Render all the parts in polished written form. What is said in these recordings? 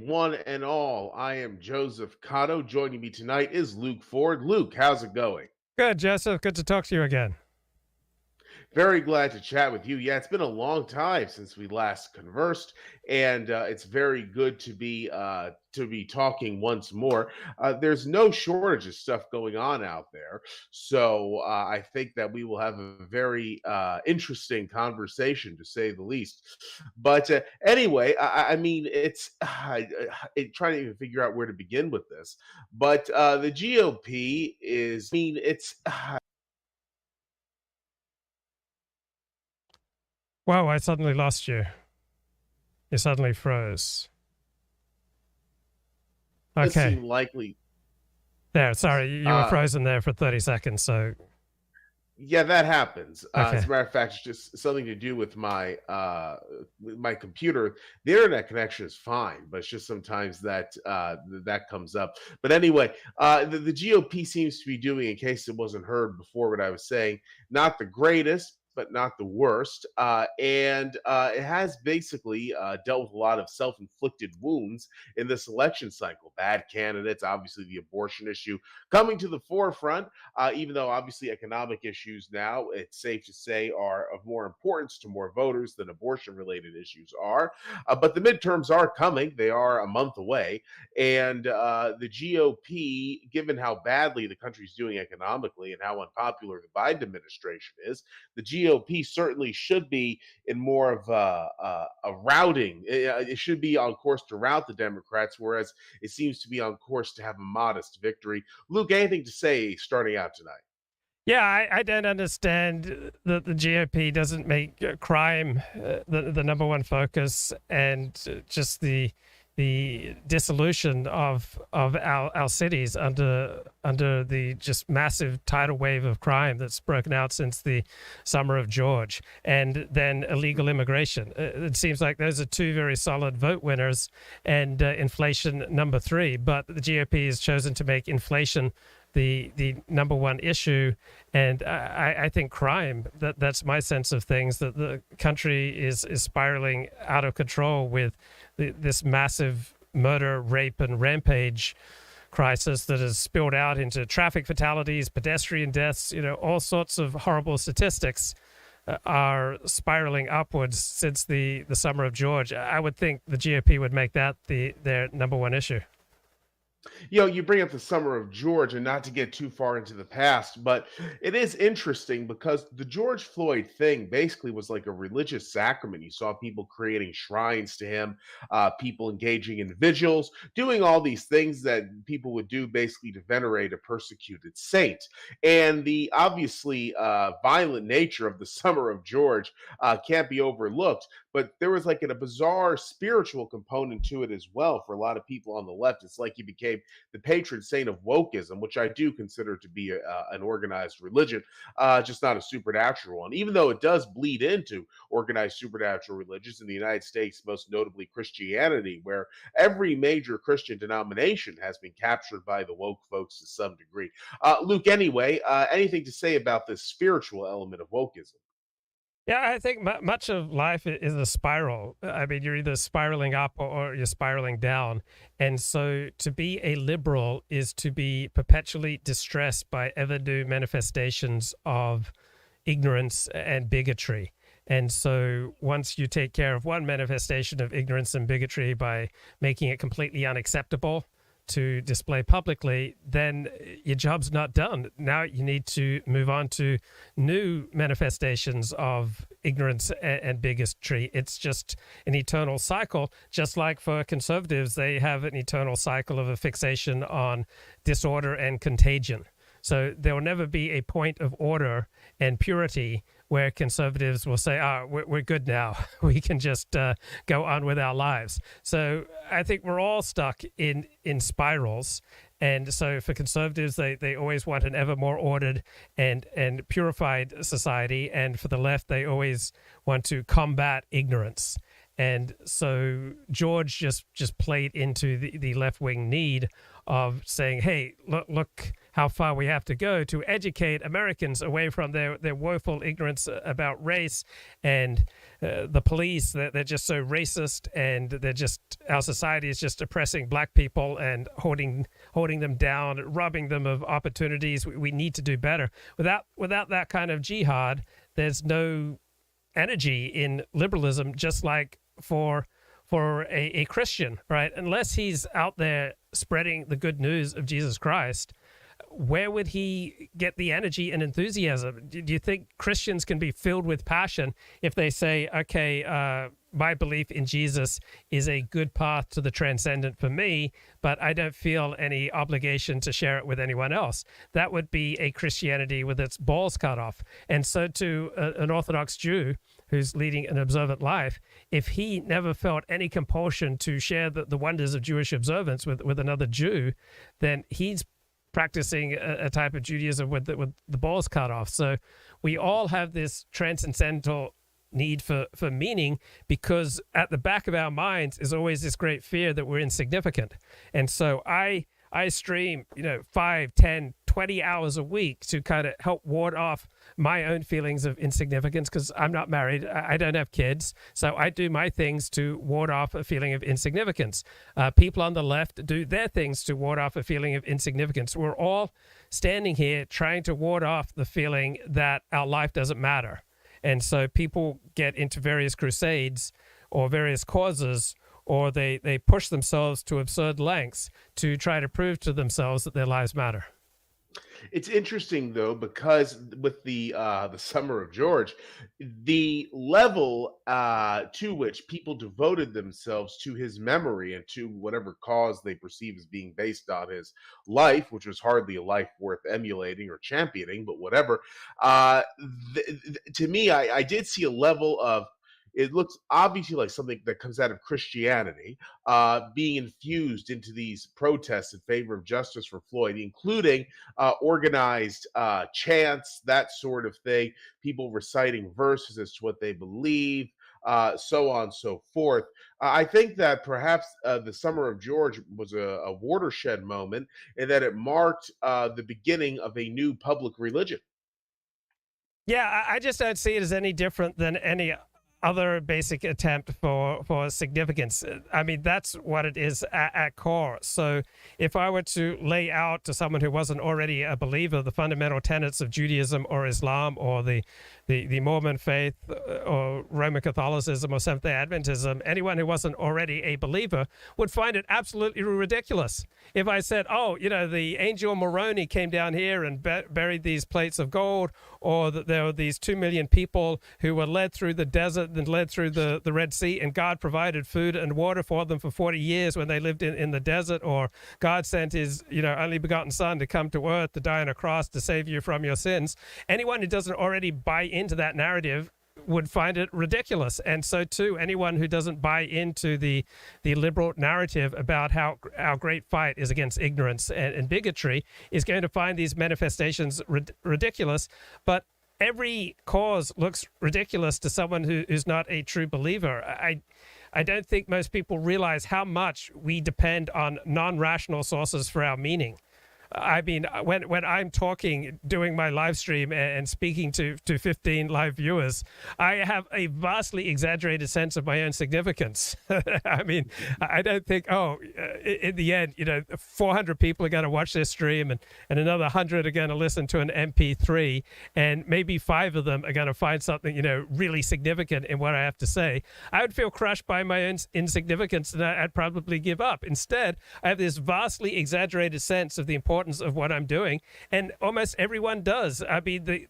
one and all. I am Joseph Cotto. Joining me tonight is Luke Ford. Luke, how's it going? Good, Joseph. Good to talk to you again. Very glad to chat with you. Yeah, it's been a long time since we last conversed, and it's very good to be talking once more. There's no shortage of stuff going on out there, so I think that we will have a very interesting conversation, to say the least. But anyway, I mean, trying to even figure out where to begin with this. But the GOP is, I mean, it's Whoa, I suddenly lost you. You suddenly froze. does Okay. seem likely. There, sorry, you were Uh, frozen there for 30 seconds, so Yeah, that happens. As okay. a matter of fact, it's just something to do with my computer. The internet connection is fine, but it's just sometimes that comes up. But anyway, the GOP seems to be doing, in case it wasn't heard before, what I was saying, not the greatest, but not the worst. And it has basically dealt with a lot of self-inflicted wounds in this election cycle. Bad candidates, obviously the abortion issue coming to the forefront, even though obviously economic issues now, it's safe to say, are of more importance to more voters than abortion related issues are. But the midterms are coming, they are a month away. And the GOP, given how badly the country's doing economically and how unpopular the Biden administration is, the GOP certainly should be in more of a routing. It should be on course to rout the Democrats, whereas it seems to be on course to have a modest victory. Luke, anything to say starting out tonight? Yeah, I don't understand that the GOP doesn't make crime the number one focus, and just the dissolution of our cities under the just massive tidal wave of crime that's broken out since the summer of George, and then illegal immigration. It seems like those are two very solid vote winners, and inflation number three. But the GOP has chosen to make inflation the number one issue, and I think crime, that's my sense of things, that the country is spiraling out of control with this massive murder, rape, and rampage crisis that has spilled out into traffic fatalities, pedestrian deaths, all sorts of horrible statistics are spiraling upwards since the summer of George. I would think the GOP would make that their number one issue. You bring up the summer of George, and not to get too far into the past, but it is interesting because the George Floyd thing basically was like a religious sacrament. You saw people creating shrines to him, people engaging in vigils, doing all these things that people would do basically to venerate a persecuted saint. And the obviously violent nature of the summer of George can't be overlooked, but there was like a bizarre spiritual component to it as well for a lot of people on the left. It's like he became the patron saint of wokeism, which I do consider to be an organized religion, just not a supernatural one, even though it does bleed into organized supernatural religions in the United States, most notably Christianity, where every major Christian denomination has been captured by the woke folks to some degree. Luke, anyway, anything to say about this spiritual element of wokeism? Yeah, I think much of life is a spiral. I mean, you're either spiraling up or you're spiraling down. And so to be a liberal is to be perpetually distressed by ever new manifestations of ignorance and bigotry. And so once you take care of one manifestation of ignorance and bigotry by making it completely unacceptable to display publicly, then your job's not done. Now you need to move on to new manifestations of ignorance and bigotry. It's just an eternal cycle. Just like for conservatives, they have an eternal cycle of a fixation on disorder and contagion. So there will never be a point of order and purity where conservatives will say, we're good now. We can just go on with our lives. So I think we're all stuck in spirals. And so for conservatives, they always want an ever more ordered and purified society. And for the left, they always want to combat ignorance. And so George just played into the left-wing need of saying, hey, look how far we have to go to educate Americans away from their woeful ignorance about race and the police. They're just so racist, and our society is just oppressing black people and holding them down, robbing them of opportunities. We need to do better. Without that kind of jihad, there's no energy in liberalism, just like for a Christian, right? Unless he's out there spreading the good news of Jesus Christ, where would he get the energy and enthusiasm? Do you think Christians can be filled with passion if they say, okay, my belief in Jesus is a good path to the transcendent for me, but I don't feel any obligation to share it with anyone else? That would be a Christianity with its balls cut off. And so to an Orthodox Jew who's leading an observant life, if he never felt any compulsion to share the wonders of Jewish observance with another Jew, then he's practicing a type of Judaism with the balls cut off. So we all have this transcendental need for meaning, because at the back of our minds is always this great fear that we're insignificant. And so I stream, 5, 10, 20 hours a week to kind of help ward off my own feelings of insignificance, because I'm not married. I don't have kids. So I do my things to ward off a feeling of insignificance. People on the left do their things to ward off a feeling of insignificance. We're all standing here trying to ward off the feeling that our life doesn't matter. And so people get into various crusades or various causes, or they push themselves to absurd lengths to try to prove to themselves that their lives matter. It's interesting though, because with the Summer of George, the level to which people devoted themselves to his memory and to whatever cause they perceive as being based on his life, which was hardly a life worth emulating or championing, but whatever. To me, I did see a level of, it looks obviously like something that comes out of Christianity, being infused into these protests in favor of justice for Floyd, including organized chants, that sort of thing, people reciting verses as to what they believe, so on and so forth. I think that perhaps the Summer of George was a watershed moment, and that it marked the beginning of a new public religion. Yeah, I just don't see it as any different than any other basic attempt for significance. I mean, that's what it is at core. So if I were to lay out to someone who wasn't already a believer the fundamental tenets of Judaism or Islam or the Mormon faith or Roman Catholicism or Seventh-day Adventism, anyone who wasn't already a believer would find it absolutely ridiculous. If I said, the angel Moroni came down here and buried these plates of gold, or that there were these 2 million people who were led through the desert and led through the Red Sea, and God provided food and water for them for 40 years when they lived in the desert, or God sent his only begotten son to come to earth to die on a cross to save you from your sins. Anyone who doesn't already buy into that narrative would find it ridiculous. And so too, anyone who doesn't buy into the liberal narrative about how our great fight is against ignorance and bigotry is going to find these manifestations ridiculous. But every cause looks ridiculous to someone who's not a true believer. I don't think most people realize how much we depend on non-rational sources for our meaning. I mean, when I'm talking, doing my live stream and speaking to 15 live viewers, I have a vastly exaggerated sense of my own significance. I mean, I don't think, in the end, 400 people are going to watch this stream, and another 100 are going to listen to an MP3, and maybe 5 of them are going to find something, really significant in what I have to say. I would feel crushed by my own insignificance, and I'd probably give up. Instead, I have this vastly exaggerated sense of the importance of what I'm doing, and almost everyone does. I mean,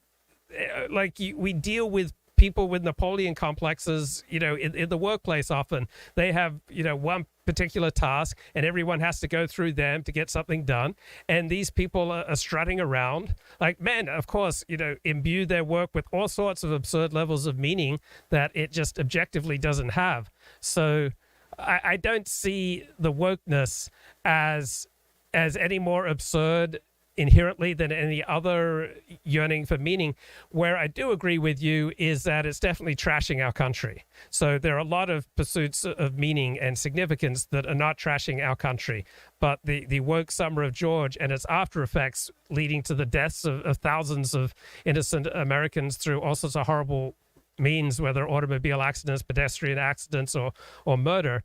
we deal with people with Napoleon complexes, in the workplace. Often they have, one particular task, and everyone has to go through them to get something done. And these people are strutting around like men, of course, imbue their work with all sorts of absurd levels of meaning that it just objectively doesn't have. So I don't see the wokeness as any more absurd inherently than any other yearning for meaning. Where I do agree with you is that it's definitely trashing our country. So there are a lot of pursuits of meaning and significance that are not trashing our country. But the woke summer of George and its after effects leading to the deaths of thousands of innocent Americans through all sorts of horrible means, whether automobile accidents, pedestrian accidents, or murder,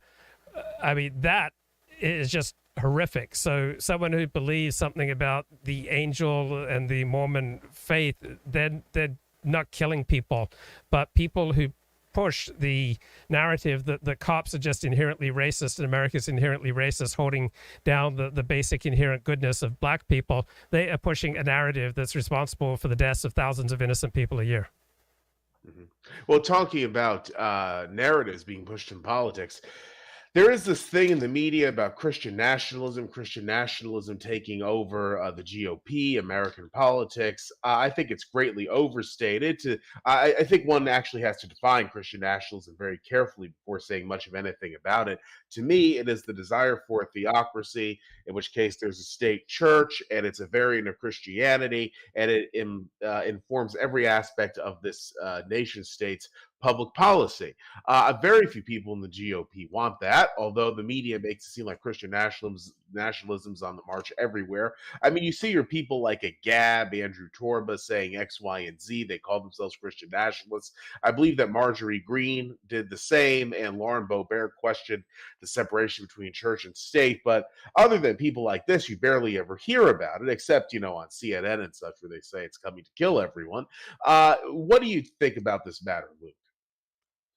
I mean, that is just horrific. So someone who believes something about the angel and the Mormon faith, they're not killing people, but people who push the narrative that the cops are just inherently racist and America's inherently racist, holding down the basic inherent goodness of black people, they are pushing a narrative that's responsible for the deaths of thousands of innocent people a year. Mhm. Well, talking about narratives being pushed in politics, there is this thing in the media about Christian nationalism taking over the GOP, American politics. I think it's greatly overstated. I think one actually has to define Christian nationalism very carefully before saying much of anything about it. To me, it is the desire for a theocracy, in which case there's a state church, and it's a variant of Christianity, and it informs every aspect of this nation state's public policy. Very few people in the GOP want that, although the media makes it seem like Christian nationalism's on the march everywhere. I mean, you see your people like a Gab, Andrew Torba saying X, Y, and Z. They call themselves Christian nationalists. I believe that Marjorie Greene did the same, and Lauren Boebert questioned the separation between church and state. But other than people like this, you barely ever hear about it, except, on CNN and such, where they say it's coming to kill everyone. What do you think about this matter, Luke?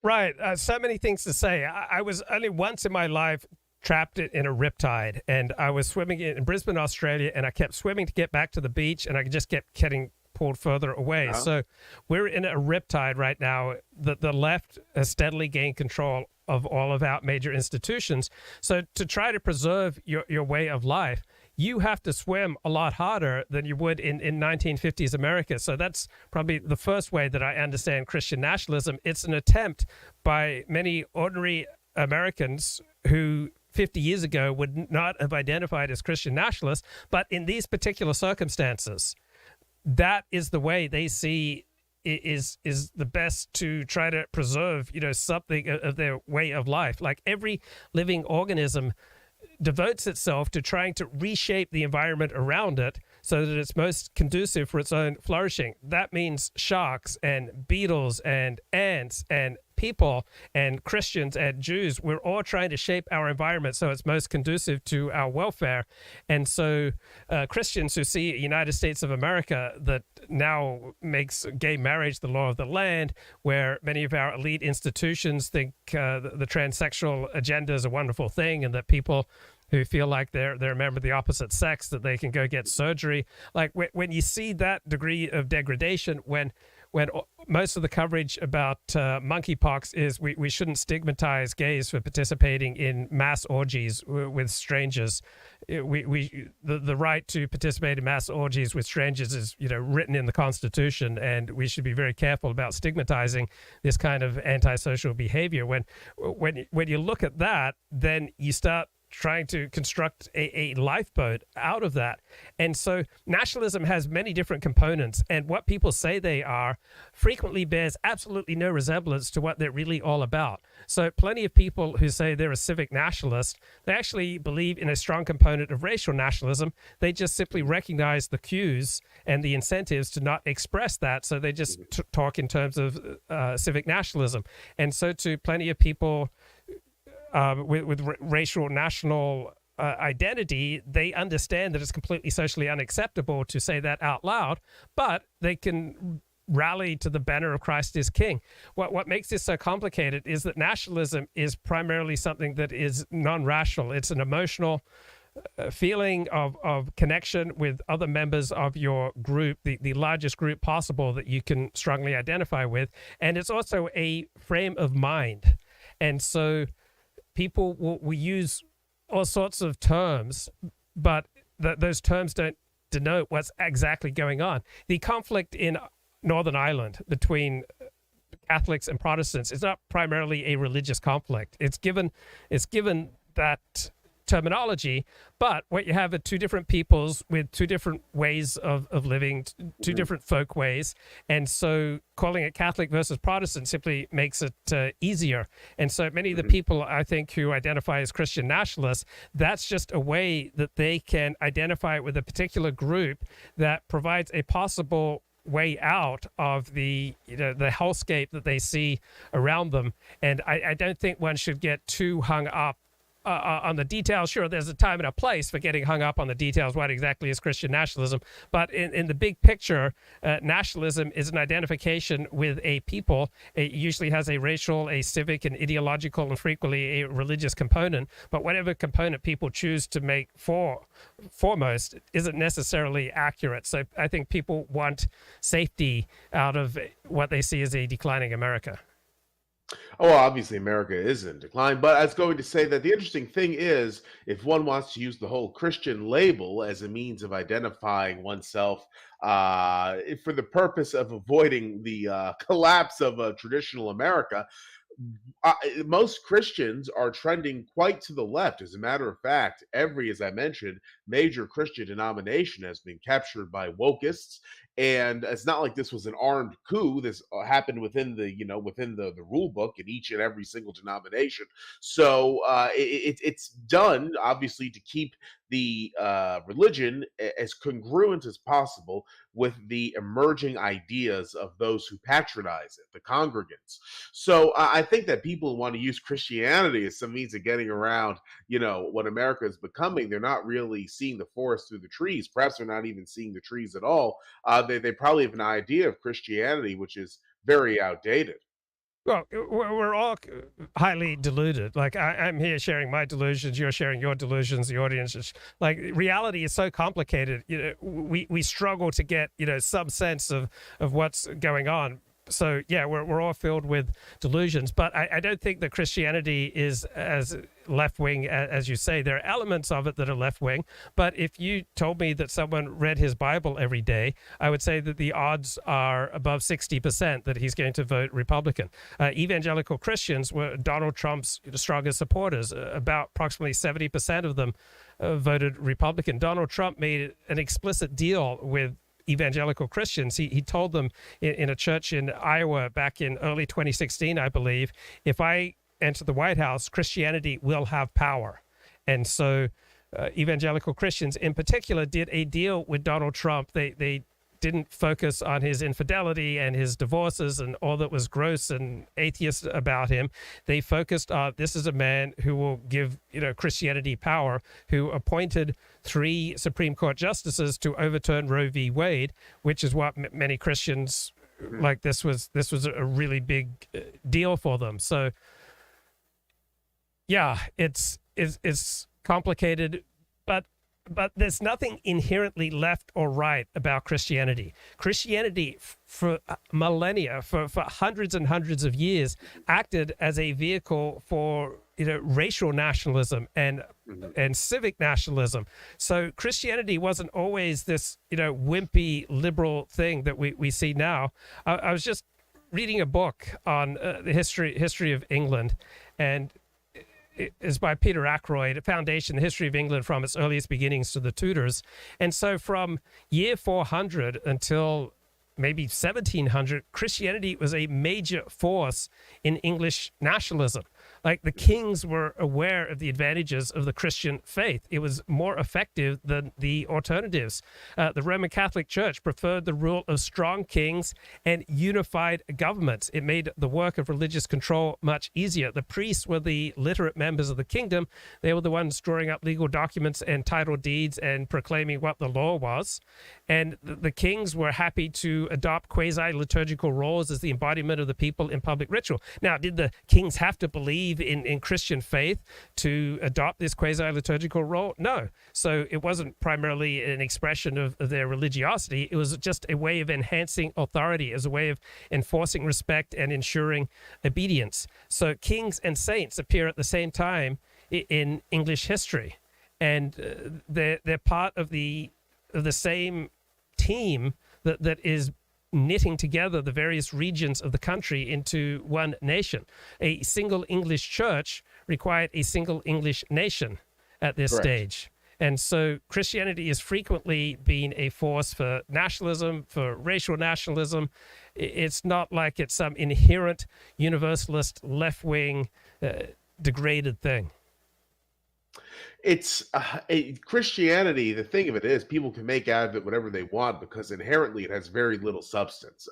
Right. So many things to say. I was only once in my life trapped in a riptide, and I was swimming in Brisbane, Australia, and I kept swimming to get back to the beach, and I just kept getting pulled further away. Uh-huh. So we're in a riptide right now. The left has steadily gained control of all of our major institutions. So to try to preserve your way of life, you have to swim a lot harder than you would in 1950s America. So that's probably the first way that I understand Christian nationalism. It's an attempt by many ordinary Americans who 50 years ago would not have identified as Christian nationalists, but in these particular circumstances, that is the way they see is the best to try to preserve, something of their way of life. Like every living organism devotes itself to trying to reshape the environment around it so that it's most conducive for its own flourishing. That means sharks and beetles and ants and people and Christians and Jews. We're all trying to shape our environment so it's most conducive to our welfare. And so Christians who see a United States of America that now makes gay marriage the law of the land, where many of our elite institutions think the transsexual agenda is a wonderful thing, and that people who feel like they're a member of the opposite sex, that they can go get surgery. Like when you see that degree of degradation, when most of the coverage about monkeypox is we shouldn't stigmatize gays for participating in mass orgies with strangers. The right to participate in mass orgies with strangers is written in the Constitution, and we should be very careful about stigmatizing this kind of antisocial behavior. When you look at that, then you start trying to construct a lifeboat out of that. And so nationalism has many different components, and what people say they are frequently bears absolutely no resemblance to what they're really all about. So plenty of people who say they're a civic nationalist, they actually believe in a strong component of racial nationalism. They just simply recognize the cues and the incentives to not express that, so they just talk in terms of civic nationalism. And so to plenty of people with racial national identity, they understand that it's completely socially unacceptable to say that out loud, but they can rally to the banner of Christ is King. What makes this so complicated is that nationalism is primarily something that is non-rational. It's an emotional feeling of connection with other members of your group, the largest group possible that you can strongly identify with. And it's also a frame of mind. And so people will use all sorts of terms, but those terms don't denote what's exactly going on. The conflict in Northern Ireland between Catholics and Protestants is not primarily a religious conflict. It's given that terminology, but what you have are two different peoples with two different ways of living, two different folk ways. And so calling it Catholic versus Protestant simply makes it easier. And so many of the people, I think, who identify as Christian nationalists, that's just a way that they can identify with a particular group that provides a possible way out of the the hellscape that they see around them. And I don't think one should get too hung up on the details. Sure, there's a time and a place for getting hung up on the details. What exactly is Christian nationalism? But in the big picture, nationalism is an identification with a people. It usually has a racial, a civic, an ideological, and frequently a religious component. But whatever component people choose to make foremost isn't necessarily accurate. So I think people want safety out of what they see as a declining America. Oh, well, obviously America is in decline, but I was going to say that the interesting thing is if one wants to use the whole Christian label as a means of identifying oneself for the purpose of avoiding the collapse of traditional America, uh, most Christians are trending quite to the left. As a matter of fact, every, as I mentioned, major Christian denomination has been captured by wokeists. And it's not like this was an armed coup. This happened within the rule book in each and every single denomination. So it's done obviously to keep the religion as congruent as possible with the emerging ideas of those who patronize it, the congregants. So I think that people want to use Christianity as some means of getting around, what America is becoming. They're not really seeing the forest through the trees. Perhaps they're not even seeing the trees at all. They probably have an idea of Christianity which is very outdated. Well, we're all highly deluded. Like I'm here sharing my delusions, you're sharing your delusions. The audience is like, reality is so complicated. We struggle to get some sense of what's going on. So yeah, we're all filled with delusions, but I don't think that Christianity is as left-wing as you say. There are elements of it that are left-wing, but if you told me that someone read his Bible every day, I would say that the odds are above 60% that he's going to vote Republican. Evangelical Christians were Donald Trump's strongest supporters. About approximately 70% of them voted Republican. Donald Trump made an explicit deal with evangelical Christians. He told them in a church in Iowa back in early 2016, I believe, if I enter the White House, Christianity will have power. And so evangelical Christians in particular did a deal with Donald Trump. They didn't focus on his infidelity and his divorces and all that was gross and atheist about him. They focused on, this is a man who will give Christianity power, who appointed 3 Supreme Court justices to overturn Roe v. Wade, which is what many Christians like. This was a really big deal for them. So yeah, it's complicated, but there's nothing inherently left or right about Christianity. Christianity, for millennia, for hundreds and hundreds of years, acted as a vehicle for racial nationalism and civic nationalism. So Christianity wasn't always this wimpy liberal thing that we see now. I was just reading a book on the history of England, and is by Peter Ackroyd, a foundation, the history of England from its earliest beginnings to the Tudors. And so from year 400 until maybe 1700, Christianity was a major force in English nationalism. Like, the kings were aware of the advantages of the Christian faith. It was more effective than the alternatives. The Roman Catholic Church preferred the rule of strong kings and unified governments. It made the work of religious control much easier. The priests were the literate members of the kingdom. They were the ones drawing up legal documents and title deeds and proclaiming what the law was. And the kings were happy to adopt quasi-liturgical roles as the embodiment of the people in public ritual. Now, did the kings have to believe in Christian faith to adopt this quasi-liturgical role? No. So it wasn't primarily an expression of their religiosity. It was just a way of enhancing authority, as a way of enforcing respect and ensuring obedience. So kings and saints appear at the same time in English history, and they're part of the same team that is knitting together the various regions of the country into one nation. A single English church required a single English nation. at this Correct. stage. And so Christianity is frequently being a force for nationalism, for racial nationalism. It's not like it's some inherent universalist, left wing, degraded thing. It's Christianity. The thing of it is, people can make out of it whatever they want because inherently it has very little substance.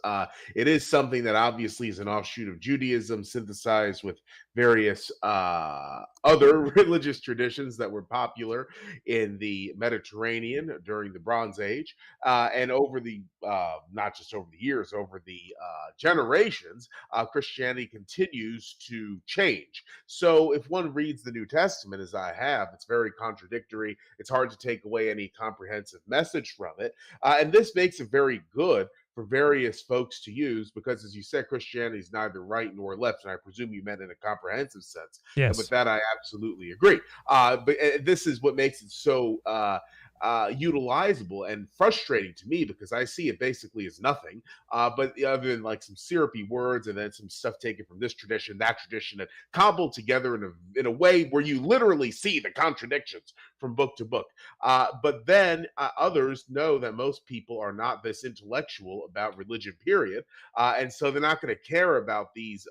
It is something that obviously is an offshoot of Judaism, synthesized with various other religious traditions that were popular in the Mediterranean during the Bronze Age, and over the not just over the years, over the generations, Christianity continues to change. So if one reads the New Testament, as I have, it's very contradictory. It's hard to take away any comprehensive message from it. And this makes it very good for various folks to use because, as you said, Christianity is neither right nor left. And I presume you meant in a comprehensive sense. And with Yes. that, I absolutely agree. But this is what makes it so utilizable and frustrating to me because I see it basically as nothing, but other than like some syrupy words and then some stuff taken from this tradition, that tradition, and cobbled together in a way where you literally see the contradictions from book to book. But then others know that most people are not this intellectual about religion, period, and so they're not going to care about these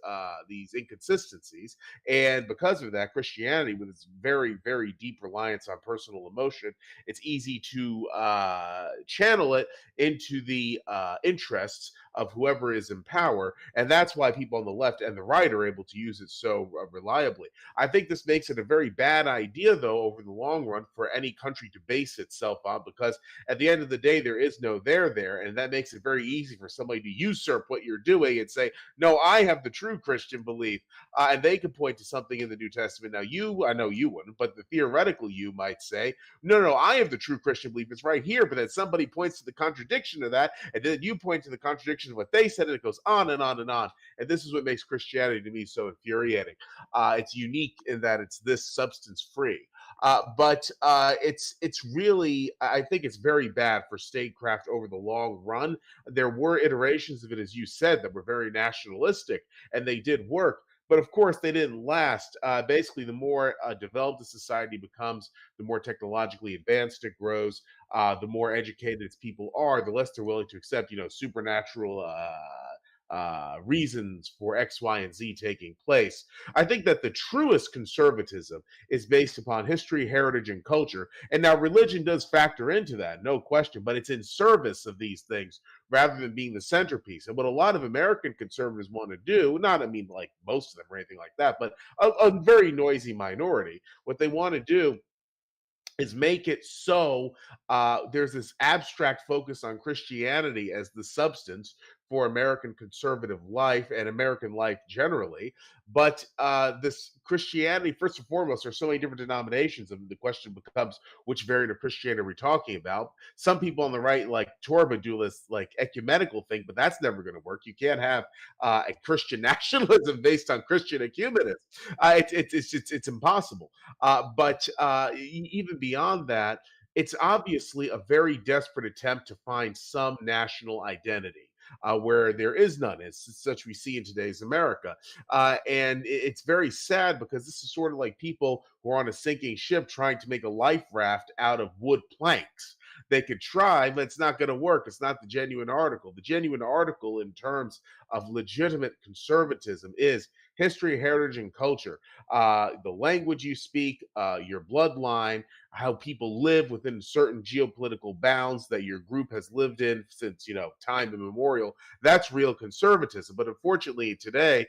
inconsistencies. And because of that, Christianity, with its very very deep reliance on personal emotion, it's easy to channel it into the interests of whoever is in power. And that's why people on the left and the right are able to use it so reliably. I think this makes it a very bad idea, though, over the long run for any country to base itself on, because at the end of the day, there is no there. And that makes it very easy for somebody to usurp what you're doing and say, no, I have the true Christian belief. And they could point to something in the New Testament. Now, I know you wouldn't, but the theoretical you might say, no, I have the true Christian belief. It's right here. But then somebody points to the contradiction of that, and then you point to the contradiction of what they said, and it goes on and on and on. And this is what makes Christianity to me so infuriating. It's unique in that it's this substance free. But it's really, I think it's very bad for statecraft over the long run. There were iterations of it, as you said, that were very nationalistic, and they did work. But of course, they didn't last. Basically, the more developed a society becomes, the more technologically advanced it grows, the more educated its people are, the less they're willing to accept, supernatural reasons for X, Y, and Z taking place. I think that the truest conservatism is based upon history, heritage, and culture. And now religion does factor into that, no question, but it's in service of these things rather than being the centerpiece. And what a lot of American conservatives want to do, not, I mean, like most of them or anything like that, but a very noisy minority, what they want to do is make it so there's this abstract focus on Christianity as the substance for American conservative life and American life generally. But this Christianity, first and foremost, there's so many different denominations, and the question becomes which variant of Christianity are we talking about? Some people on the right, like Torba, do this like ecumenical thing, but that's never going to work. You can't have a Christian nationalism based on Christian ecumenism. It's impossible. But even beyond that, it's obviously a very desperate attempt to find some national identity. Where there is none, it's such we see in today's America, and it's very sad because this is sort of like people who are on a sinking ship trying to make a life raft out of wood planks. They could try, but it's not going to work. It's not the genuine article. The genuine article, in terms of legitimate conservatism, is history, heritage, and culture. The language you speak, your bloodline, how people live within certain geopolitical bounds that your group has lived in since time immemorial. That's real conservatism. But unfortunately, today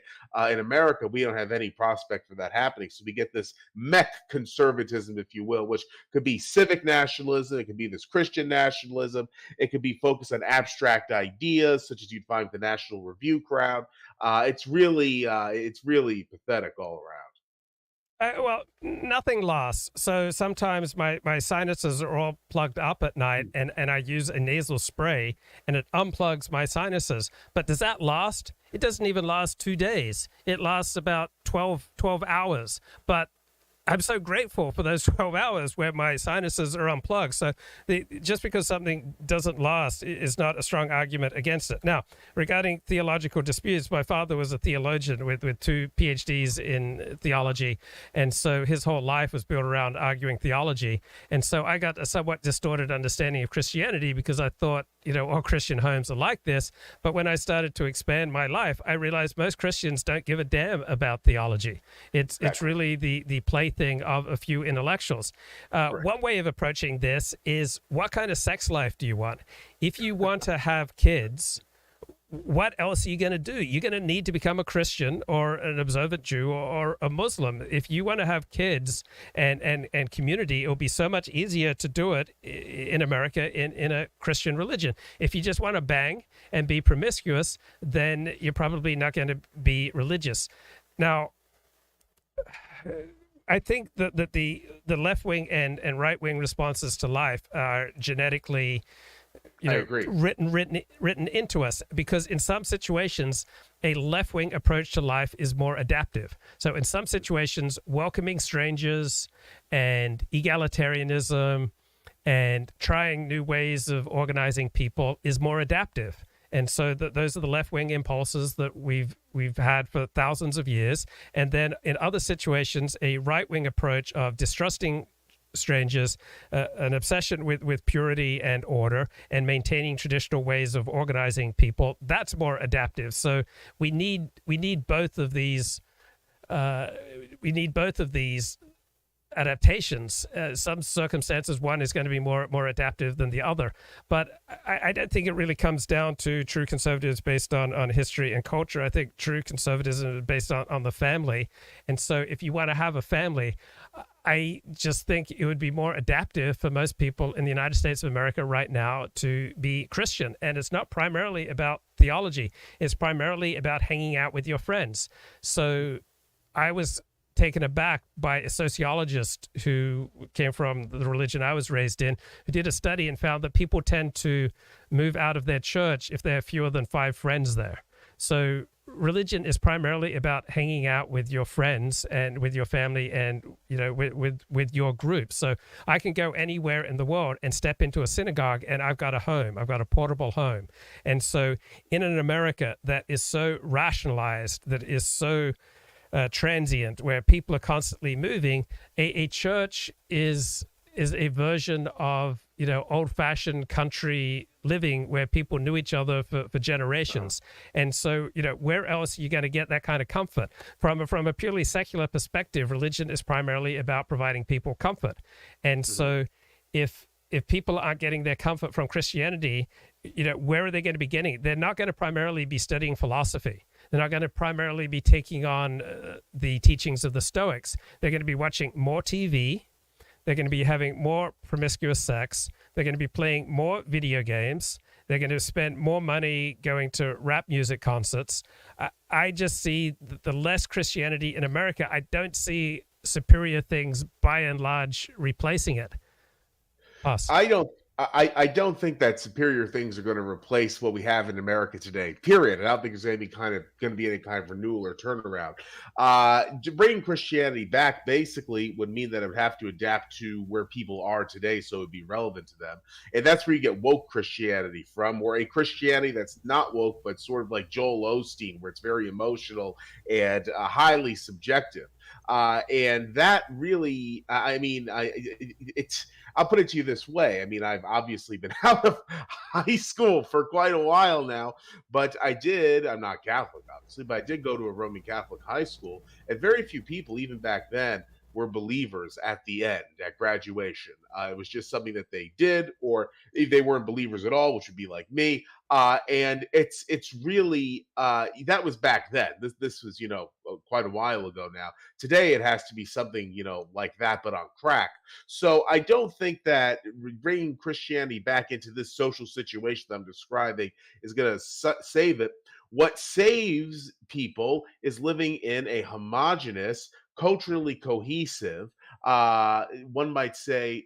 in America, we don't have any prospect for that happening. So we get this mech conservatism, if you will, which could be civic nationalism. It could be this Christian nationalism. It could be focused on abstract ideas, such as you'd find the National Review crowd. It's really pathetic all around. Well, nothing lasts. So sometimes my sinuses are all plugged up at night, and I use a nasal spray and it unplugs my sinuses. But does that last? It doesn't even last 2 days. It lasts about 12 hours. But I'm so grateful for those 12 hours where my sinuses are unplugged. So just because something doesn't last is not a strong argument against it. Now, regarding theological disputes, my father was a theologian with two PhDs in theology. And so his whole life was built around arguing theology. And so I got a somewhat distorted understanding of Christianity because I thought, all Christian homes are like this. But when I started to expand my life, I realized most Christians don't give a damn about theology. It's Exactly. really the plaything of a few intellectuals. Correct. One way of approaching this is, what kind of sex life do you want? If you want to have kids, what else are you going to do? You're going to need to become a Christian or an observant Jew or a Muslim. If you want to have kids and community, it'll be so much easier to do it in America in a Christian religion. If you just want to bang and be promiscuous, then you're probably not going to be religious. Now, I think that the left wing and right wing responses to life are genetically, I agree. written into us, because in some situations a left wing approach to life is more adaptive. So in some situations, welcoming strangers and egalitarianism and trying new ways of organizing people is more adaptive. And so those are the left-wing impulses that we've had for thousands of years. And then in other situations, a right-wing approach of distrusting strangers, an obsession with purity and order, and maintaining traditional ways of organizing people, that's more adaptive. So we need both of these. We need both of these adaptations. Some circumstances, one is going to be more adaptive than the other. But I don't think it really comes down to true conservatives based on history and culture. I think true conservatism is based on the family. And so if you want to have a family, I just think it would be more adaptive for most people in the United States of America right now to be Christian. And it's not primarily about theology. It's primarily about hanging out with your friends. So I was taken aback by a sociologist who came from the religion I was raised in, who did a study and found that people tend to move out of their church if they have fewer than 5 friends there. So religion is primarily about hanging out with your friends and with your family and with your group. So I can go anywhere in the world and step into a synagogue and I've got a home. I've got a portable home. And so in an America that is so rationalized, that is so transient, where people are constantly moving, a church is a version of old-fashioned country living where people knew each other for generations. And so where else are you going to get that kind of comfort from a purely secular perspective? Religion is primarily about providing people comfort. And so if people aren't getting their comfort from Christianity, where are they going to be getting it? They're not going to primarily be studying philosophy. They're not going to primarily be taking on the teachings of the Stoics. They're going to be watching more TV. They're going to be having more promiscuous sex. They're going to be playing more video games. They're going to spend more money going to rap music concerts. I just see the less Christianity in America. I don't see superior things by and large replacing it. Us. I don't. I don't think that superior things are going to replace what we have in America today. Period. I don't think there's going to be any kind of renewal or turnaround. Bringing Christianity back basically would mean that it would have to adapt to where people are today, so it would be relevant to them. And that's where you get woke Christianity from, or a Christianity that's not woke, but sort of like Joel Osteen, where it's very emotional and highly subjective. And that really, it's. I'll put it to you this way. I mean, I've obviously been out of high school for quite a while now, but I'm not Catholic, obviously, but I did go to a Roman Catholic high school. And very few people, even back then, were believers at the end, at graduation. It was just something that they did, or if they weren't believers at all, which would be like me. And it's really that was back then. This was quite a while ago now. Today it has to be something like that, but on crack. So I don't think that bringing Christianity back into this social situation that I'm describing is going to save it. What saves people is living in a homogenous, culturally cohesive, one might say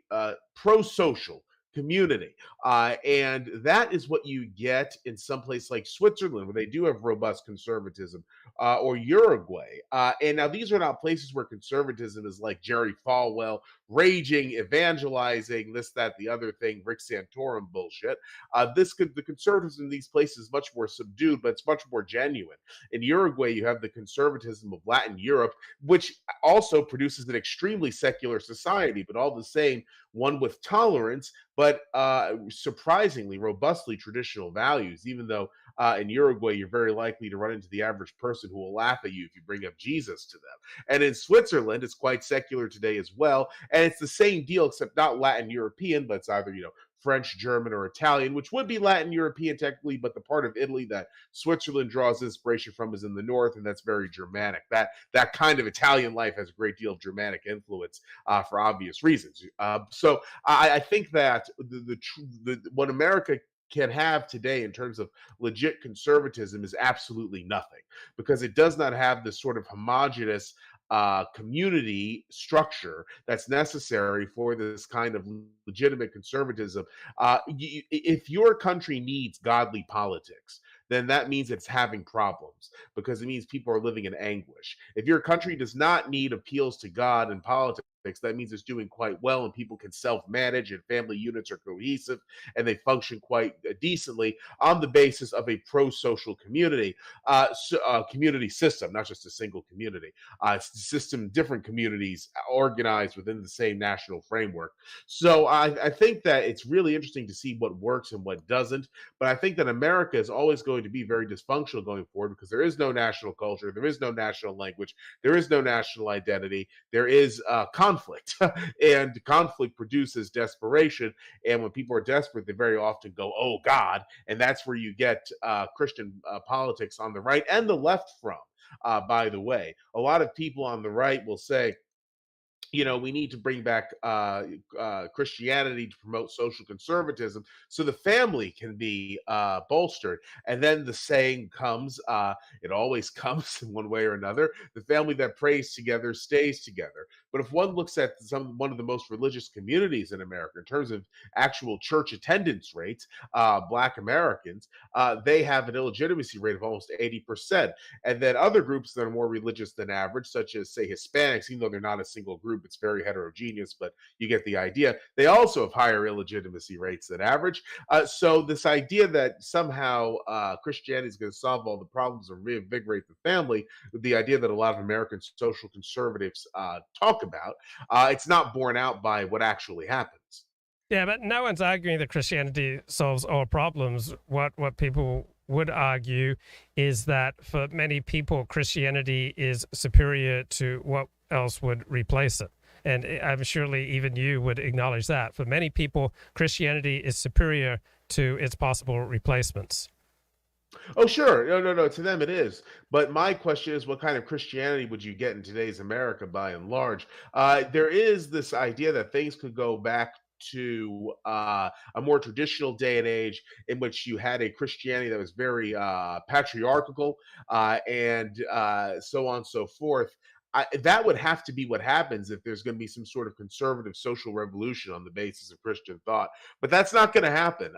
pro social community. And that is what you get in some place like Switzerland, where they do have robust conservatism, or Uruguay. And now these are not places where conservatism is like Jerry Falwell, raging, evangelizing, this, that, the other thing, Rick Santorum bullshit. The conservatism in these places is much more subdued, but it's much more genuine. In Uruguay, you have the conservatism of Latin Europe, which also produces an extremely secular society, but all the same, one with tolerance, but surprisingly robustly traditional values, even though in Uruguay, you're very likely to run into the average person who will laugh at you if you bring up Jesus to them. And in Switzerland, it's quite secular today as well. And it's the same deal, except not Latin European, but it's either, French, German, or Italian, which would be Latin European technically, but the part of Italy that Switzerland draws inspiration from is in the north, and that's very Germanic. That kind of Italian life has a great deal of Germanic influence for obvious reasons. So I think that what America can have today in terms of legit conservatism is absolutely nothing, because it does not have this sort of homogenous community structure that's necessary for this kind of legitimate conservatism. If your country needs godly politics, then that means it's having problems, because it means people are living in anguish. If your country does not need appeals to God and politics, that means it's doing quite well and people can self manage and family units are cohesive and they function quite decently on the basis of a pro social community, community system, not just a single community. It's a system, different communities organized within the same national framework. So I think that it's really interesting to see what works and what doesn't. But I think that America is always going to be very dysfunctional going forward, because there is no national culture, there is no national language, there is no national identity, there is conflict, and conflict produces desperation. And when people are desperate, they very often go, "Oh God," and that's where you get Christian politics on the right and the left from. By the way, a lot of people on the right will say, we need to bring back Christianity to promote social conservatism so the family can be bolstered. And then the saying comes, it always comes in one way or another, the family that prays together stays together. But if one looks at one of the most religious communities in America in terms of actual church attendance rates, Black Americans, they have an illegitimacy rate of almost 80%. And then other groups that are more religious than average, such as, say, Hispanics, even though they're not a single group, it's very heterogeneous, but you get the idea. They also have higher illegitimacy rates than average. So this idea that somehow Christianity is going to solve all the problems or reinvigorate the family, the idea that a lot of American social conservatives talk about, it's not borne out by what actually happens. Yeah, but no one's arguing that Christianity solves all problems. What people would argue is that for many people, Christianity is superior to what else would replace it. And I'm surely even you would acknowledge that. For many people, Christianity is superior to its possible replacements. Oh, sure. No, no, no. To them, it is. But my question is, what kind of Christianity would you get in today's America by and large? There is this idea that things could go back to a more traditional day and age in which you had a Christianity that was very patriarchal and so on and so forth. That would have to be what happens if there's going to be some sort of conservative social revolution on the basis of Christian thought. But that's not going to happen.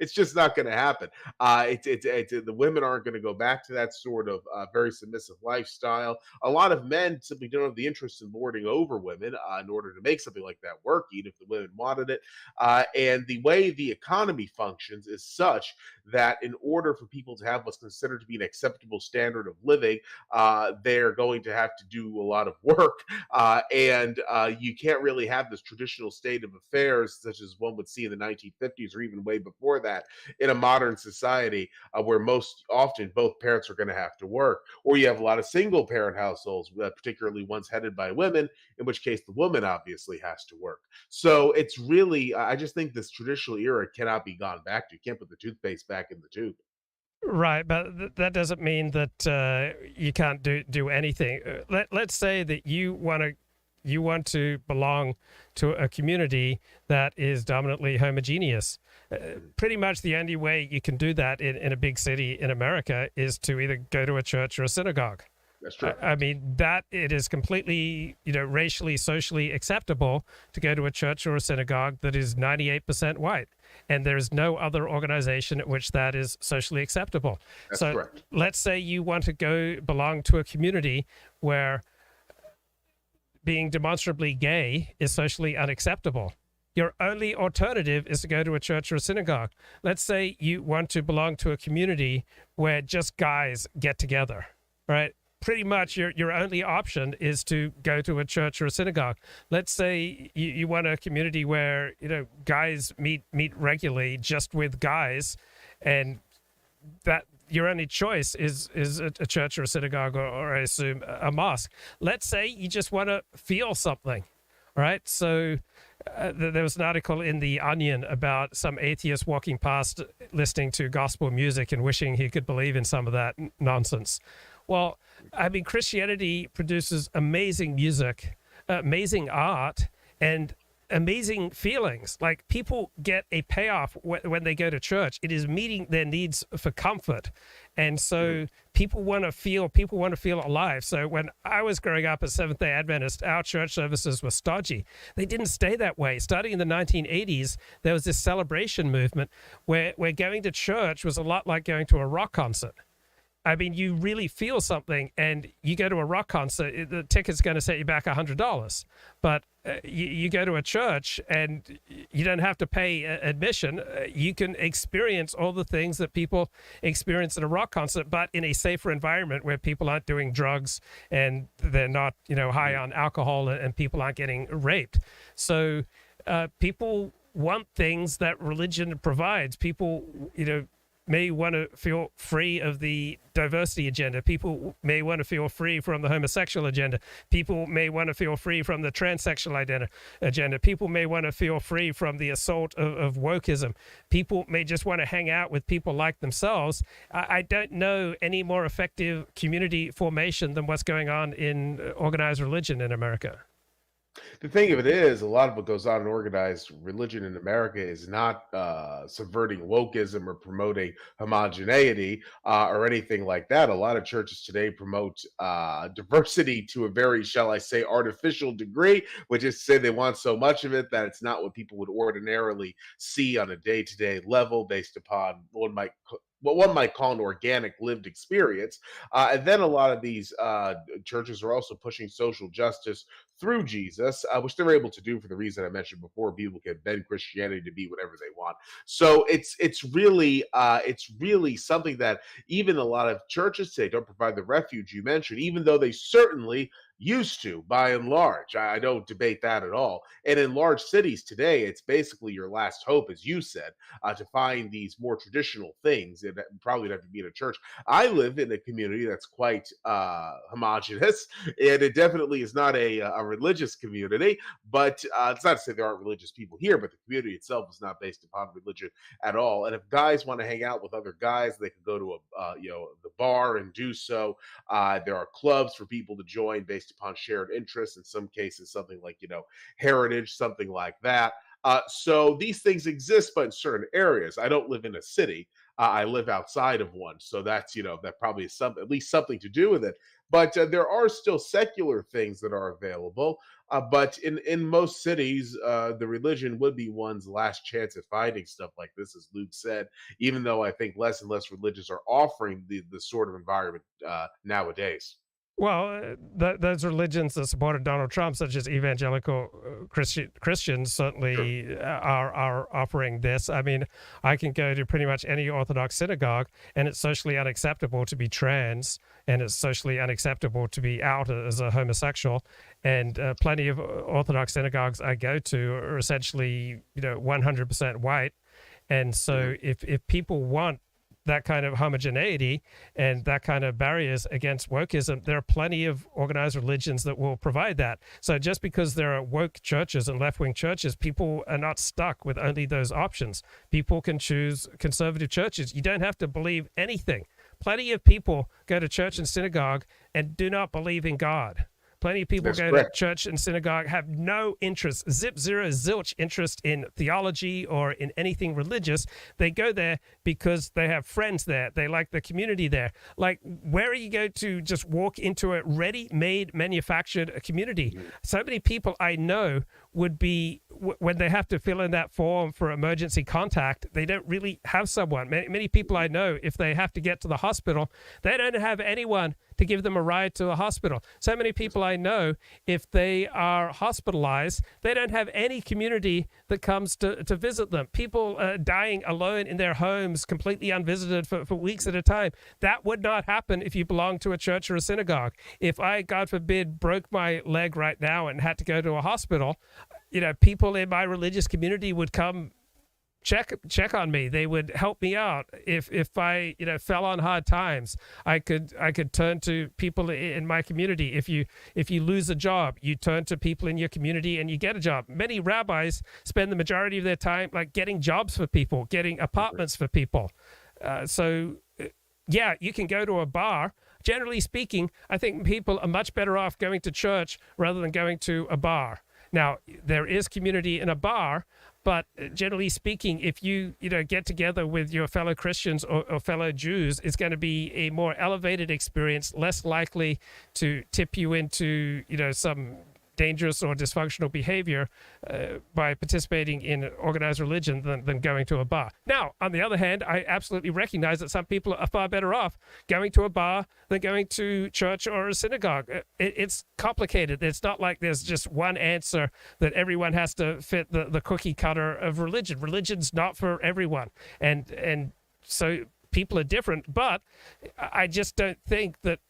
It's just not going to happen. The women aren't going to go back to that sort of very submissive lifestyle. A lot of men simply don't have the interest in lording over women in order to make something like that work, even if the women wanted it. And the way the economy functions is such that in order for people to have what's considered to be an acceptable standard of living, they're going to have to do a lot of work, and you can't really have this traditional state of affairs such as one would see in the 1950s or even way before that in a modern society where most often both parents are going to have to work, or you have a lot of single parent households, particularly ones headed by women, in which case the woman obviously has to work. So it's really, I just think this traditional era cannot be gone back to. You can't put the toothpaste back in the tube. Right, but that doesn't mean that you can't do anything. Let's say that you want to belong to a community that is dominantly homogeneous. Pretty much the only way you can do that in a big city in America is to either go to a church or a synagogue. That's true. I mean, that it is completely, racially, socially acceptable to go to a church or a synagogue that is 98% white. And there's no other organization at which that is socially acceptable. That's So correct. let's say you want to go belong to a community where being demonstrably gay is socially unacceptable. Your only alternative is to go to a church or a synagogue. Let's say you want to belong to a community where just guys get together, right? Pretty much your only option is to go to a church or a synagogue. Let's say you want a community where, guys meet regularly just with guys, and that your only choice is a church or a synagogue, or I assume a mosque. Let's say you just want to feel something, right? So there was an article in The Onion about some atheist walking past listening to gospel music and wishing he could believe in some of that nonsense. Well, I mean, Christianity produces amazing music, amazing art, and amazing feelings. Like, people get a payoff when they go to church. It is meeting their needs for comfort. And so people want to feel alive. So when I was growing up as Seventh-day Adventist, our church services were stodgy. They didn't stay that way. Starting in the 1980s, there was this celebration movement where going to church was a lot like going to a rock concert. I mean, you really feel something, and you go to a rock concert, the ticket's going to set you back $100. But you go to a church, and you don't have to pay admission. You can experience all the things that people experience at a rock concert, but in a safer environment where people aren't doing drugs and they're not, high on alcohol, and people aren't getting raped. So people want things that religion provides. People, may want to feel free of the diversity agenda. People may want to feel free from the homosexual agenda. People may want to feel free from the transsexual agenda. People may want to feel free from the assault of wokeism. People may just want to hang out with people like themselves. I don't know any more effective community formation than what's going on in organized religion in America. The thing of it is, a lot of what goes on in organized religion in America is not subverting wokeism or promoting homogeneity or anything like that. A lot of churches today promote diversity to a very, shall I say, artificial degree, which is to say they want so much of it that it's not what people would ordinarily see on a day-to-day level based upon what one might call an organic lived experience. And then a lot of these churches are also pushing social justice through Jesus, which they're able to do for the reason I mentioned before. People can bend Christianity to be whatever they want. So it's really something that even a lot of churches today don't provide the refuge you mentioned, even though they certainly used to, by and large. I don't debate that at all. And in large cities today, it's basically your last hope, as you said, to find these more traditional things. And probably would have to be in a church. I live in a community that's quite homogenous, and it definitely is not a religious community. But it's not to say there aren't religious people here, but the community itself is not based upon religion at all. And if guys want to hang out with other guys, they can go to the bar and do so. There are clubs for people to join based upon shared interests. In some cases, something like heritage, something like that. So these things exist, but in certain areas. I don't live in a city. I live outside of one, so that's that probably is at least something to do with it. But there are still secular things that are available. But in most cities, the religion would be one's last chance at finding stuff like this, as Luke said. Even though I think less and less religions are offering the sort of environment nowadays. Well, those religions that supported Donald Trump, such as evangelical Christians, Sure. certainly are offering this. I mean, I can go to pretty much any Orthodox synagogue, and it's socially unacceptable to be trans, and it's socially unacceptable to be out as a homosexual. And plenty of Orthodox synagogues I go to are essentially, 100% white. And so Mhm. if people want that kind of homogeneity and that kind of barriers against wokeism, there are plenty of organized religions that will provide that. So just because there are woke churches and left-wing churches, people are not stuck with only those options. People can choose conservative churches. You don't have to believe anything. Plenty of people go to church and synagogue and do not believe in God. Plenty of people That's go to correct. church and synagogue, have no interest, zip, zero, zilch interest in theology or in anything religious. They go there because they have friends there. They like the community there. Like, where are you going to just walk into a ready-made, manufactured community? So many people I know would be, when they have to fill in that form for emergency contact, they don't really have someone. Many people I know, if they have to get to the hospital, they don't have anyone to give them a ride to the hospital. So many people I know, if they are hospitalized, they don't have any community that comes to visit them. People dying alone in their homes, completely unvisited for weeks at a time. That would not happen if you belong to a church or a synagogue. If I, God forbid, broke my leg right now and had to go to a hospital, people in my religious community would come check on me. They would help me out. If I fell on hard times, I could turn to people in my community. If you lose a job, you turn to people in your community and you get a job. Many rabbis spend the majority of their time like getting jobs for people, getting apartments for people. Yeah, you can go to a bar. Generally speaking, I think people are much better off going to church rather than going to a bar. Now, there is community in a bar, but generally speaking, if you get together with your fellow Christians or fellow Jews, it's going to be a more elevated experience, less likely to tip you into some dangerous or dysfunctional behavior by participating in organized religion than going to a bar. Now, on the other hand, I absolutely recognize that some people are far better off going to a bar than going to church or a synagogue. It's complicated. It's not like there's just one answer that everyone has to fit the cookie cutter of religion. Religion's not for everyone. And so people are different, but I just don't think that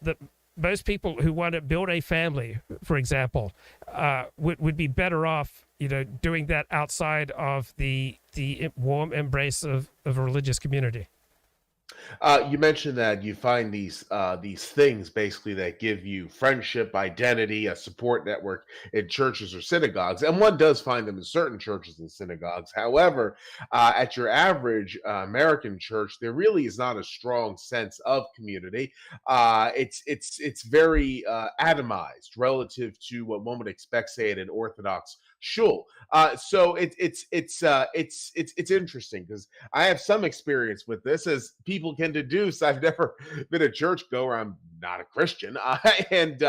most people who want to build a family, for example, would be better off, doing that outside of the warm embrace of a religious community. You mentioned that you find these things basically that give you friendship, identity, a support network in churches or synagogues, and one does find them in certain churches and synagogues. However, at your average American church, there really is not a strong sense of community. It's very atomized relative to what one would expect, say, at an Orthodox shul. So it's interesting because I have some experience with this, as people can deduce. I've never been a churchgoer. I'm not a Christian, and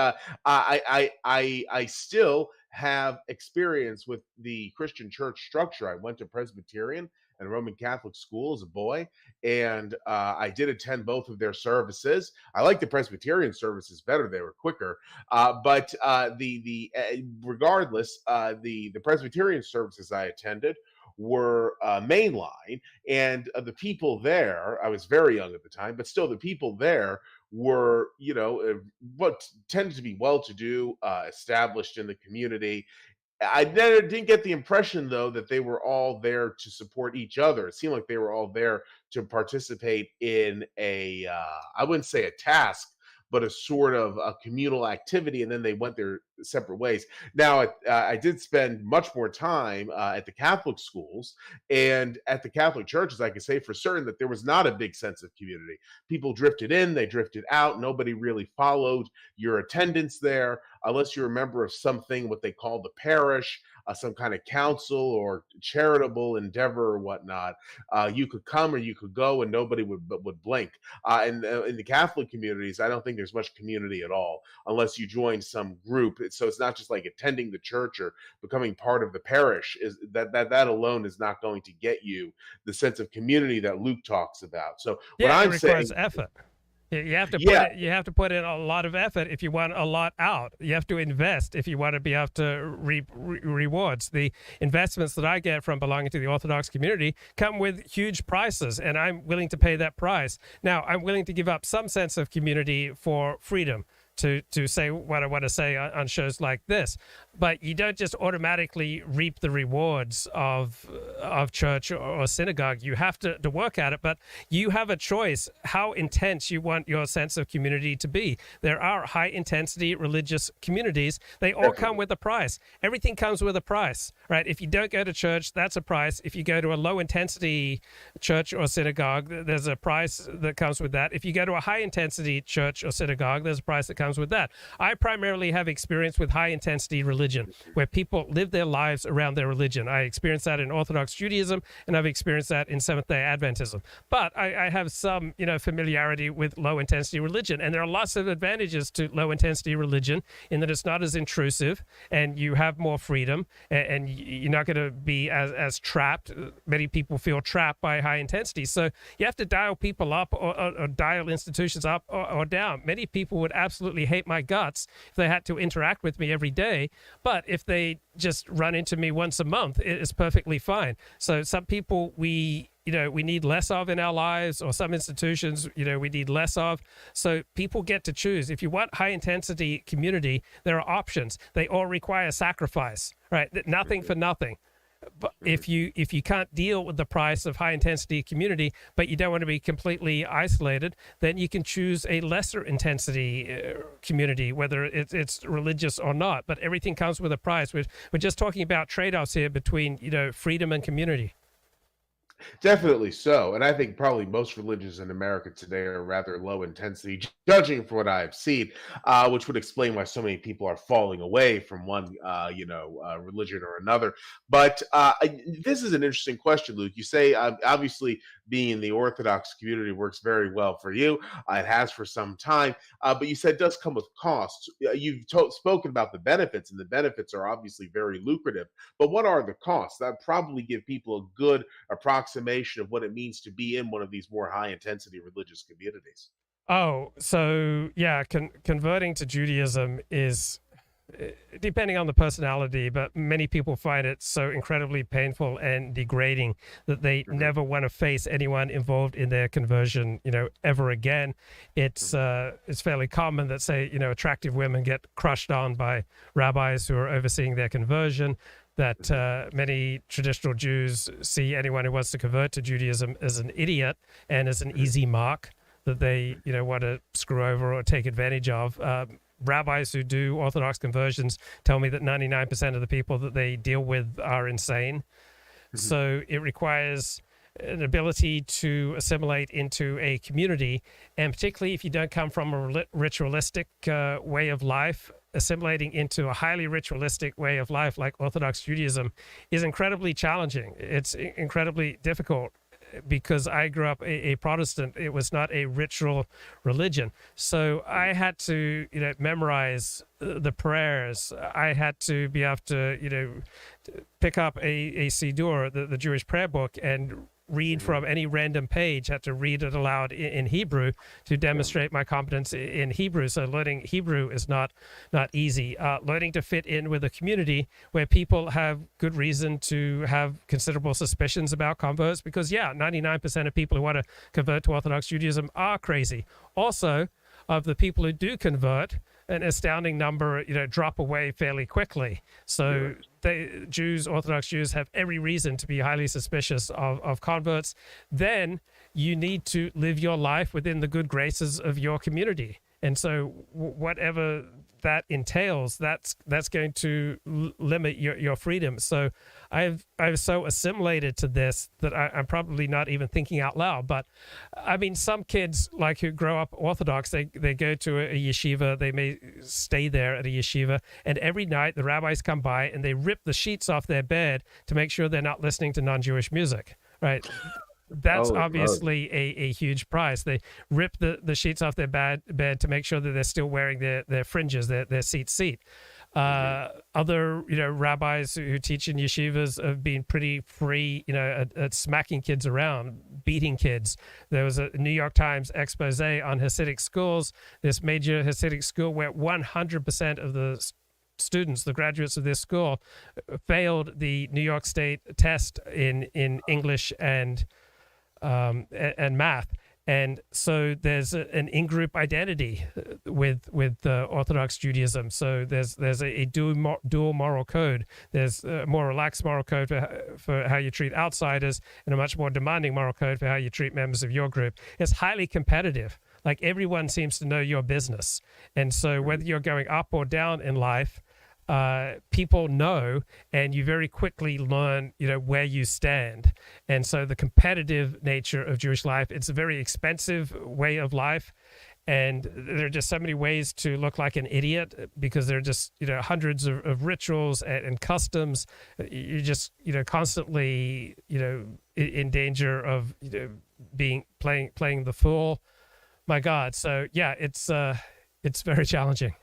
I still have experience with the Christian church structure. I went to Presbyterian and Roman Catholic school as a boy, and I did attend both of their services. I like the Presbyterian services better; they were quicker. But regardless, the Presbyterian services I attended were mainline, and the people there, I was very young at the time, but still the people there were, what tended to be well-to-do, established in the community. I didn't get the impression, though, that they were all there to support each other. It seemed like they were all there to participate in I wouldn't say a task, but a sort of a communal activity, and then they went their separate ways. Now, I did spend much more time at the Catholic schools, and at the Catholic churches, I can say for certain that there was not a big sense of community. People drifted in, they drifted out. Nobody really followed your attendance there, unless you're a member of something, what they call the parish, some kind of council or charitable endeavor or whatnot. You could come or you could go, and nobody would blink. And in the Catholic communities, I don't think there's much community at all, unless you join some group. So it's not just like attending the church or becoming part of the parish. Is that alone is not going to get you the sense of community that Luke talks about. So what Yeah, it I'm requires saying, effort. You have to yeah, put in a lot of effort if you want a lot out. You have to invest if you want to be able to reap rewards. The investments that I get from belonging to the Orthodox community come with huge prices, and I'm willing to pay that price. Now, I'm willing to give up some sense of community for freedom to say what I want to say on shows like this. But you don't just automatically reap the rewards of church or synagogue. You have to work at it, but you have a choice how intense you want your sense of community to be. There are high intensity religious communities. They all come with a price. Everything comes with a price, right? If you don't go to church, that's a price. If you go to a low intensity church or synagogue, there's a price that comes with that. If you go to a high intensity church or synagogue, there's a price that comes comes with that. I primarily have experience with high intensity religion, where people live their lives around their religion. I experienced that in Orthodox Judaism, and I've experienced that in Seventh-day Adventism. But I have some, familiarity with low-intensity religion, and there are lots of advantages to low-intensity religion in that it's not as intrusive, and you have more freedom, and you're not going to be as trapped. Many people feel trapped by high intensity, so you have to dial people up or dial institutions up or down. Many people would absolutely hate my guts if they had to interact with me every day, but if they just run into me once a month, it's perfectly fine. So some people we need less of in our lives, or some institutions, we need less of. So people get to choose. If you want high intensity community, there are options. They all require sacrifice, right? Nothing for nothing. But if you can't deal with the price of high intensity community, but you don't want to be completely isolated, then you can choose a lesser intensity community, whether it's religious or not. But everything comes with a price. We're just talking about trade-offs here between freedom and community. Definitely so. And I think probably most religions in America today are rather low intensity, judging from what I've seen, which would explain why so many people are falling away from one, religion or another. But this is an interesting question, Luke. You say, obviously, being in the Orthodox community works very well for you. It has for some time. But you said it does come with costs. You've spoken about the benefits, and the benefits are obviously very lucrative. But what are the costs? That probably give people a good approximation of what it means to be in one of these more high intensity religious communities. Oh, so yeah, converting to Judaism is, depending on the personality, but many people find it so incredibly painful and degrading that they never want to face anyone involved in their conversion, ever again. It's fairly common that, say, attractive women get crushed on by rabbis who are overseeing their conversion, that many traditional Jews see anyone who wants to convert to Judaism as an idiot and as an easy mark that they, want to screw over or take advantage of. Rabbis who do Orthodox conversions tell me that 99% of the people that they deal with are insane. So it requires an ability to assimilate into a community, and particularly if you don't come from a ritualistic way of life, assimilating into a highly ritualistic way of life like Orthodox Judaism is incredibly challenging. It's incredibly difficult because I grew up a Protestant. It was not a ritual religion. So I had to, memorize the prayers. I had to be able to, pick up a Siddur, the Jewish prayer book, and read from any random page, had to read it aloud in Hebrew to demonstrate my competence in Hebrew. So learning Hebrew is not easy. Learning to fit in with a community where people have good reason to have considerable suspicions about converts, because 99% of people who want to convert to Orthodox Judaism are crazy. Also, of the people who do convert, an astounding number, drop away fairly quickly. So Orthodox Jews have every reason to be highly suspicious of converts. Then you need to live your life within the good graces of your community. And so whatever that entails, that's going to limit your freedom. So I've so assimilated to this that I'm probably not even thinking out loud. But I mean, some kids who grow up Orthodox, they go to a yeshiva, they may stay there at a yeshiva, and every night the rabbis come by and they rip the sheets off their bed to make sure they're not listening to non-Jewish music, right? That's obviously a huge price. They rip the sheets off their bed to make sure that they're still wearing their fringes, their seat. Other rabbis who teach in yeshivas have been pretty free at smacking kids around, beating kids. There was a New York Times expose on Hasidic schools, this major Hasidic school where 100% of the students, the graduates of this school, failed the New York State test in English and math. And so there's an in-group identity with Orthodox Judaism. So there's a dual moral code. There's a more relaxed moral code for how you treat outsiders, and a much more demanding moral code for how you treat members of your group. It's highly competitive. Like, everyone seems to know your business. And so whether you're going up or down in life, people know, and you very quickly learn, where you stand. And so the competitive nature of Jewish life, it's a very expensive way of life. and there are just so many ways to look like an idiot because there are just hundreds of rituals and customs. You're just constantly in danger of being playing the fool. My God. So yeah, it's very challenging.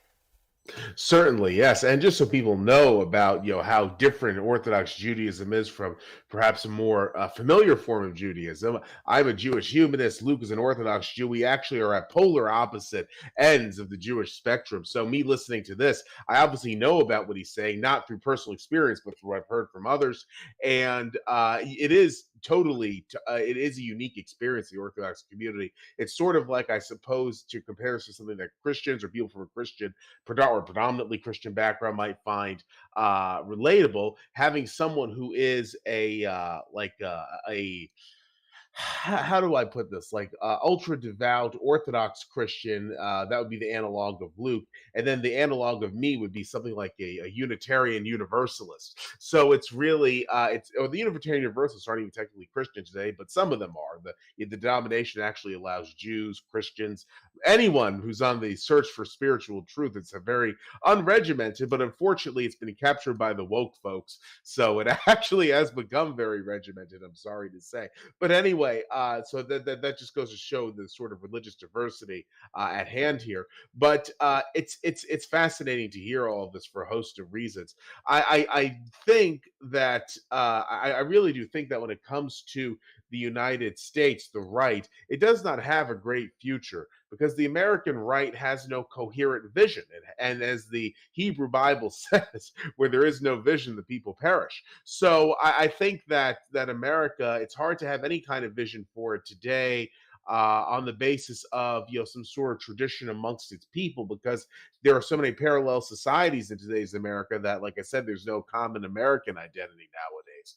Certainly, yes. And just so people know about, how different Orthodox Judaism is from perhaps a more familiar form of Judaism. I'm a Jewish humanist. Luke is an Orthodox Jew. We actually are at polar opposite ends of the Jewish spectrum. So me listening to this, I obviously know about what he's saying, not through personal experience, but through what I've heard from others. And it is it is a unique experience in the Orthodox community. It's sort of like, I suppose, to compare to something that Christians or people from a Christian or predominantly Christian background might find relatable. Having someone who is a how do I put this? Like ultra devout Orthodox Christian, that would be the analog of Luke, and then the analog of me would be something like a Unitarian Universalist. So it's really the Unitarian Universalists aren't even technically Christian today, but some of them are. The denomination actually allows Jews, Christians, anyone who's on the search for spiritual truth. It's a very unregimented, but unfortunately, it's been captured by the woke folks. So it actually has become very regimented. I'm sorry to say. But anyway, so that just goes to show the sort of religious diversity at hand here. But it's fascinating to hear all of this for a host of reasons. I think that I really do think that when it comes to the United States, the right, it does not have a great future because the American right has no coherent vision. And as the Hebrew Bible says, where there is no vision, the people perish. So I think that America, it's hard to have any kind of vision for it today on the basis of some sort of tradition amongst its people, because there are so many parallel societies in today's America that, like I said, there's no common American identity nowadays.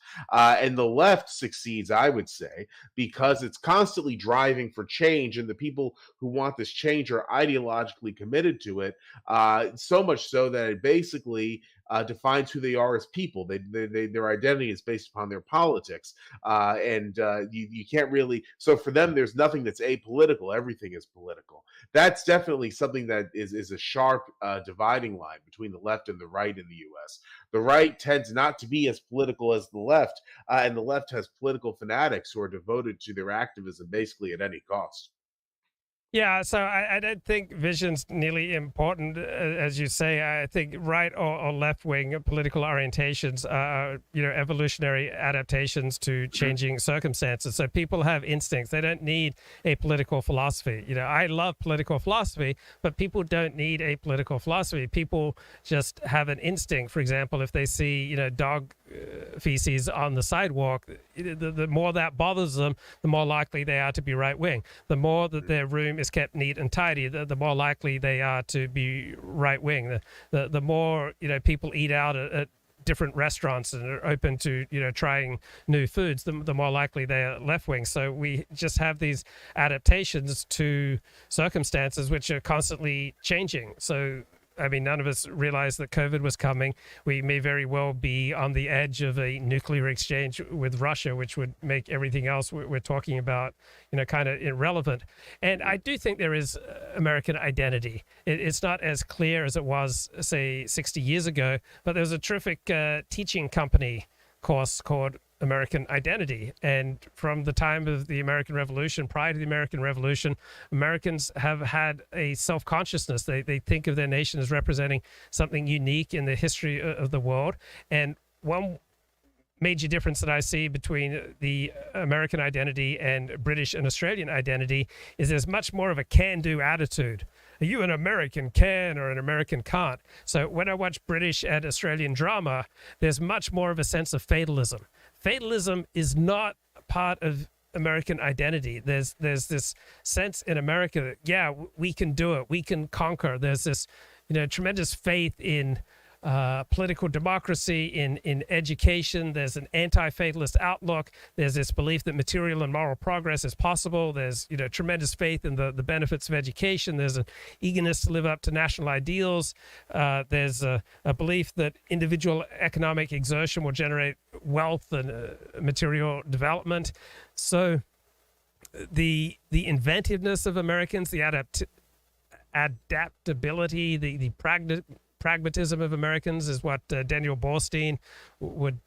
And the left succeeds, I would say, because it's constantly driving for change, and the people who want this change are ideologically committed to it, so much so that it basically defines who they are as people. Their identity is based upon their politics, and you can't really. So for them, there's nothing that's apolitical. Everything is political. That's definitely something that is a sharp dividing line between the left and the right in the U.S. The right tends not to be as political as the left, and the left has political fanatics who are devoted to their activism basically at any cost. Yeah, so I don't think vision's nearly important, as you say. I think right or left-wing political orientations are, evolutionary adaptations to changing circumstances. So people have instincts. They don't need a political philosophy. I love political philosophy, but people don't need a political philosophy. People just have an instinct. For example, if they see, dog feces on the sidewalk, the more that bothers them, the more likely they are to be right-wing. The more that their room is kept neat and tidy, the more likely they are to be right wing. The more people eat out at different restaurants and are open to trying new foods, the more likely they are left wing. So we just have these adaptations to circumstances which are constantly changing. So I mean, none of us realized that COVID was coming. We may very well be on the edge of a nuclear exchange with Russia, which would make everything else we're talking about, kind of irrelevant. And I do think there is American identity. It's not as clear as it was, say, 60 years ago, but there's a terrific teaching company course called American Identity. And from the time of the American Revolution, prior to the American Revolution, Americans have had a self-consciousness. They think of their nation as representing something unique in the history of the world. And one major difference that I see between the American identity and British and Australian identity is there's much more of a can-do attitude. Are you an American can or an American can't? So when I watch British and Australian drama, there's much more of a sense of fatalism. Fatalism is not part of American identity. There's this sense in America that, yeah, we can do it. We can conquer. There's this, tremendous faith in political democracy, in education. There's an anti-fatalist outlook. There's this belief that material and moral progress is possible. There's tremendous faith in the benefits of education. There's an eagerness to live up to national ideals. There's a belief that individual economic exertion will generate wealth and material development. So the inventiveness of Americans, the adaptability, the pragmatism of Americans is what Daniel Borstein would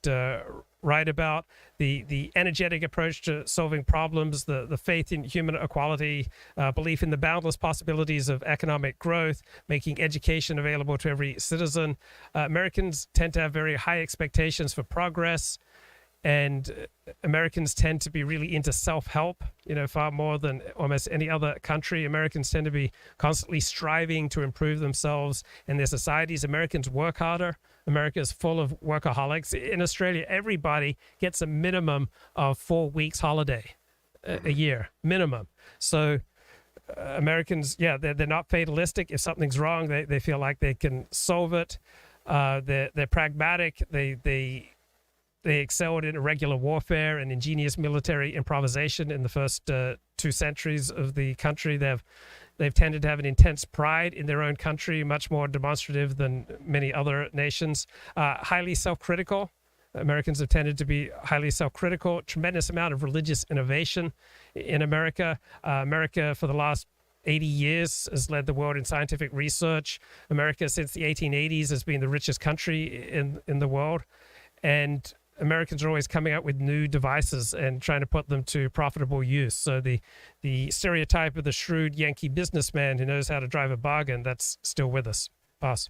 write about. The energetic approach to solving problems, the faith in human equality, belief in the boundless possibilities of economic growth, making education available to every citizen. Americans tend to have very high expectations for progress, and Americans tend to be really into self-help, far more than almost any other country. Americans tend to be constantly striving to improve themselves in their societies. Americans work harder. America is full of workaholics. In Australia, everybody gets a minimum of 4 weeks holiday a year, minimum. So Americans, they're not fatalistic. If something's wrong, they feel like they can solve it. They're pragmatic. They excelled in irregular warfare and ingenious military improvisation in the first 2 centuries of the country. They've tended to have an intense pride in their own country, much more demonstrative than many other nations. Highly self-critical. Americans have tended to be highly self-critical. Tremendous amount of religious innovation in America. America, for the last 80 years, has led the world in scientific research. America, since the 1880s, has been the richest country in the world. And Americans are always coming up with new devices and trying to put them to profitable use. So the stereotype of the shrewd Yankee businessman who knows how to drive a bargain, that's still with us. Pass.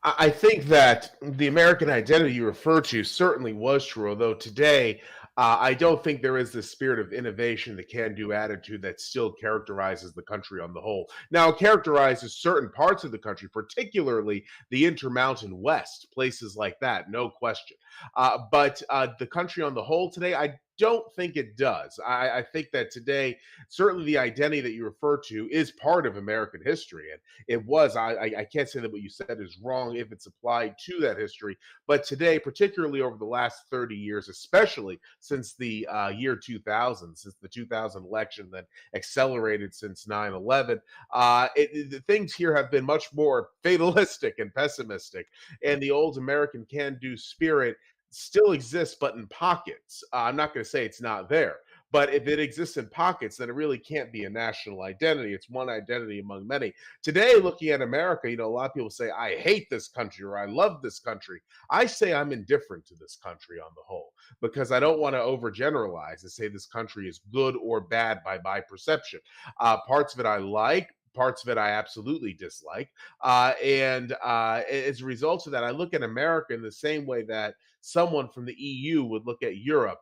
I think that the American identity you refer to certainly was true, although today I don't think there is the spirit of innovation, the can-do attitude that still characterizes the country on the whole. Now, it characterizes certain parts of the country, particularly the Intermountain West, places like that, no question. But the country on the whole today, I don't think it does. I think that today, certainly the identity that you refer to is part of American history. And it was, I can't say that what you said is wrong if it's applied to that history. But today, particularly over the last 30 years, especially since the year 2000, since the 2000 election that accelerated since 9/11, the things here have been much more fatalistic and pessimistic. And the old American can-do spirit still exists, but in pockets. I'm not going to say it's not there, but if it exists in pockets, then it really can't be a national identity. It's one identity among many. Today, looking at America, a lot of people say, I hate this country or I love this country. I say I'm indifferent to this country on the whole because I don't want to overgeneralize and say this country is good or bad by my perception. Parts of it I like, parts of it I absolutely dislike. And as a result of that, I look at America in the same way that someone from the EU would look at Europe.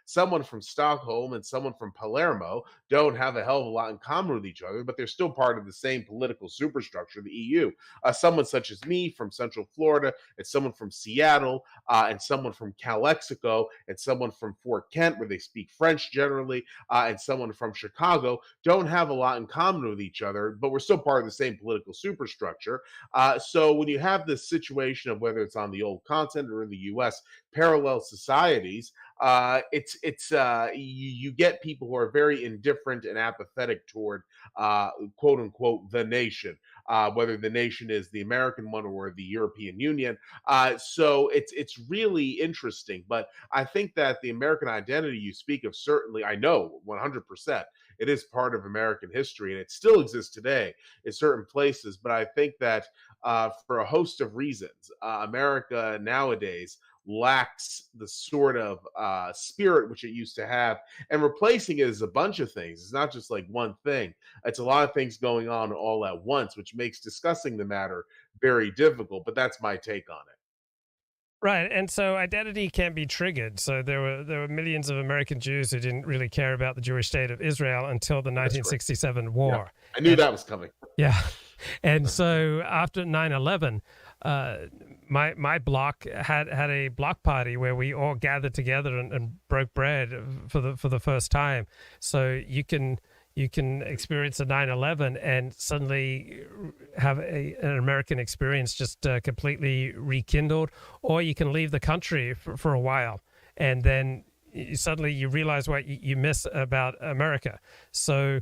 Someone from Stockholm and someone from Palermo don't have a hell of a lot in common with each other, but they're still part of the same political superstructure, the EU. Someone such as me from Central Florida, and someone from Seattle, and someone from Calexico, and someone from Fort Kent, where they speak French generally, and someone from Chicago don't have a lot in common with each other, but we're still part of the same political superstructure. So when you have this situation of whether it's on the old continent or in the U.S., parallel societies, you get people who are very indifferent and apathetic toward quote unquote the nation, whether the nation is the American one or the European Union. So it's really interesting. But I think that the American identity you speak of, certainly, I know 100%. It is part of American history, and it still exists today in certain places. But I think that for a host of reasons, America nowadays lacks the sort of spirit which it used to have, and replacing it is a bunch of things. It's not just like one thing. It's a lot of things going on all at once, which makes discussing the matter very difficult. But that's my take on it. Right, and so identity can be triggered. So there were millions of American Jews who didn't really care about the Jewish state of Israel until the 1967 war. Yeah, I knew that was coming. Yeah, and so after 9/11, my block had a block party where we all gathered together and broke bread for the first time. So you can experience a 9/11 and suddenly have an American experience just completely rekindled, or you can leave the country for a while and then suddenly you realize what you miss about America. So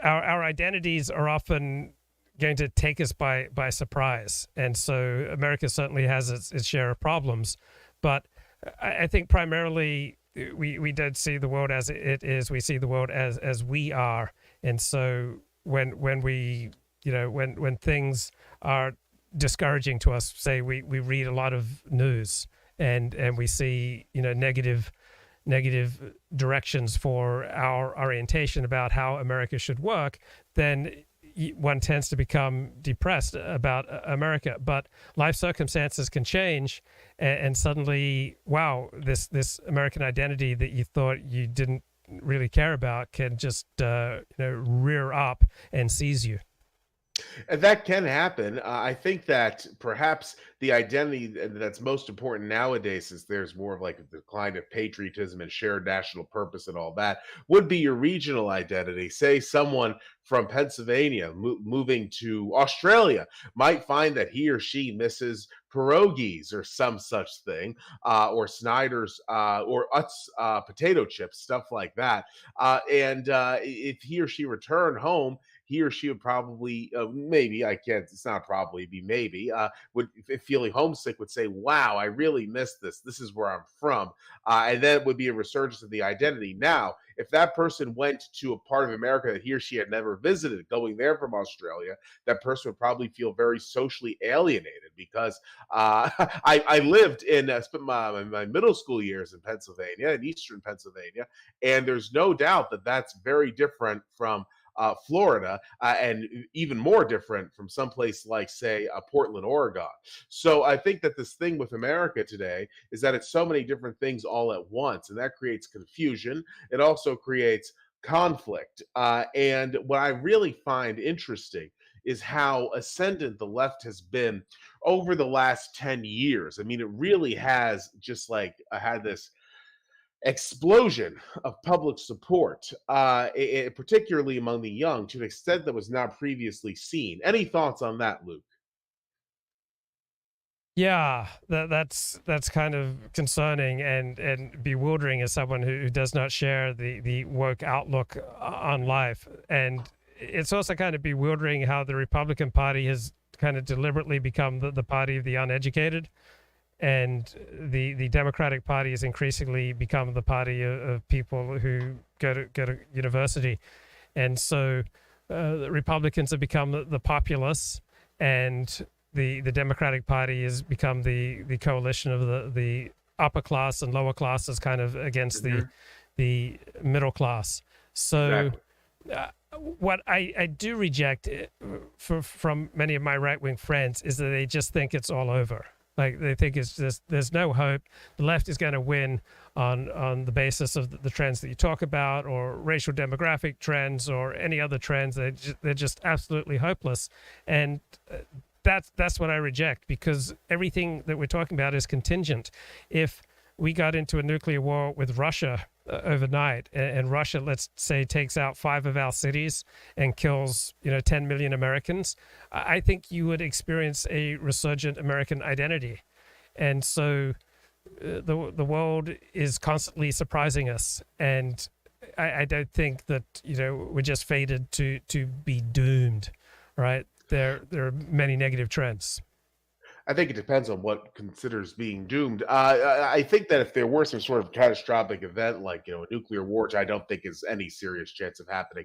our identities are often going to take us by surprise. And so America certainly has its share of problems. But I think primarily we don't see the world as it is. We see the world as we are. And so when we when things are discouraging to us, say we read a lot of news and we see negative directions for our orientation about how America should work, then one tends to become depressed about America. But life circumstances can change, and suddenly, wow, this American identity that you thought you didn't really care about can just rear up and seize you. And that can happen. I think that perhaps the identity that's most important nowadays, since there's more of like a decline of patriotism and shared national purpose and all that, would be your regional identity. Say someone from Pennsylvania moving to Australia might find that he or she misses pierogies or some such thing, or Snyder's or Utz potato chips, stuff like that. And if he or she returned home, he or she would probably, maybe, I can't, it's not probably, be maybe, would, if feeling homesick, would say, wow, I really miss this. This is where I'm from. And then it would be a resurgence of the identity. Now, if that person went to a part of America that he or she had never visited, going there from Australia, that person would probably feel very socially alienated because I lived in, spent my middle school years in Pennsylvania, in eastern Pennsylvania, and there's no doubt that that's very different from Florida, and even more different from someplace like, say, Portland, Oregon. So I think that this thing with America today is that it's so many different things all at once, and that creates confusion. It also creates conflict. And what I really find interesting is how ascendant the left has been over the last 10 years. I mean, it really has just like had this explosion of public support, particularly among the young, to an extent that was not previously seen. Any thoughts on that, Luke? Yeah, that's kind of concerning and bewildering as someone who does not share the woke outlook on life. And it's also kind of bewildering how the Republican Party has kind of deliberately become the party of the uneducated, and the Democratic Party has increasingly become the party of people who go to university. And so the Republicans have become the populace, and the Democratic Party has become the coalition of the upper class and lower classes, kind of against Hmm. the middle class. So Exactly. what I do reject from many of my right wing friends is that they just think it's all over. Like they think it's just there's no hope. The left is going to win on the basis of the trends that you talk about, or racial demographic trends, or any other trends. They're just absolutely hopeless, and that's what I reject, because everything that we're talking about is contingent. If we got into a nuclear war with Russia overnight, and Russia, let's say, takes out 5 of our cities and kills 10 million Americans, I think you would experience a resurgent American identity. And so the world is constantly surprising us, and I don't think that we're just fated to be doomed, right? There are many negative trends. I think it depends on what considers being doomed. I think that if there were some sort of catastrophic event, like a nuclear war, which I don't think is any serious chance of happening,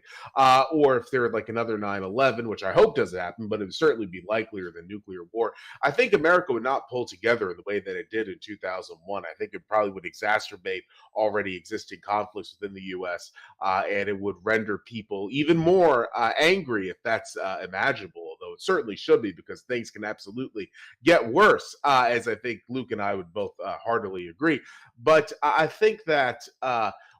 or if there were like another 9/11, which I hope doesn't happen, but it would certainly be likelier than nuclear war. I think America would not pull together in the way that it did in 2001. I think it probably would exacerbate already existing conflicts within the U.S., and it would render people even more angry, if that's imaginable. Although it certainly should be, because things can absolutely get worse, as I think Luke and I would both heartily agree. But I think that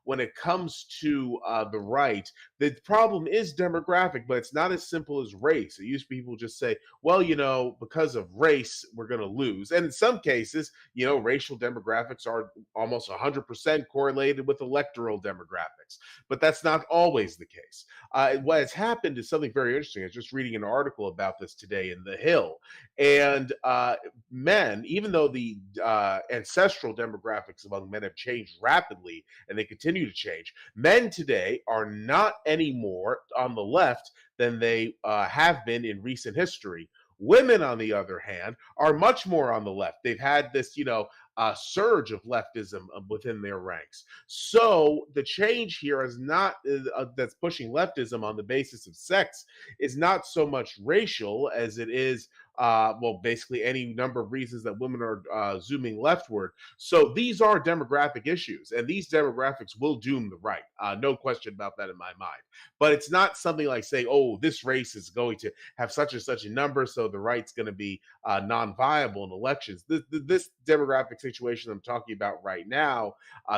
when it comes to the right, the problem is demographic, but it's not as simple as race. It used to be people just say, well, because of race, we're going to lose. And in some cases, racial demographics are almost 100% correlated with electoral demographics. But that's not always the case. What has happened is something very interesting. I was just reading an article about this today in The Hill. And men, even though the ancestral demographics among men have changed rapidly and they continue to change, men today are not any more on the left than they have been in recent history. Women, on the other hand, are much more on the left. They've had this, surge of leftism within their ranks. So the change here is not that's pushing leftism on the basis of sex is not so much racial as it is well, basically any number of reasons that women are zooming leftward. So these are demographic issues, and these demographics will doom the right. No question about that in my mind. But it's not something like saying, oh, this race is going to have such and such a number, so the right's going to be non-viable in elections. This demographic situation I'm talking about right now,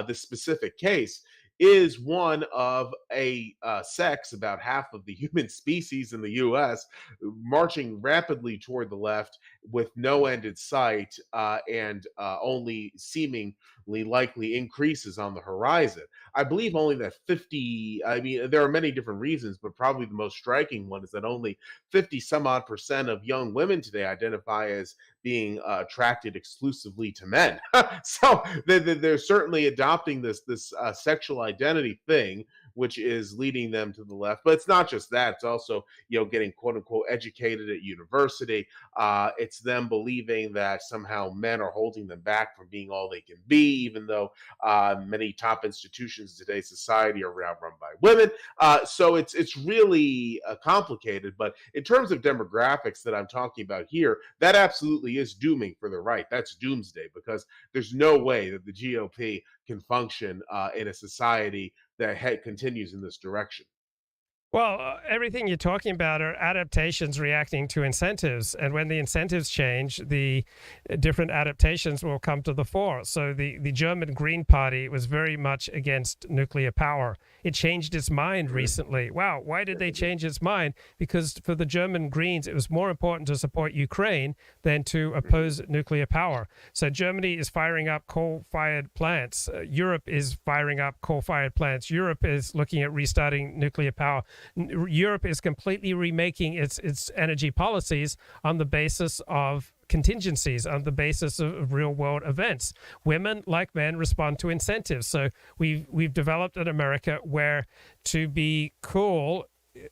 this specific case, is one of a sex, about half of the human species in the US, marching rapidly toward the left with no end in sight and only seemingly likely increases on the horizon. I believe only that 50, I mean, there are many different reasons, but probably the most striking one is that only 50 some odd percent of young women today identify as being attracted exclusively to men. So they're certainly adopting this sexual identity thing, which is leading them to the left. But it's not just that; it's also getting quote unquote educated at university. It's them believing that somehow men are holding them back from being all they can be, even though many top institutions in today's society are run by women. So it's really complicated. But in terms of demographics that I'm talking about here, that absolutely is dooming for the right. That's doomsday, because there's no way that the GOP can function in a society that continues in this direction. Well, everything you're talking about are adaptations reacting to incentives. And when the incentives change, the different adaptations will come to the fore. So the German Green Party was very much against nuclear power. It changed its mind recently. Wow, why did they change its mind? Because for the German Greens, it was more important to support Ukraine than to oppose nuclear power. So Germany is firing up coal-fired plants. Europe is firing up coal-fired plants. Europe is looking at restarting nuclear power. Europe is completely remaking its energy policies on the basis of contingencies, on the basis of real world events. Women, like men, respond to incentives. So we've developed in America where to be cool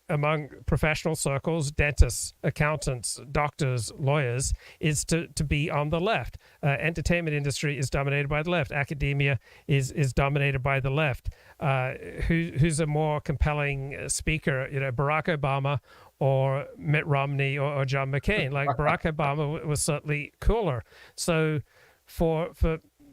among professional circles, dentists, accountants, doctors, lawyers, is to be on the left. Entertainment industry is dominated by the left. Academia is dominated by the left. Who's a more compelling speaker? Barack Obama or Mitt Romney or John McCain. Like Barack Obama was certainly cooler. So for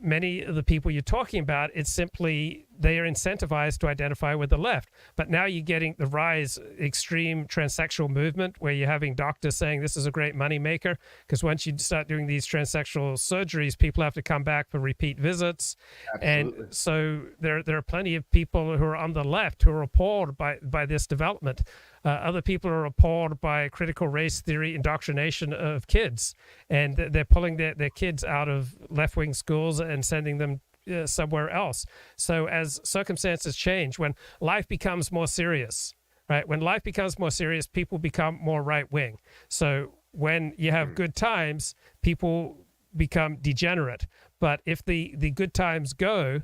many of the people you're talking about, it's simply they are incentivized to identify with the left. But now you're getting the rise, extreme transsexual movement, where you're having doctors saying this is a great moneymaker, because once you start doing these transsexual surgeries, people have to come back for repeat visits. Absolutely. And so there are plenty of people who are on the left who are appalled by this development. Other people are appalled by critical race theory indoctrination of kids, and they're pulling their kids out of left-wing schools and sending them somewhere else. So as circumstances change, when life becomes more serious, right? When life becomes more serious, people become more right-wing. So when you have good times, people become degenerate. But if the good times go,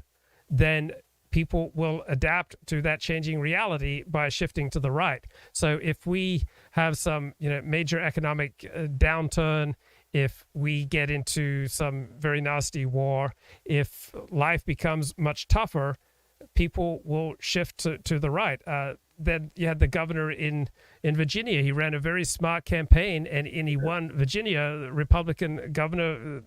then people will adapt to that changing reality by shifting to the right. So if we have some major economic downturn, if we get into some very nasty war, if life becomes much tougher, people will shift to the right. Then you had the governor in Virginia. He ran a very smart campaign, and he won Virginia. The Republican governor,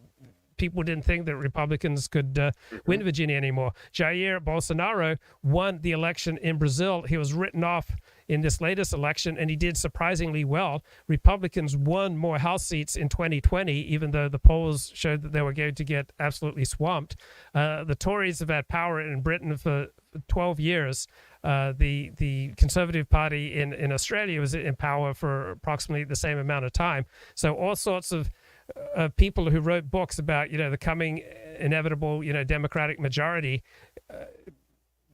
people didn't think that Republicans could win Virginia anymore. Jair Bolsonaro won the election in Brazil. He was written off in this latest election, and he did surprisingly well. Republicans won more House seats in 2020, even though the polls showed that they were going to get absolutely swamped. The Tories have had power in Britain for 12 years. The Conservative Party in Australia was in power for approximately the same amount of time. So all sorts of people who wrote books about the coming inevitable Democratic majority,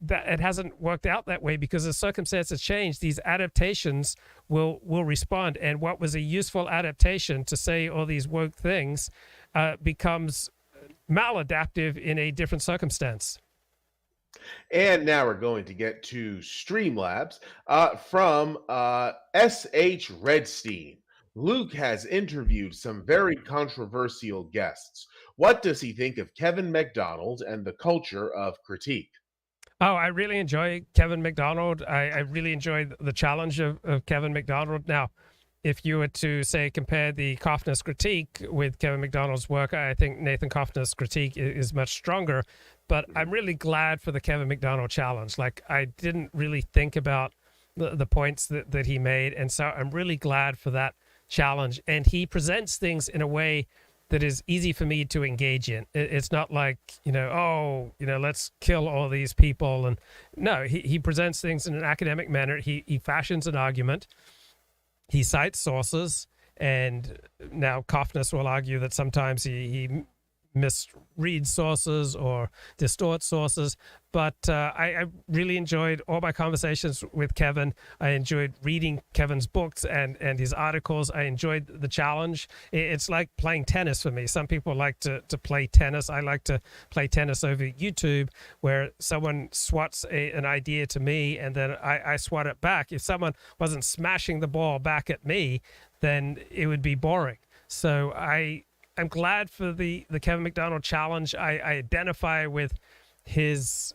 that it hasn't worked out that way, because as circumstances change, these adaptations will respond. And what was a useful adaptation to say all these woke things becomes maladaptive in a different circumstance. And now we're going to get to Streamlabs from S.H. Redstein, Luke has interviewed some very controversial guests. What does he think of Kevin McDonald and the culture of critique? Oh, I really enjoy Kevin McDonald. I really enjoy the challenge of Kevin McDonald. Now, if you were to say compare the Kaufner's critique with Kevin McDonald's work, I think Nathan Kaufner's critique is much stronger. But I'm really glad for the Kevin McDonald challenge. Like, I didn't really think about the points that he made, and so I'm really glad for that challenge. And he presents things in a way that is easy for me to engage in. It's not like, oh, let's kill all these people. And no, he presents things in an academic manner. He fashions an argument. He cites sources. And now Kaufness will argue that sometimes he misreads sources or distorts sources. But I really enjoyed all my conversations with Kevin. I enjoyed reading Kevin's books and his articles. I enjoyed the challenge. It's like playing tennis for me. Some people like to play tennis. I like to play tennis over YouTube, where someone swats an idea to me and then I swat it back. If someone wasn't smashing the ball back at me, then it would be boring. So I'm glad for the Kevin McDonald challenge. I identify with his,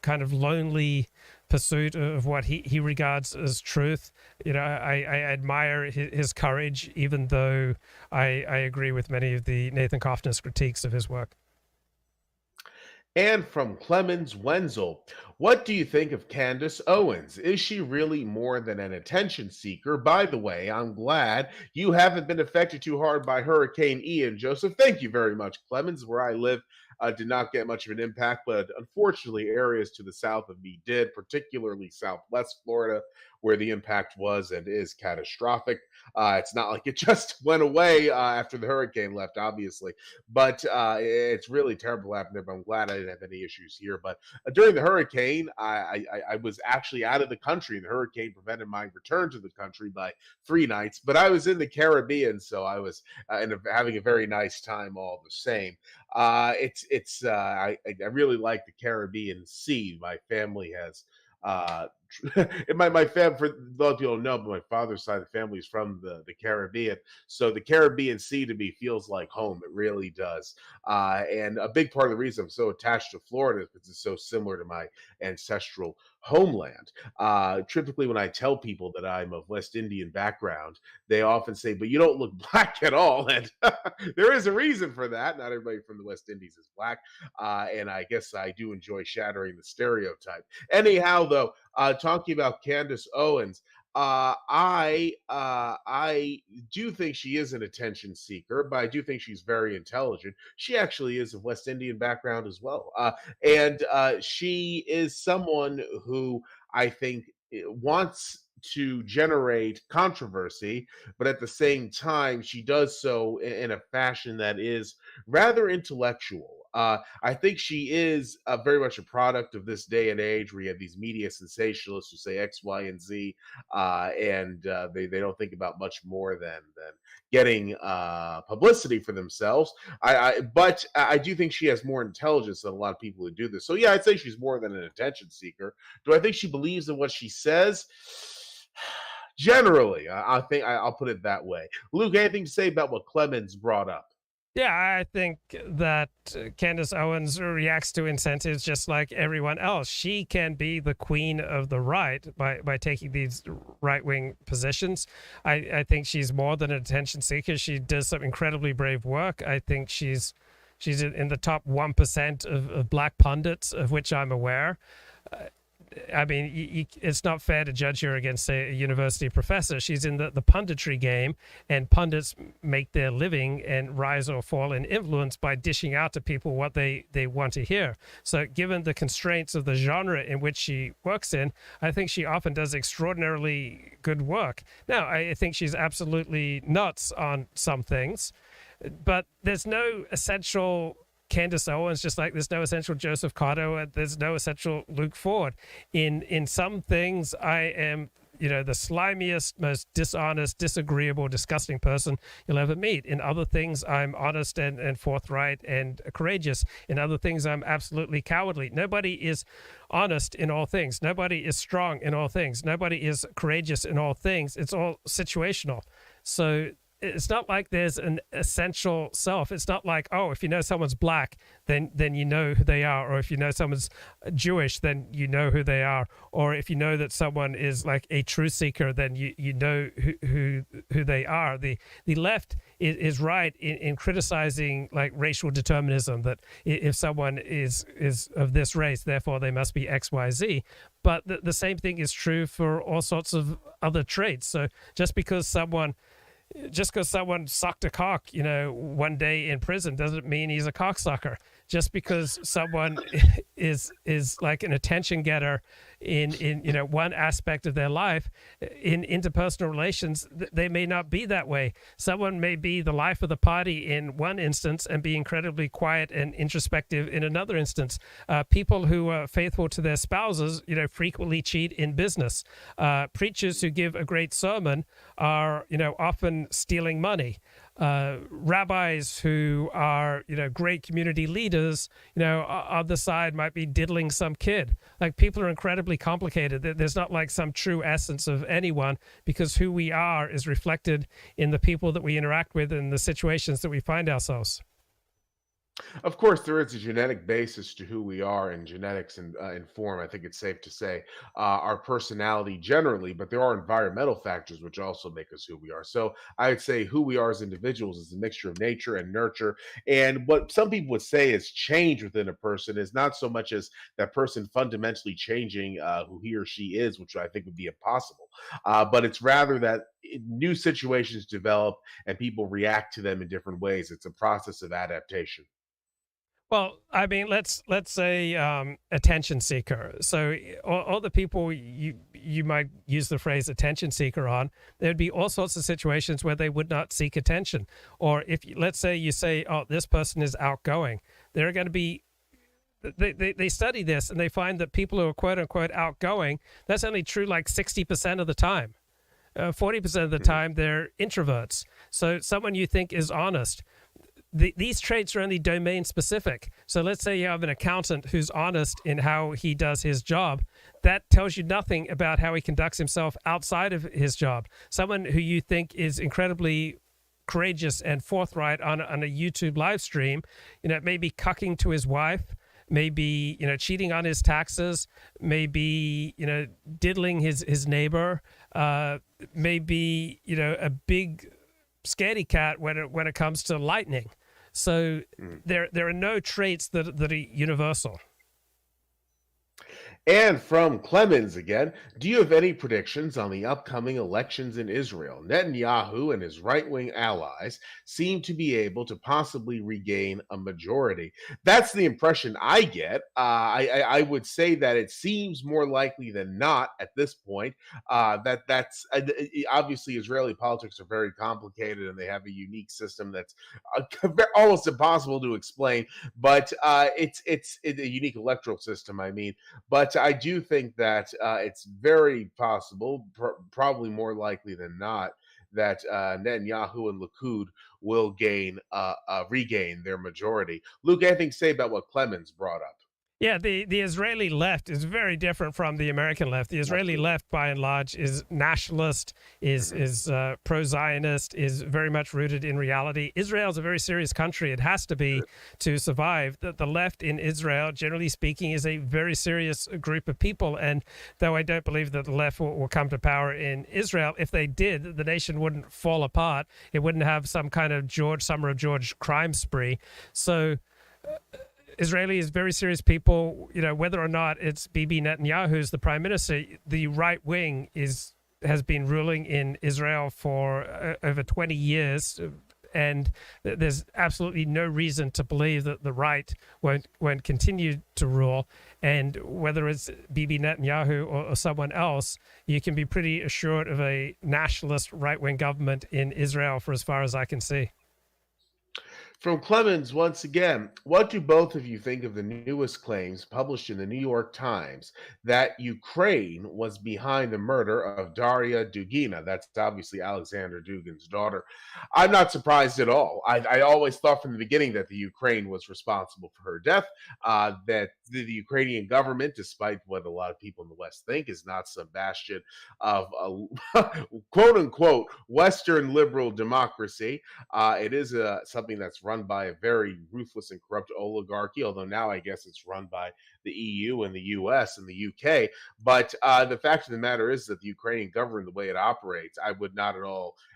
kind of lonely pursuit of what he regards as truth. I admire his courage, even though I agree with many of the Nathan Kaufner's critiques of his work. And from Clemens Wenzel, what do you think of Candace Owens? Is she really more than an attention seeker? By the way, I'm glad you haven't been affected too hard by Hurricane Ian, Joseph. Thank you very much, Clemens. Where I live did not get much of an impact, but unfortunately, areas to the south of me did, particularly Southwest Florida, where the impact was and is catastrophic. It's not like it just went away after the hurricane left, obviously, but it's really terrible happened there. But I'm glad I didn't have any issues here. But during the hurricane, I was actually out of the country. The hurricane prevented my return to the country by 3 nights, but I was in the Caribbean, so I was having a very nice time all the same. I really like the Caribbean Sea. My family has my fam for those people don't know, but my father's side of the family is from the Caribbean. So the Caribbean Sea to me feels like home. It really does. And a big part of the reason I'm so attached to Florida is because it's so similar to my ancestral homeland. Typically, when I tell people that I'm of West Indian background, they often say, "But you don't look black at all." And there is a reason for that. Not everybody from the West Indies is black. And I guess I do enjoy shattering the stereotype. Anyhow, though, talking about Candace Owens, I do think she is an attention seeker, but I do think she's very intelligent. She actually is of West Indian background as well, and she is someone who I think wants to generate controversy, but at the same time, she does so in a fashion that is rather intellectual. I think she is very much a product of this day and age where you have these media sensationalists who say X, Y, and Z, and they don't think about much more than getting publicity for themselves. But I do think she has more intelligence than a lot of people who do this. So yeah, I'd say she's more than an attention seeker. Do I think she believes in what she says? Generally, I think I'll put it that way. Luke, anything to say about what Clemens brought up? Yeah, I think that Candace Owens reacts to incentives just like everyone else. She can be the queen of the right by taking these right-wing positions. I think she's more than an attention seeker. She does some incredibly brave work. I think she's in the top 1% of black pundits, of which I'm aware. I mean, it's not fair to judge her against, say, a university professor. She's in the punditry game, and pundits make their living and rise or fall in influence by dishing out to people what they want to hear. So given the constraints of the genre in which she works in, I think she often does extraordinarily good work. Now, I think she's absolutely nuts on some things, but there's no essential Candace Owens, just like there's no essential Joseph Cotto, and there's no essential Luke Ford. In some things, I am, the slimiest, most dishonest, disagreeable, disgusting person you'll ever meet. In other things, I'm honest and forthright and courageous. In other things, I'm absolutely cowardly. Nobody is honest in all things. Nobody is strong in all things. Nobody is courageous in all things. It's all situational. So it's not like there's an essential self. It's not like, oh, if you know someone's black, then you know who they are, or if you know someone's Jewish, then you know who they are, or if you know that someone is like a truth seeker, then you know who they are. The left is right in criticizing like racial determinism, that if someone is of this race, therefore they must be X, Y, Z. But the same thing is true for all sorts of other traits. So just because someone sucked a cock, one day in prison doesn't mean he's a cocksucker. Just because someone is like an attention getter in one aspect of their life, in interpersonal relations, they may not be that way. Someone may be the life of the party in one instance and be incredibly quiet and introspective in another instance. People who are faithful to their spouses, frequently cheat in business. Preachers who give a great sermon are, often stealing money. Rabbis who are, great community leaders, on the side might be diddling some kid. Like, people are incredibly complicated. There's not like some true essence of anyone, because who we are is reflected in the people that we interact with and the situations that we find ourselves. Of course, there is a genetic basis to who we are, and genetics and inform, I think it's safe to say, our personality generally, but there are environmental factors which also make us who we are. So I would say who we are as individuals is a mixture of nature and nurture. And what some people would say is change within a person is not so much as that person fundamentally changing who he or she is, which I think would be impossible, but it's rather that new situations develop and people react to them in different ways. It's a process of adaptation. Well, I mean, let's say attention seeker. So all the people you might use the phrase attention seeker on, there'd be all sorts of situations where they would not seek attention. Or if let's say you say, oh, this person is outgoing, there are going to be they study this and they find that people who are quote unquote outgoing, that's only true like 60% of the time. 40% of the time they're introverts. So someone you think is honest. These traits are only domain specific. So let's say you have an accountant who's honest in how he does his job. That tells you nothing about how he conducts himself outside of his job. Someone who you think is incredibly courageous and forthright on a YouTube live stream, maybe cucking to his wife, maybe, cheating on his taxes, maybe, diddling his neighbor, maybe, a big scaredy cat when it comes to lightning. So there are no traits that are universal. And from Clemens again, do you have any predictions on the upcoming elections in Israel? Netanyahu and his right wing allies seem to be able to possibly regain a majority. That's the impression I get. I would say that it seems more likely than not at this point. That's obviously Israeli politics are very complicated and they have a unique system that's almost impossible to explain. But it's a unique electoral system, I mean. But I do think that it's very possible, probably more likely than not, that Netanyahu and Likud will regain their majority. Luke, anything to say about what Clemens brought up? Yeah, the Israeli left is very different from the American left. The Israeli left, by and large, is nationalist, is pro-Zionist, is very much rooted in reality. Israel is a very serious country. It has to be to survive. The left in Israel, generally speaking, is a very serious group of people. And though I don't believe that the left will come to power in Israel, if they did, the nation wouldn't fall apart. It wouldn't have some kind of Summer of George crime spree. So Israelis, very serious people, whether or not it's Bibi Netanyahu who's the prime minister, the right wing has been ruling in Israel for over 20 years. And there's absolutely no reason to believe that the right won't continue to rule. And whether it's Bibi Netanyahu or someone else, you can be pretty assured of a nationalist right-wing government in Israel for as far as I can see. From Clemens, once again, what do both of you think of the newest claims published in the New York Times that Ukraine was behind the murder of Daria Dugina? That's obviously Alexander Dugin's daughter. I'm not surprised at all. I always thought from the beginning that the Ukraine was responsible for her death, that the Ukrainian government, despite what a lot of people in the West think, is not some bastion of quote unquote Western liberal democracy. It is something that's run by a very ruthless and corrupt oligarchy, although now I guess it's run by the EU and the US and the UK. But the fact of the matter is that the Ukrainian government, the way it operates, I would not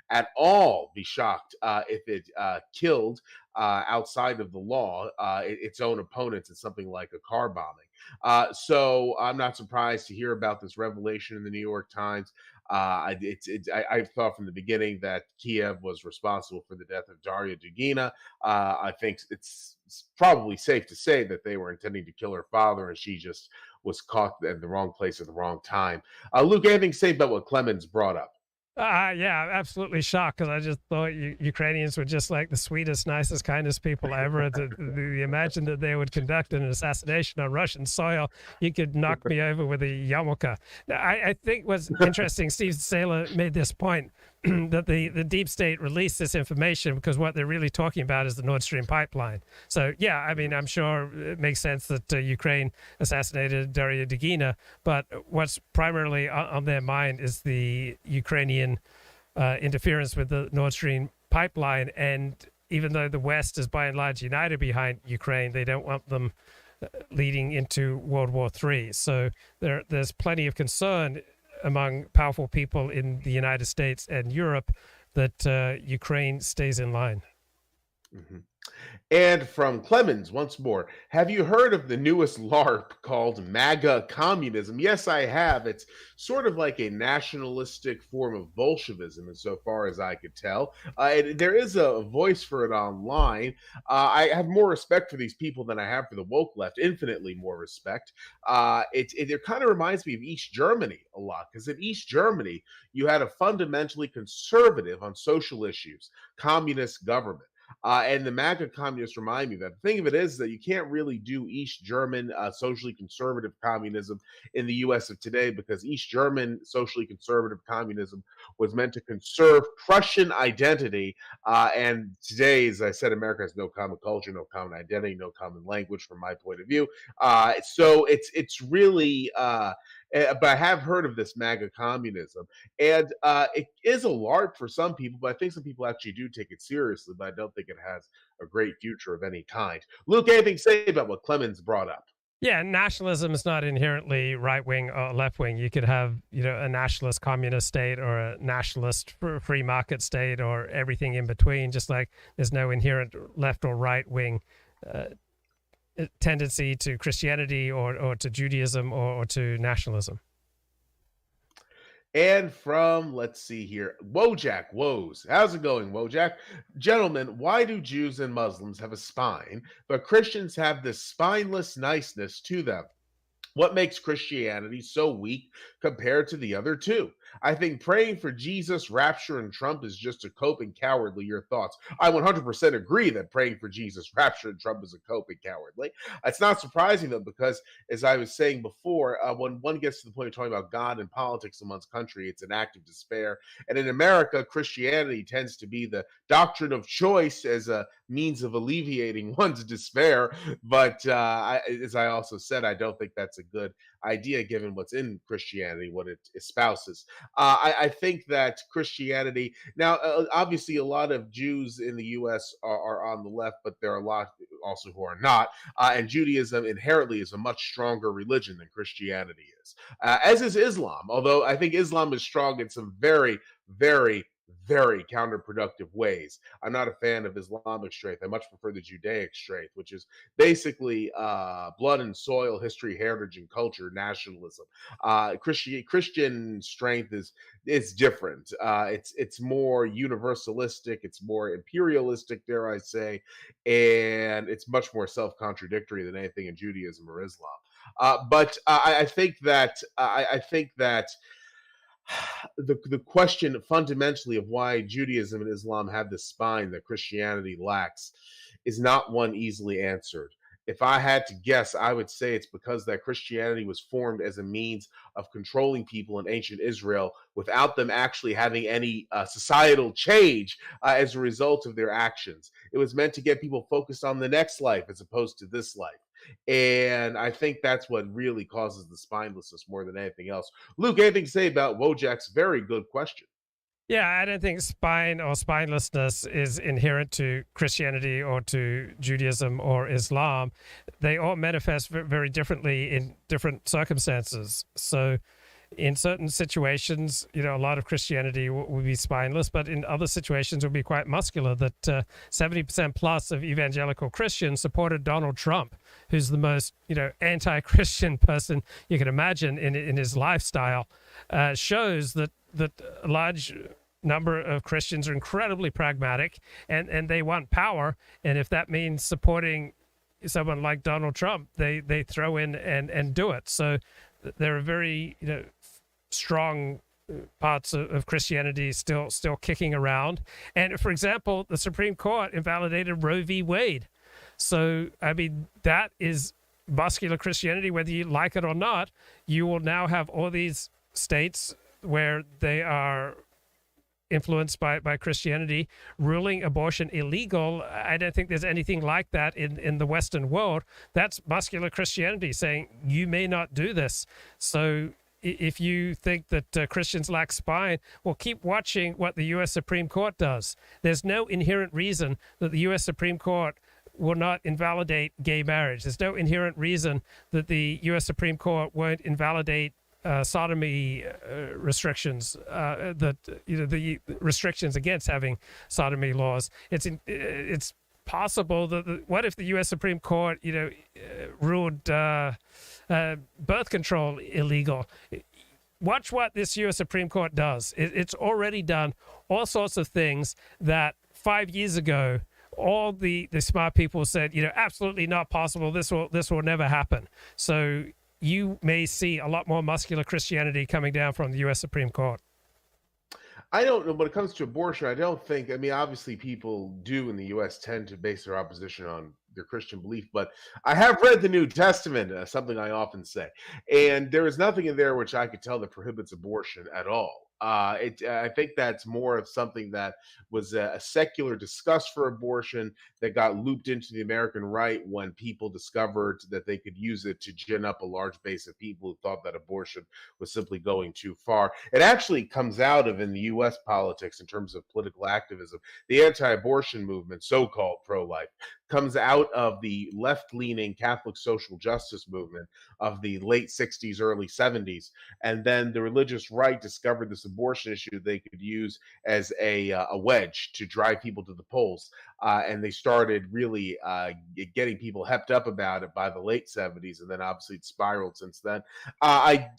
at all be shocked if it killed outside of the law its own opponents in something like a car bombing. So I'm not surprised to hear about this revelation in the New York Times. I thought from the beginning that Kiev was responsible for the death of Daria Dugina. I think it's probably safe to say that they were intending to kill her father, and she just was caught in the wrong place at the wrong time. Luke, anything to say about what Clemens brought up? Yeah, absolutely shocked because I just thought Ukrainians were just like the sweetest, nicest, kindest people ever. To imagine that they would conduct an assassination on Russian soil, you could knock me over with a yarmulke. I think what's interesting, Steve Saylor made this point that the deep state released this information because what they're really talking about is the Nord Stream pipeline. So, yeah, I mean, I'm sure it makes sense that Ukraine assassinated Daria Dugina, but what's primarily on their mind is the Ukrainian interference with the Nord Stream pipeline. And even though the West is by and large united behind Ukraine, they don't want them leading into World War III. So there's plenty of concern among powerful people in the United States and Europe that Ukraine stays in line. Mm-hmm. And from Clemens, once more, have you heard of the newest LARP called MAGA communism? Yes, I have. It's sort of like a nationalistic form of Bolshevism, insofar as I could tell. There is a voice for it online. I have more respect for these people than I have for the woke left, infinitely more respect. It kind of reminds me of East Germany a lot, because in East Germany, you had a fundamentally conservative on social issues, communist government. And the MAGA communists remind me that the thing of it is that you can't really do East German socially conservative communism in the US of today, because East German socially conservative communism was meant to conserve Prussian identity. And today, as I said, America has no common culture, no common identity, no common language from my point of view. So it's really. But I have heard of this MAGA communism, and it is a lark for some people, but I think some people actually do take it seriously, but I don't think it has a great future of any kind. Luke, anything to say about what Clemens brought up? Yeah, nationalism is not inherently right wing or left wing. You could have, a nationalist communist state or a nationalist free market state or everything in between, just like there's no inherent left or right wing uh, tendency to Christianity or to Judaism or to nationalism. And from, let's see here, Wojak Woes. How's it going, Wojak? Gentlemen, why do Jews and Muslims have a spine, but Christians have this spineless niceness to them? What makes Christianity so weak compared to the other two? I think praying for Jesus, rapture, and Trump is just a coping cowardly. Your thoughts? I 100% agree that praying for Jesus, rapture, and Trump is a coping cowardly. It's not surprising, though, because as I was saying before, when one gets to the point of talking about God and politics in one's country, it's an act of despair. And in America, Christianity tends to be the doctrine of choice as a means of alleviating one's despair. But as I also said, I don't think that's a good idea given what's in Christianity, what it espouses. I think that Christianity, now, obviously, a lot of Jews in the U.S. are on the left, but there are a lot also who are not. And Judaism inherently is a much stronger religion than Christianity is, as is Islam, although I think Islam is strong in some very, very, very counterproductive ways. I'm not a fan of Islamic strength. I much prefer the Judaic strength, which is basically blood and soil, history, heritage, and culture nationalism. Christian strength is different. It's more universalistic. It's more imperialistic, dare I say, and it's much more self-contradictory than anything in Judaism or Islam. But I think that the question fundamentally of why Judaism and Islam have this spine that Christianity lacks is not one easily answered. If I had to guess, I would say it's because that Christianity was formed as a means of controlling people in ancient Israel without them actually having any societal change as a result of their actions. It was meant to get people focused on the next life as opposed to this life. And I think that's what really causes the spinelessness more than anything else. Luke, anything to say about Wojak's very good question? Yeah, I don't think spine or spinelessness is inherent to Christianity or to Judaism or Islam. They all manifest very differently in different circumstances. So, in certain situations, a lot of Christianity will be spineless, but in other situations, it will be quite muscular. That 70% plus of evangelical Christians supported Donald Trump, who's the most, anti-Christian person you can imagine in his lifestyle, shows that a large number of Christians are incredibly pragmatic and they want power. And if that means supporting someone like Donald Trump, they throw in and do it. So there are very strong parts of Christianity still kicking around. And for example, the Supreme Court invalidated Roe v. Wade. So I mean, that is muscular Christianity, whether you like it or not. You will now have all these states where they are influenced by Christianity ruling abortion illegal. I don't think there's anything like that in the Western world. That's muscular Christianity saying you may not do this. So if you think that Christians lack spine, well, keep watching what the U.S. Supreme Court does. There's no inherent reason that the U.S. Supreme Court will not invalidate gay marriage. There's no inherent reason that the U.S. Supreme Court won't invalidate sodomy restrictions, the restrictions against having sodomy laws. It's possible that what if the U.S. Supreme Court, ruled birth control illegal? Watch what this U.S. Supreme Court does. It's already done all sorts of things that 5 years ago all the smart people said, absolutely not possible. This will never happen. So you may see a lot more muscular Christianity coming down from the U.S. Supreme Court. I don't know. When it comes to abortion, I don't think, obviously people do in the U.S. tend to base their opposition on their Christian belief, but I have read the New Testament, something I often say, and there is nothing in there which I could tell that prohibits abortion at all. I think that's more of something that was a secular disgust for abortion that got looped into the American right when people discovered that they could use it to gin up a large base of people who thought that abortion was simply going too far. It actually comes out of in the U.S. politics in terms of political activism. The anti-abortion movement, so-called pro-life, comes out of the left-leaning Catholic social justice movement of the late 60s, early 70s. And then the religious right discovered this abortion issue they could use as a wedge to drive people to the polls. And they started really getting people hepped up about it by the late 70s. And then obviously it spiraled since then. I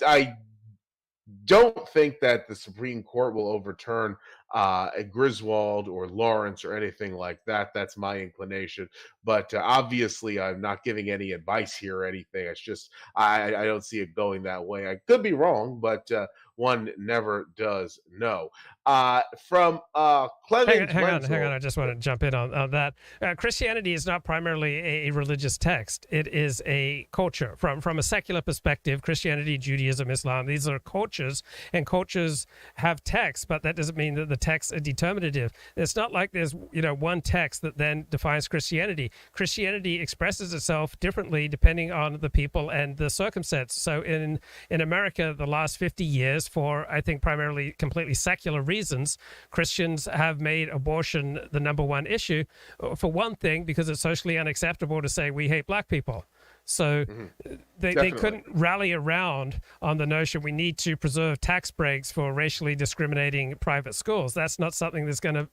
don't think that the Supreme Court will overturn a Griswold or Lawrence or anything like that. That's my inclination. But obviously, I'm not giving any advice here or anything. It's just I don't see it going that way. I could be wrong, but one never does know. From Clemens Hang on. Wenzel, I just want to jump in on that. Christianity is not primarily a religious text. It is a culture. From a secular perspective, Christianity, Judaism, Islam, these are cultures, and cultures have texts, but that doesn't mean that the texts are determinative. It's not like there's one text that then defines Christianity. Christianity expresses itself differently depending on the people and the circumstance. So in America, the last 50 years, for I think primarily completely secular reasons, Christians have made abortion the number one issue. For one thing, because it's socially unacceptable to say we hate black people. So they couldn't rally around on the notion we need to preserve tax breaks for racially discriminating private schools. That's not something that's going to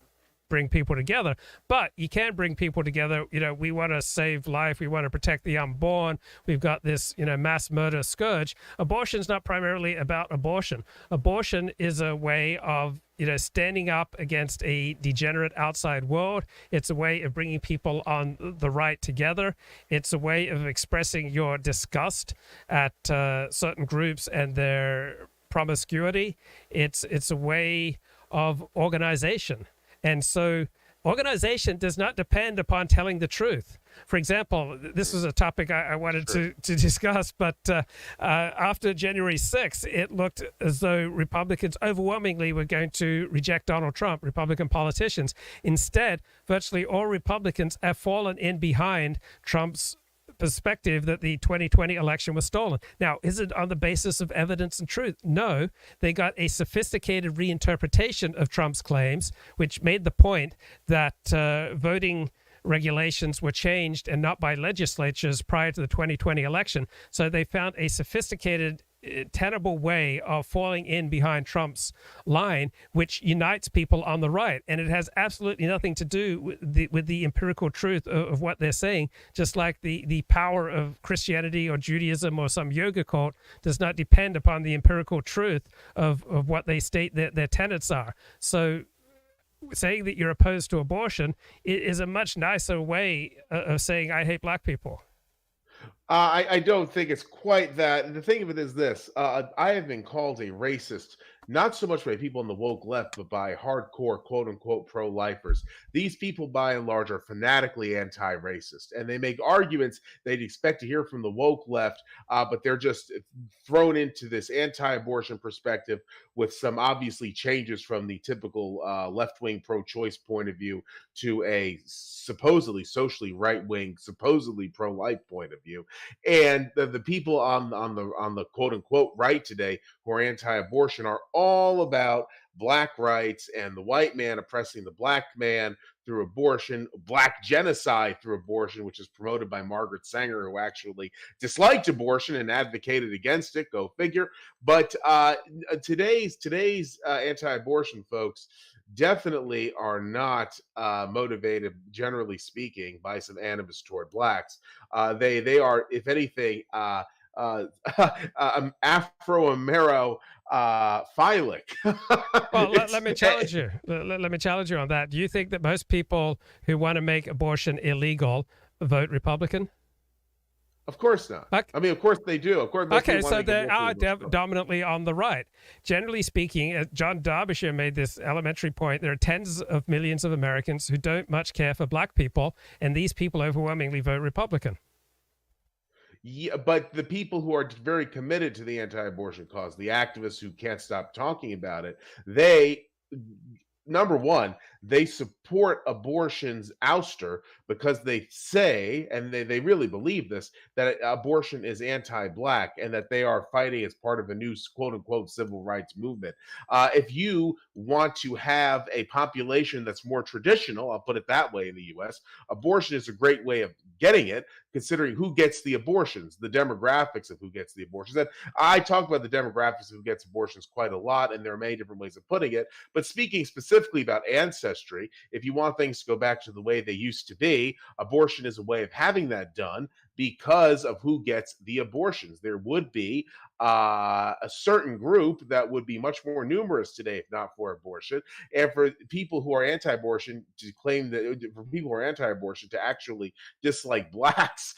bring people together, but you can bring people together. We want to save life. We want to protect the unborn. We've got this, mass murder scourge. Abortion's not primarily about abortion. Abortion is a way of, standing up against a degenerate outside world. It's a way of bringing people on the right together. It's a way of expressing your disgust at certain groups and their promiscuity. It's a way of organization. And so organization does not depend upon telling the truth. For example, this is a topic I wanted to discuss, but after January 6th, it looked as though Republicans overwhelmingly were going to reject Donald Trump, Republican politicians. Instead, virtually all Republicans have fallen in behind Trump's perspective that the 2020 election was stolen. Now, is it on the basis of evidence and truth? No. They got a sophisticated reinterpretation of Trump's claims, which made the point that voting regulations were changed and not by legislatures prior to the 2020 election. So they found a sophisticated, tenable way of falling in behind Trump's line, which unites people on the right. And it has absolutely nothing to do with the empirical truth of what they're saying, just like the power of Christianity or Judaism or some yoga cult does not depend upon the empirical truth of what they state their tenets are. So saying that you're opposed to abortion is a much nicer way of saying I hate black people. I don't think it's quite that. The thing of it is this: I have been called a racist, not so much by people on the woke left, but by hardcore "quote unquote" pro-lifers. These people, by and large, are fanatically anti-racist, and they make arguments they'd expect to hear from the woke left, but they're just thrown into this anti-abortion perspective with some obviously changes from the typical left-wing pro-choice point of view to a supposedly socially right-wing, supposedly pro-life point of view. And the people on the quote unquote right today who are anti-abortion are all about black rights and the white man oppressing the black man through abortion, black genocide through abortion, which is promoted by Margaret Sanger, who actually disliked abortion and advocated against it. Go figure. But today's anti-abortion folks definitely are not motivated, generally speaking, by some animus toward blacks. They are, if anything, Afro-Amero philic. Well, let me challenge you. Let me challenge you on that. Do you think that most people who want to make abortion illegal vote Republican? Of course not. Okay. I mean, of course they do. Of course. Okay, so they are dominantly on the right. Generally speaking, John Derbyshire made this elementary point. There are tens of millions of Americans who don't much care for black people, and these people overwhelmingly vote Republican. Yeah, but the people who are very committed to the anti-abortion cause, the activists who can't stop talking about it, they, number one, they support abortion's ouster because they say, and they really believe this, that abortion is anti-black and that they are fighting as part of a new quote unquote civil rights movement. If you want to have a population that's more traditional, I'll put it that way in the US, abortion is a great way of getting it, considering who gets the abortions, the demographics of who gets the abortions. And I talk about the demographics of who gets abortions quite a lot, and there are many different ways of putting it. But speaking specifically about ancestry, if you want things to go back to the way they used to be, abortion is a way of having that done because of who gets the abortions. There would be a certain group that would be much more numerous today if not for abortion. And for people who are anti-abortion to claim that, for people who are anti-abortion to actually dislike blacks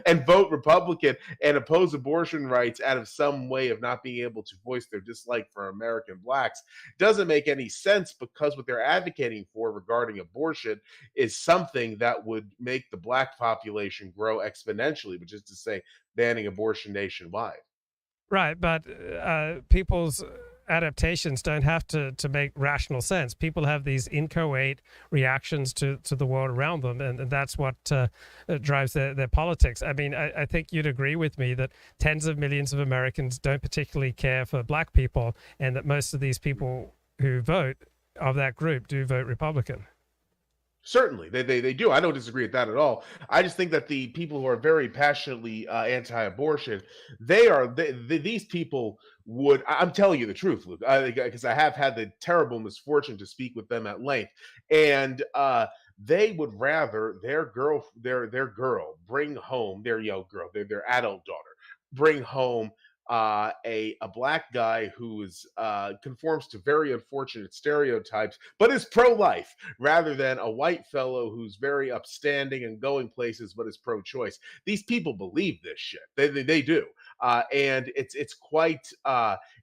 and vote Republican and oppose abortion rights out of some way of not being able to voice their dislike for American blacks doesn't make any sense, because what they're advocating for regarding abortion is something that would make the black population grow exponentially, which is to say banning abortion nationwide. Right, but people's adaptations don't have to make rational sense. People have these inchoate reactions to the world around them, and that's what drives their politics. I mean, I think you'd agree with me that tens of millions of Americans don't particularly care for black people, and that most of these people who vote of that group do vote Republican. Certainly, they do. I don't disagree with that at all. I just think that the people who are very passionately anti-abortion, these people would. I'm telling you the truth, Luke, because I have had the terrible misfortune to speak with them at length, and they would rather their girl bring home their young girl, their adult daughter, bring home a black guy who is conforms to very unfortunate stereotypes, but is pro-life, rather than a white fellow who's very upstanding and going places, but is pro-choice. These people believe this shit. They do, and it's quite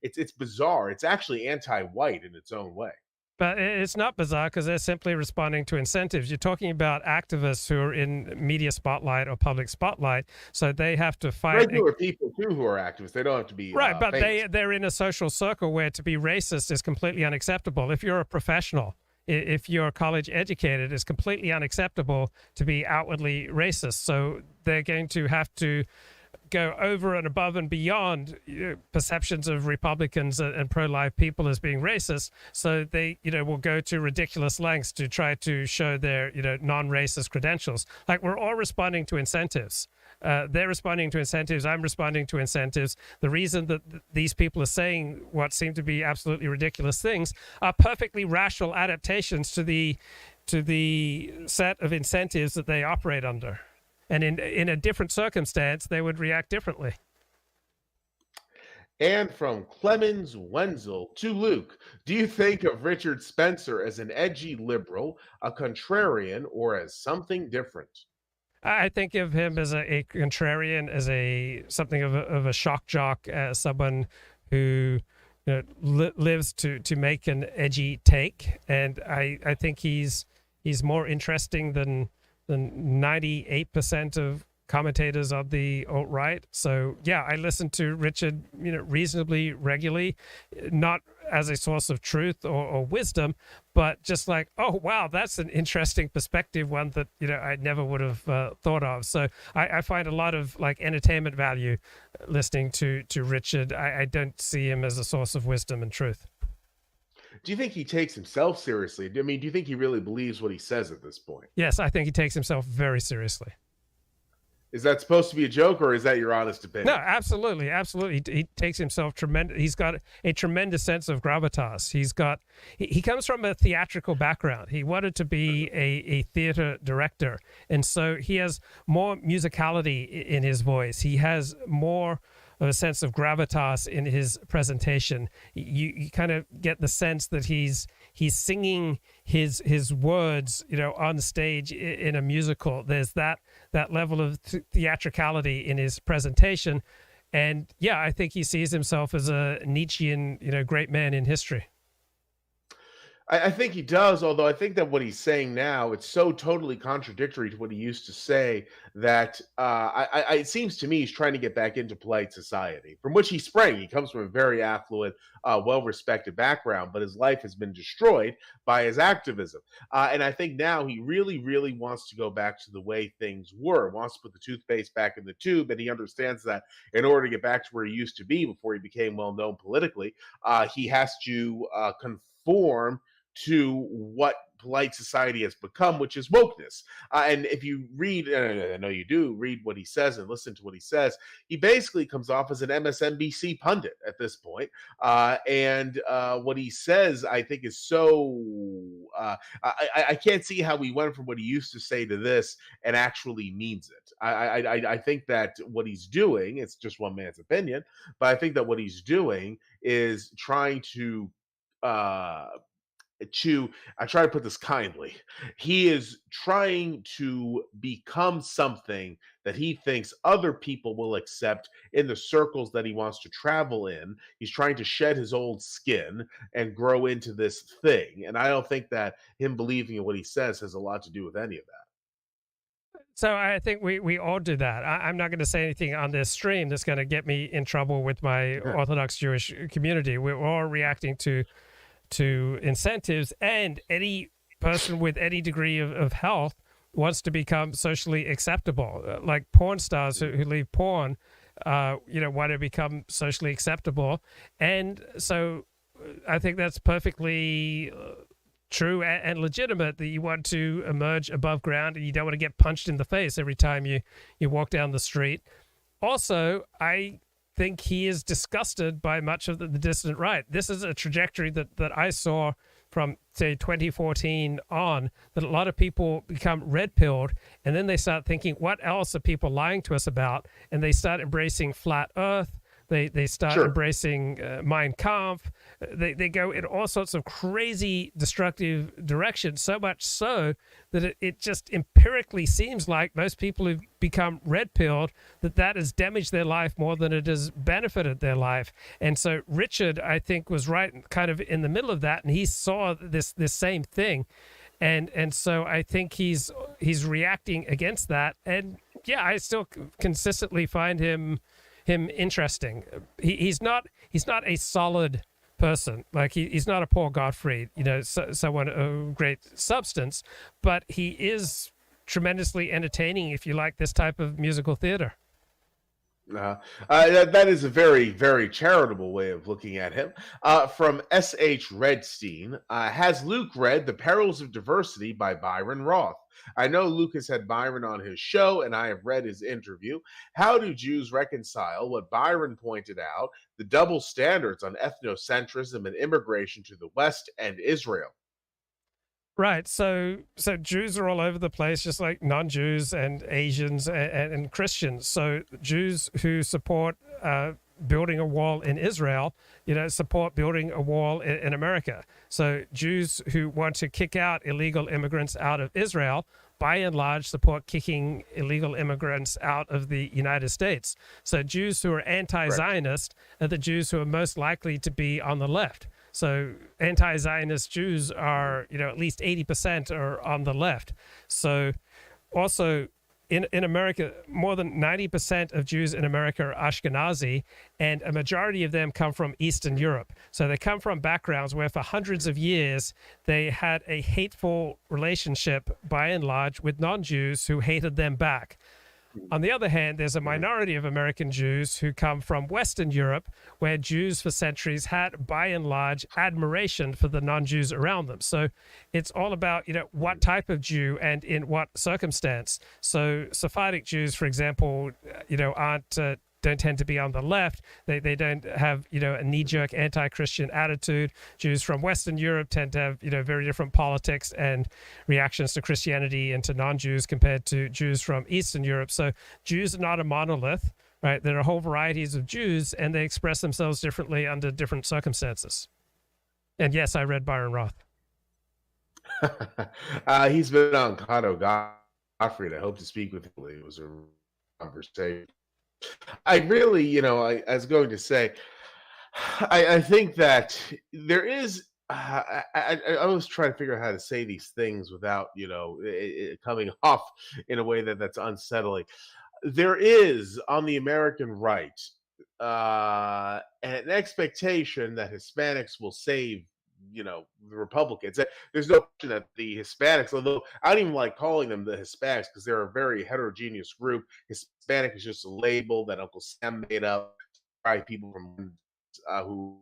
it's bizarre. It's actually anti-white in its own way. But it's not bizarre because they're simply responding to incentives. You're talking about activists who are in media spotlight or public spotlight, so they have to fight. Regular people too who are activists. They don't have to be right, but famous. they're in a social circle where to be racist is completely unacceptable. If you're a professional, if you're college educated, it's completely unacceptable to be outwardly racist. So they're going to have to go over and above and beyond perceptions of Republicans and pro-life people as being racist. So they, will go to ridiculous lengths to try to show their, non-racist credentials. Like, we're all responding to incentives. They're responding to incentives. I'm responding to incentives. The reason that these people are saying what seem to be absolutely ridiculous things are perfectly rational adaptations to the set of incentives that they operate under. And in a different circumstance, they would react differently. And from Clemens Wenzel to Luke, do you think of Richard Spencer as an edgy liberal, a contrarian, or as something different? I think of him as a contrarian, as something of a shock jock, as someone who lives to make an edgy take. And I think he's more interesting than 98% of commentators of the alt-right. So yeah, I listen to Richard, reasonably regularly, not as a source of truth or wisdom, but just like, oh wow, that's an interesting perspective, one that I never would have thought of. So I find a lot of like entertainment value listening to Richard. I don't see him as a source of wisdom and truth. Do you think he takes himself seriously? I mean, do you think he really believes what he says at this point? Yes, I think he takes himself very seriously. Is that supposed to be a joke, or is that your honest opinion? No, absolutely, absolutely. He takes himself tremendous. He's got a tremendous sense of gravitas. He comes from a theatrical background. He wanted to be a theater director, and so he has more musicality in his voice. He has more of a sense of gravitas in his presentation. You kind of get the sense that he's singing his words, on stage in a musical. There's that level of theatricality in his presentation. And yeah, I think he sees himself as a Nietzschean, great man in history. I think he does, although I think that what he's saying now, it's so totally contradictory to what he used to say that it seems to me he's trying to get back into polite society, from which he sprang. He comes from a very affluent, well-respected background, but his life has been destroyed by his activism. And I think now he really, really wants to go back to the way things were, wants to put the toothpaste back in the tube, and he understands that in order to get back to where he used to be before he became well-known politically, he has to conform to what polite society has become, which is wokeness. And if you read, I know you do, read what he says and listen to what he says, he basically comes off as an MSNBC pundit at this point. And what he says, I think, is so, I can't see how he went from what he used to say to this and actually means it. I think that what he's doing, it's just one man's opinion, but I think that what he's doing is trying to, I try to put this kindly. He is trying to become something that he thinks other people will accept in the circles that he wants to travel in. He's trying to shed his old skin and grow into this thing. And I don't think that him believing in what he says has a lot to do with any of that. So I think we all do that. I'm not going to say anything on this stream that's going to get me in trouble with my Orthodox Jewish community. We're all reacting to incentives, and any person with any degree of health wants to become socially acceptable. Like porn stars who leave porn, want to become socially acceptable. And so I think that's perfectly true and legitimate, that you want to emerge above ground and you don't want to get punched in the face every time you walk down the street. Also, I think he is disgusted by much of the dissident right. This is a trajectory that I saw from, say, 2014 on, that a lot of people become red-pilled, and then they start thinking, what else are people lying to us about? And they start embracing flat Earth. They start Sure. embracing Mein Kampf. They go in all sorts of crazy destructive directions, so much so that it just empirically seems like most people who've become red pilled, that has damaged their life more than it has benefited their life. And so Richard, I think, was right kind of in the middle of that, and he saw this same thing. And so I think he's reacting against that. And yeah, I still consistently find him interesting. He's not a solid person. Like he's not a Paul Gottfried, someone of great substance, but he is tremendously entertaining if you like this type of musical theater. That is a very, very charitable way of looking at him. From S.H. Redstein, has Luke read The Perils of Diversity by Byron Roth? I know Luke has had Byron on his show, and I have read his interview. How do Jews reconcile what Byron pointed out, the double standards on ethnocentrism and immigration to the West and Israel? Right. So Jews are all over the place, just like non-Jews and Asians and Christians. So Jews who support building a wall in Israel, support building a wall in America. So Jews who want to kick out illegal immigrants out of Israel, by and large, support kicking illegal immigrants out of the United States. So Jews who are anti-Zionist are the Jews who are most likely to be on the left. So anti-Zionist Jews are, at least 80% are on the left. So also in America, more than 90% of Jews in America are Ashkenazi, and a majority of them come from Eastern Europe. So they come from backgrounds where for hundreds of years, they had a hateful relationship, by and large, with non-Jews who hated them back. On the other hand, there's a minority of American Jews who come from Western Europe, where Jews for centuries had, by and large, admiration for the non-Jews around them. So it's all about, what type of Jew and in what circumstance. So Sephardic Jews, for example, don't tend to be on the left. They don't have, a knee-jerk anti-Christian attitude. Jews from Western Europe tend to have, very different politics and reactions to Christianity and to non-Jews compared to Jews from Eastern Europe. So Jews are not a monolith, right? There are whole varieties of Jews, and they express themselves differently under different circumstances. And yes, I read Byron Roth. He's been on Kato Gottfried. I hope to speak with him. It was a conversation. I really, I was going to say, I think that there is. I was trying to figure out how to say these things without, it coming off in a way that's unsettling. There is on the American right an expectation that Hispanics will save the Republicans. There's no question that the Hispanics, although I don't even like calling them the Hispanics because they're a very heterogeneous group. Hispanic is just a label that Uncle Sam made up by people from who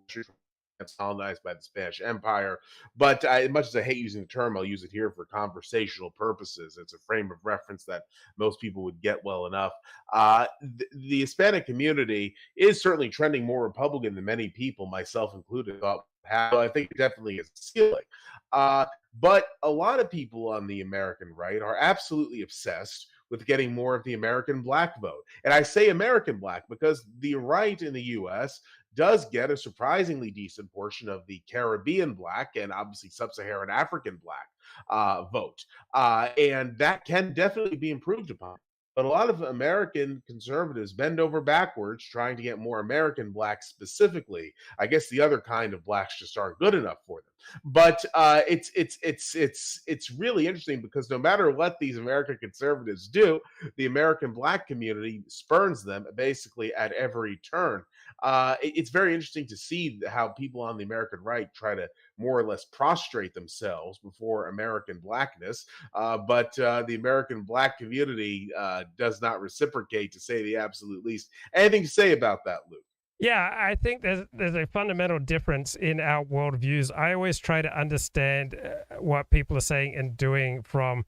colonized by the Spanish Empire. But as much as I hate using the term, I'll use it here for conversational purposes. It's a frame of reference that most people would get well enough. The Hispanic community is certainly trending more Republican than many people, myself included, thought. I think it definitely is a ceiling. But a lot of people on the American right are absolutely obsessed with getting more of the American black vote. And I say American black because the right in the US does get a surprisingly decent portion of the Caribbean black and obviously sub-Saharan African black vote. And that can definitely be improved upon. But a lot of American conservatives bend over backwards trying to get more American blacks specifically. I guess the other kind of blacks just aren't good enough for them. But it's really interesting because no matter what these American conservatives do, the American black community spurns them basically at every turn. It's very interesting to see how people on the American right try to more or less prostrate themselves before American blackness. But the American black community does not reciprocate, to say the absolute least. Anything to say about that, Luke? Yeah, I think there's a fundamental difference in our worldviews. I always try to understand what people are saying and doing from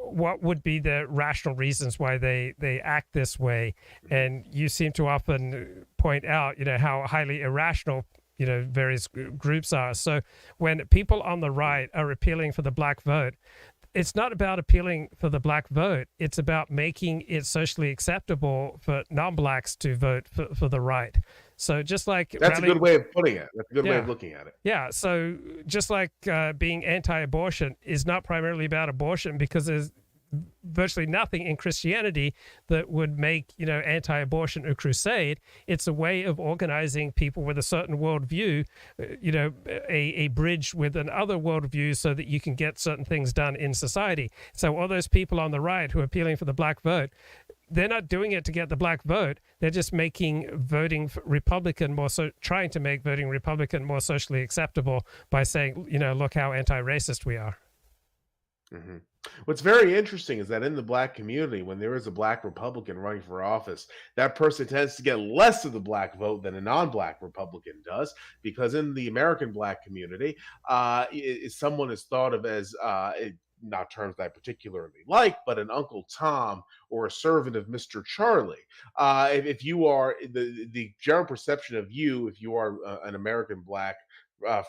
what would be the rational reasons why they act this way. And you seem to often point out, how highly irrational various groups are. So when people on the right are appealing for the black vote, it's not about appealing for the black vote. It's about making it socially acceptable for non-blacks to vote for the right. So just like That's a good rallying, way of putting it. That's a good way of yeah, looking at it. yeah. So just like being anti-abortion is not primarily about abortion, because there's virtually nothing in Christianity that would make, anti-abortion a crusade. It's a way of organizing people with a certain worldview, a bridge with another worldview, so that you can get certain things done in society. So all those people on the right who are appealing for the black vote, they're not doing it to get the black vote. They're just making voting Republican trying to make voting Republican more socially acceptable by saying, look how anti-racist we are. Hmm. What's very interesting is that in the black community, when there is a black Republican running for office, that person tends to get less of the black vote than a non-black Republican does, because in the American black community, someone is thought of as not terms that I particularly like, but an Uncle Tom or a servant of Mr. Charlie. If you are the general perception of you, if you are an American black,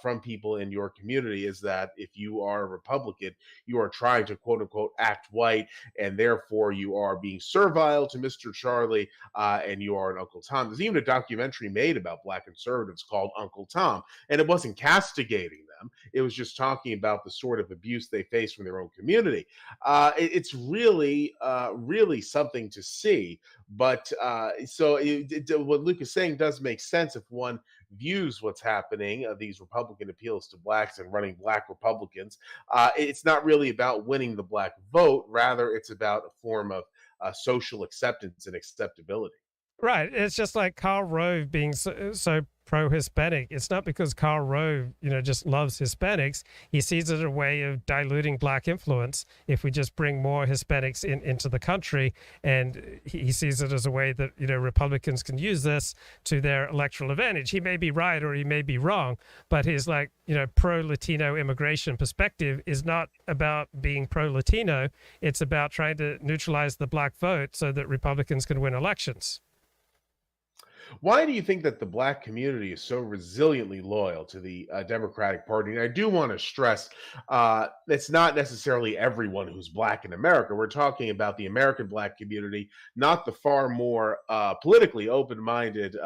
from people in your community, is that if you are a Republican, you are trying to quote unquote act white, and therefore you are being servile to Mr. Charlie, and you are an Uncle Tom. There's even a documentary made about black conservatives called Uncle Tom, and it wasn't castigating them. It was just talking about the sort of abuse they face from their own community. It's really, really something to see. But what Luke is saying does make sense if one views what's happening, these Republican appeals to blacks and running black Republicans. It's not really about winning the black vote. Rather, it's about a form of social acceptance and acceptability. Right. It's just like Karl Rove being so pro-Hispanic. It's not because Karl Rove, just loves Hispanics. He sees it as a way of diluting black influence if we just bring more Hispanics into the country. And he sees it as a way that, Republicans can use this to their electoral advantage. He may be right or he may be wrong, but his pro-Latino immigration perspective is not about being pro-Latino. It's about trying to neutralize the black vote so that Republicans can win elections. Why do you think that the black community is so resiliently loyal to the Democratic Party? And I do want to stress, it's not necessarily everyone who's black in America. We're talking about the American black community, not the far more politically open-minded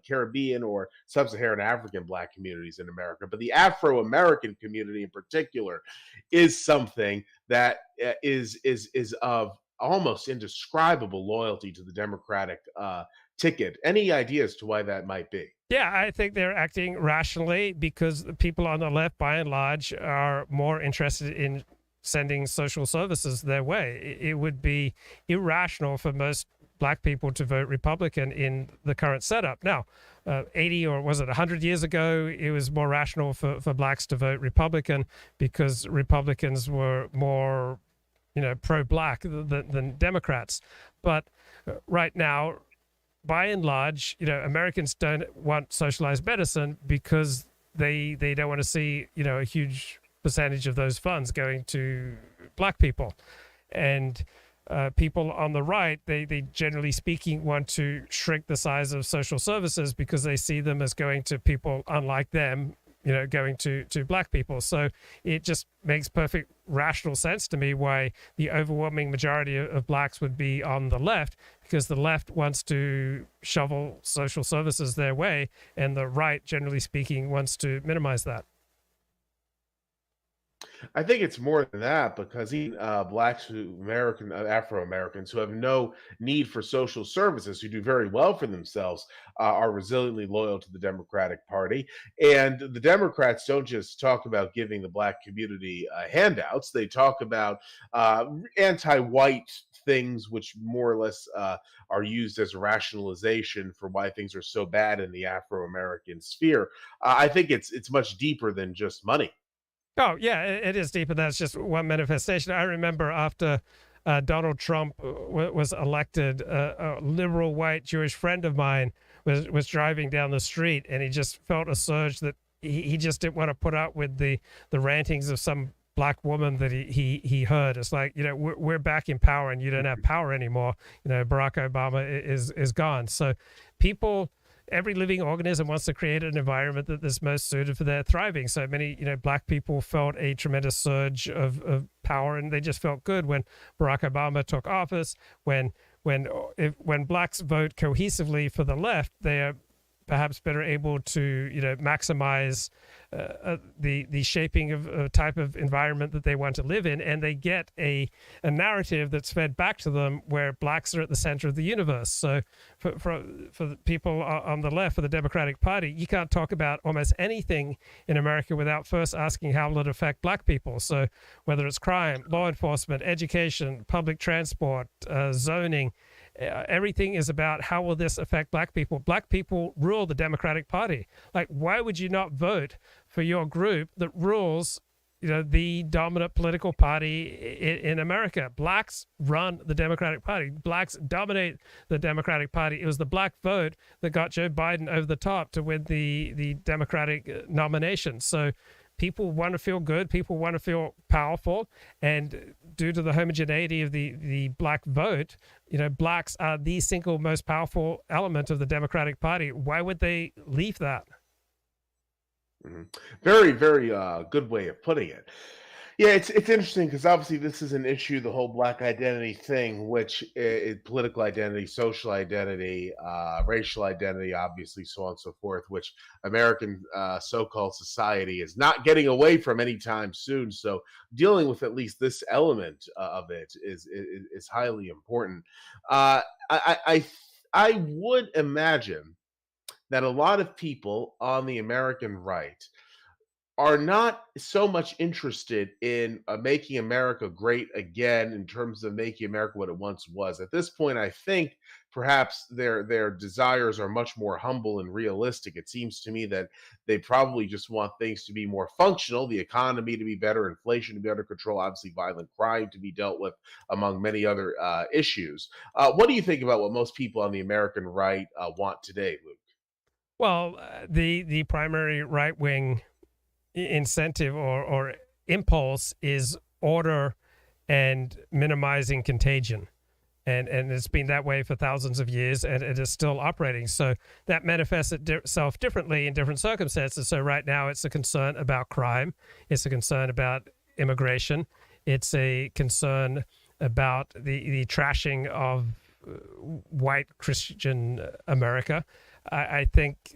Caribbean or sub-Saharan African black communities in America. But the Afro-American community in particular is something that is of almost indescribable loyalty to the Democratic ticket. Any ideas to why that might be? Yeah, I think they're acting rationally because the people on the left, by and large, are more interested in sending social services their way. It would be irrational for most black people to vote Republican in the current setup. Now, 80 or was it 100 years ago, it was more rational for blacks to vote Republican because Republicans were more, pro-black than Democrats. But right now, by and large, Americans don't want socialized medicine because they don't want to see, a huge percentage of those funds going to black people. And people on the right, they generally speaking want to shrink the size of social services because they see them as going to people unlike them, going to black people. So it just makes perfect rational sense to me why the overwhelming majority of blacks would be on the left, because the left wants to shovel social services their way, and the right, generally speaking, wants to minimize that. I think it's more than that, because even blacks Afro Americans who have no need for social services, who do very well for themselves, are resiliently loyal to the Democratic Party. And the Democrats don't just talk about giving the black community handouts; they talk about anti-white things, which more or less are used as a rationalization for why things are so bad in the Afro American sphere. I think it's much deeper than just money. Oh, yeah, it is deep, and that's just one manifestation. I remember after Donald Trump was elected, a liberal white Jewish friend of mine was driving down the street, and he just felt a surge that he just didn't want to put up with the rantings of some black woman that he heard. It's like, we're back in power, and you don't have power anymore. Barack Obama is gone. So people, every living organism wants to create an environment that is most suited for their thriving. So many, black people felt a tremendous surge of power, and they just felt good when Barack Obama took office. When blacks vote cohesively for the left, they are perhaps better able to, maximize the shaping of a type of environment that they want to live in, and they get a narrative that's fed back to them where blacks are at the center of the universe. So for the people on the left, for the Democratic Party, you can't talk about almost anything in America without first asking how will it affect black people. So whether it's crime, law enforcement, education, public transport, zoning, everything is about how will this affect black people. Black people rule the Democratic Party. Like, why would you not vote for your group that rules, the dominant political party in America? Blacks run the Democratic Party. Blacks dominate the Democratic Party. It was the black vote that got Joe Biden over the top to win the Democratic nomination. So people want to feel good. People want to feel powerful. And due to the homogeneity of the black vote, blacks are the single most powerful element of the Democratic Party. Why would they leave that? Mm-hmm. Very, very good way of putting it. Yeah, it's interesting because obviously this is an issue, the whole black identity thing, which is political identity, social identity, racial identity, obviously, so on and so forth, which American so-called society is not getting away from anytime soon. So dealing with at least this element of it is highly important. I would imagine that a lot of people on the American right are not so much interested in making America great again in terms of making America what it once was. At this point, I think perhaps their desires are much more humble and realistic. It seems to me that they probably just want things to be more functional, the economy to be better, inflation to be under control, obviously violent crime to be dealt with, among many other issues. What do you think about what most people on the American right want today, Luke? Well, the primary right wing incentive or impulse is order and minimizing contagion. And it's been that way for thousands of years, and it is still operating. So that manifests itself differently in different circumstances. So right now it's a concern about crime. It's a concern about immigration. It's a concern about the trashing of white Christian America. I think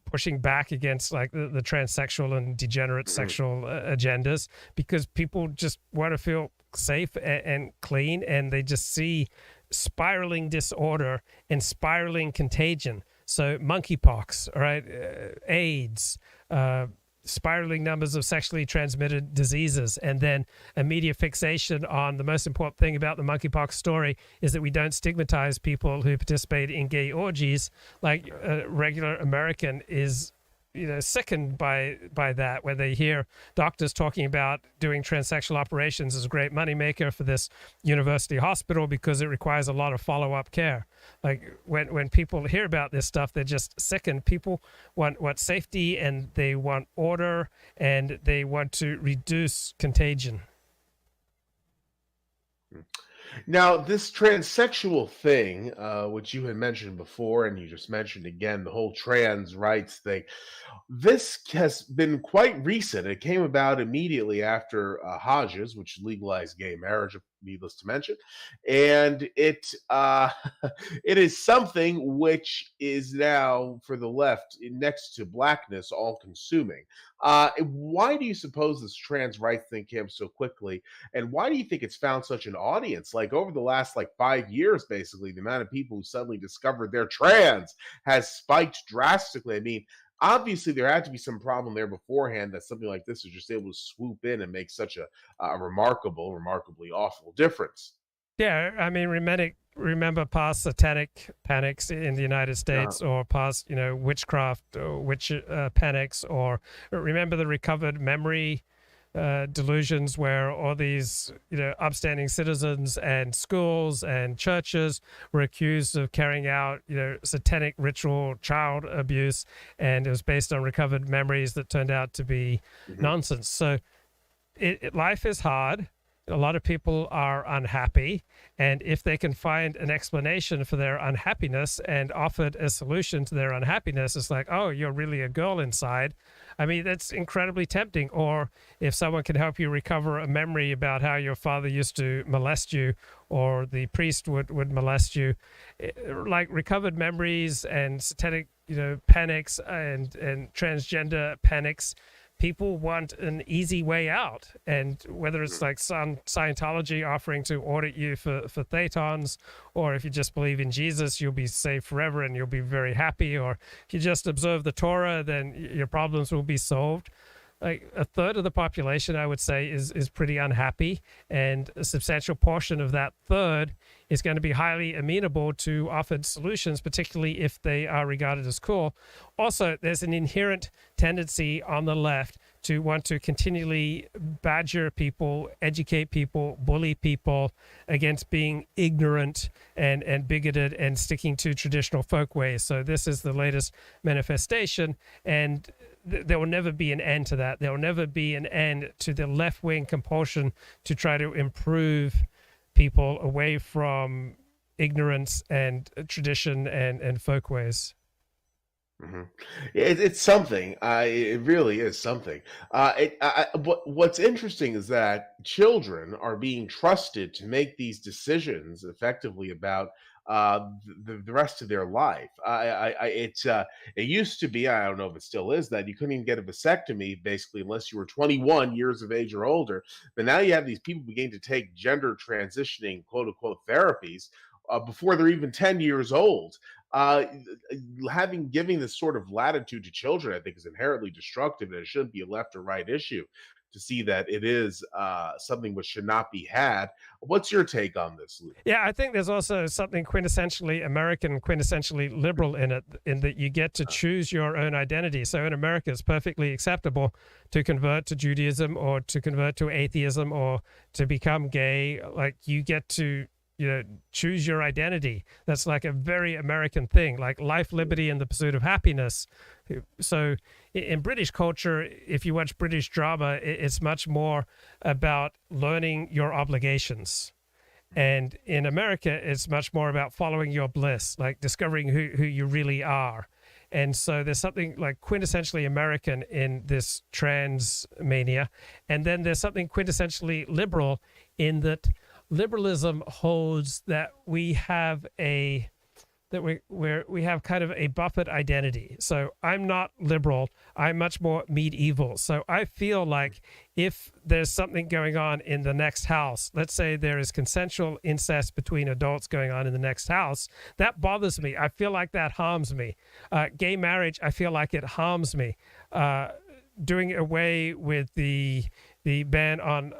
pushing back against like the transsexual and degenerate sexual agendas, because people just want to feel safe and clean, and they just see spiraling disorder and spiraling contagion. So monkeypox, all right, AIDS, spiraling numbers of sexually transmitted diseases, and then a media fixation on the most important thing about the monkeypox story is that we don't stigmatize people who participate in gay orgies. Like a regular American is sickened by that, where they hear doctors talking about doing transsexual operations as a great moneymaker for this university hospital because it requires a lot of follow-up care. Like when people hear about this stuff, they're just sickened. People want safety, and they want order, and they want to reduce contagion. Now, this transsexual thing, which you had mentioned before, and you just mentioned again, the whole trans rights thing, this has been quite recent. It came about immediately after Hodges, which legalized gay marriage, needless to mention, and it it is something which is now for the left, next to blackness, all consuming. Why do you suppose this trans rights thing came so quickly, and why do you think it's found such an audience? Like over the last 5 years, basically, the amount of people who suddenly discovered they're trans has spiked drastically. I mean, obviously there had to be some problem there beforehand that something like this is just able to swoop in and make such a remarkably awful difference. Yeah, I mean, remember past satanic panics in the United States, or past, witchcraft or witch panics, or remember the recovered memory delusions where all these, upstanding citizens and schools and churches were accused of carrying out, satanic ritual child abuse, and it was based on recovered memories that turned out to be nonsense. So life is hard. A lot of people are unhappy, and if they can find an explanation for their unhappiness and offered a solution to their unhappiness, it's like, oh, you're really a girl inside. I mean, that's incredibly tempting. Or if someone can help you recover a memory about how your father used to molest you, or the priest would molest you. Like recovered memories and satanic, panics and transgender panics, people want an easy way out. And whether it's like some Scientology offering to audit you for thetans, or if you just believe in Jesus, you'll be saved forever and you'll be very happy, or if you just observe the Torah, then your problems will be solved. Like a third of the population, I would say, is pretty unhappy, and a substantial portion of that third is going to be highly amenable to offered solutions, particularly if they are regarded as cool. Also, there's an inherent tendency on the left to want to continually badger people, educate people, bully people against being ignorant and bigoted and sticking to traditional folk ways. So this is the latest manifestation, and there will never be an end to that. There will never be an end to the left-wing compulsion to try to improve people away from ignorance and tradition and folk ways. Mm-hmm. It's something. It really is something. What's interesting is that children are being trusted to make these decisions effectively about the rest of their life. It used to be, I don't know if it still is, that you couldn't even get a vasectomy basically unless you were 21 years of age or older. But now you have these people beginning to take gender transitioning quote unquote therapies before they're even 10 years old. Uh, giving this sort of latitude to children, I think, is inherently destructive, and it shouldn't be a left or right issue to see that it is something which should not be had. What's your take on this, Lou? Yeah, I think there's also something quintessentially American, quintessentially liberal in it, in that you get to choose your own identity. So in America, it's perfectly acceptable to convert to Judaism or to convert to atheism or to become gay. Like, you get to choose your identity. That's like a very American thing, like life, liberty, and the pursuit of happiness. So in British culture, if you watch British drama, it's much more about learning your obligations. And in America, it's much more about following your bliss, like discovering who you really are. And so there's something like quintessentially American in this trans mania. And then there's something quintessentially liberal in that liberalism holds that we have we have kind of a buffered identity. So I'm not liberal, I'm much more medieval. So I feel like if there's something going on in the next house, let's say there is consensual incest between adults going on in the next house, that bothers me. I feel like that harms me. Gay marriage, I feel like it harms me. Doing away with the ban on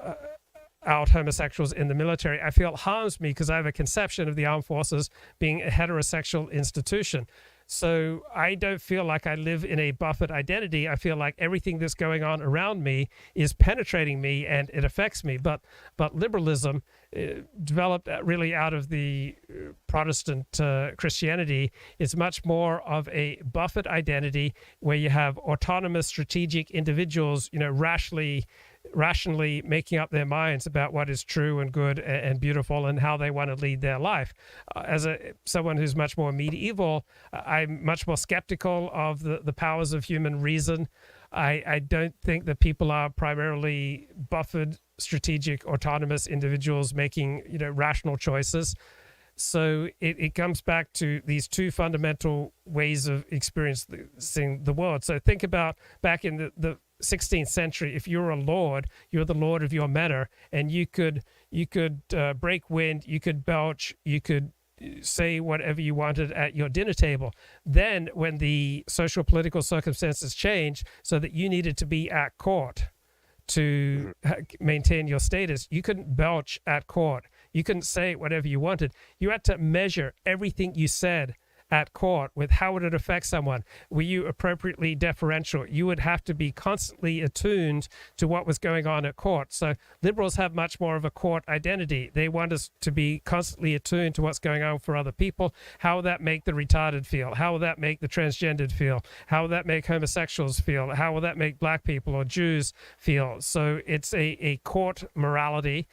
out homosexuals in the military, I feel harms me because I have a conception of the armed forces being a heterosexual institution. So I don't feel like I live in a buffered identity. I feel like everything that's going on around me is penetrating me and it affects me. But liberalism developed really out of the Protestant Christianity is much more of a buffered identity where you have autonomous strategic individuals, rationally making up their minds about what is true and good and beautiful and how they want to lead their life. As someone who's much more medieval, I'm much more skeptical of the powers of human reason. I don't think that people are primarily buffered, strategic, autonomous individuals making rational choices. So it comes back to these two fundamental ways of experiencing the world. So think about back in the 16th century. If you're a lord, you're the lord of your manor, and you could break wind, you could belch, you could say whatever you wanted at your dinner table. Then when the social political circumstances changed so that you needed to be at court to maintain your status, you couldn't belch at court. You couldn't say whatever you wanted. You had to measure everything you said at court with how would it affect someone. Were you appropriately deferential? You would have to be constantly attuned to what was going on at court. So liberals have much more of a court identity. They want us to be constantly attuned to what's going on for other people. How will that make the retarded feel? How will that make the transgendered feel? How will that make homosexuals feel? How will that make black people or Jews feel? So it's a court morality.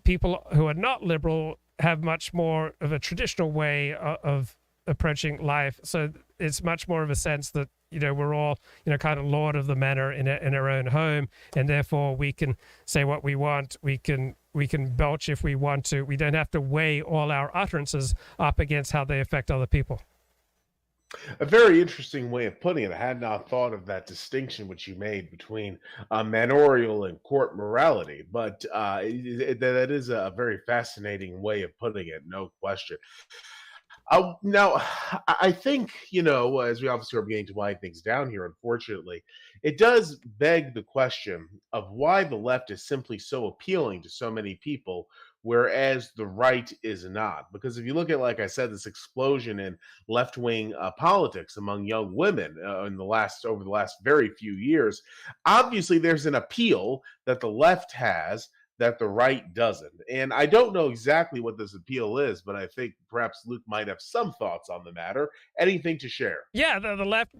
People who are not liberal have much more of a traditional way of approaching life. So it's much more of a sense that, we're all, kind of lord of the manor in our own home. And therefore we can say what we want. We can we can belch if we want to. We don't have to weigh all our utterances up against how they affect other people. A very interesting way of putting it. I had not thought of that distinction which you made between manorial and court morality, but that is a very fascinating way of putting it, no question. Now, I think, as we obviously are beginning to wind things down here, unfortunately, it does beg the question of why the left is simply so appealing to so many people, whereas the right is not. Because if you look at, like I said, this explosion in left wing politics among young women over the last very few years, obviously there's an appeal that the left has that the right doesn't. And I don't know exactly what this appeal is, but I think perhaps Luke might have some thoughts on the matter. Anything to share? Yeah, the left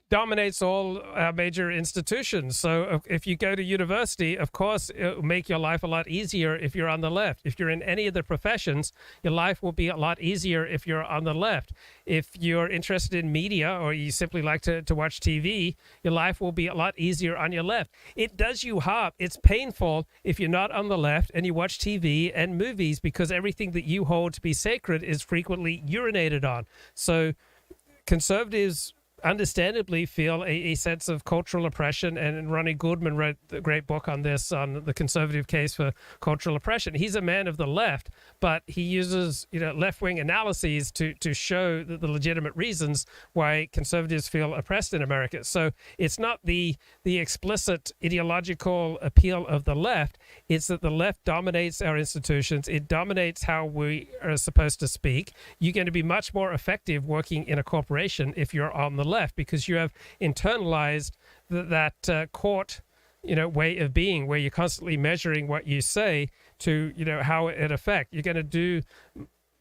dominates all major institutions. So if you go to university, of course, it'll make your life a lot easier if you're on the left. If you're in any of the professions, your life will be a lot easier if you're on the left. If you're interested in media or you simply like to watch TV, your life will be a lot easier on your left. It does you harm. It's painful if you're not on the left and you watch TV and movies, because everything that you hold to be sacred is frequently urinated on. So conservatives understandably feel a sense of cultural oppression, and Ronnie Goodman wrote a great book on this, on the conservative case for cultural oppression. He's a man of the left, but he uses left-wing analyses to show the legitimate reasons why conservatives feel oppressed in America. So it's not the explicit ideological appeal of the left, it's that the left dominates our institutions, it dominates how we are supposed to speak. You're going to be much more effective working in a corporation if you're on the left, because you have internalized that court way of being, where you're constantly measuring what you say to how it affects. You're going to do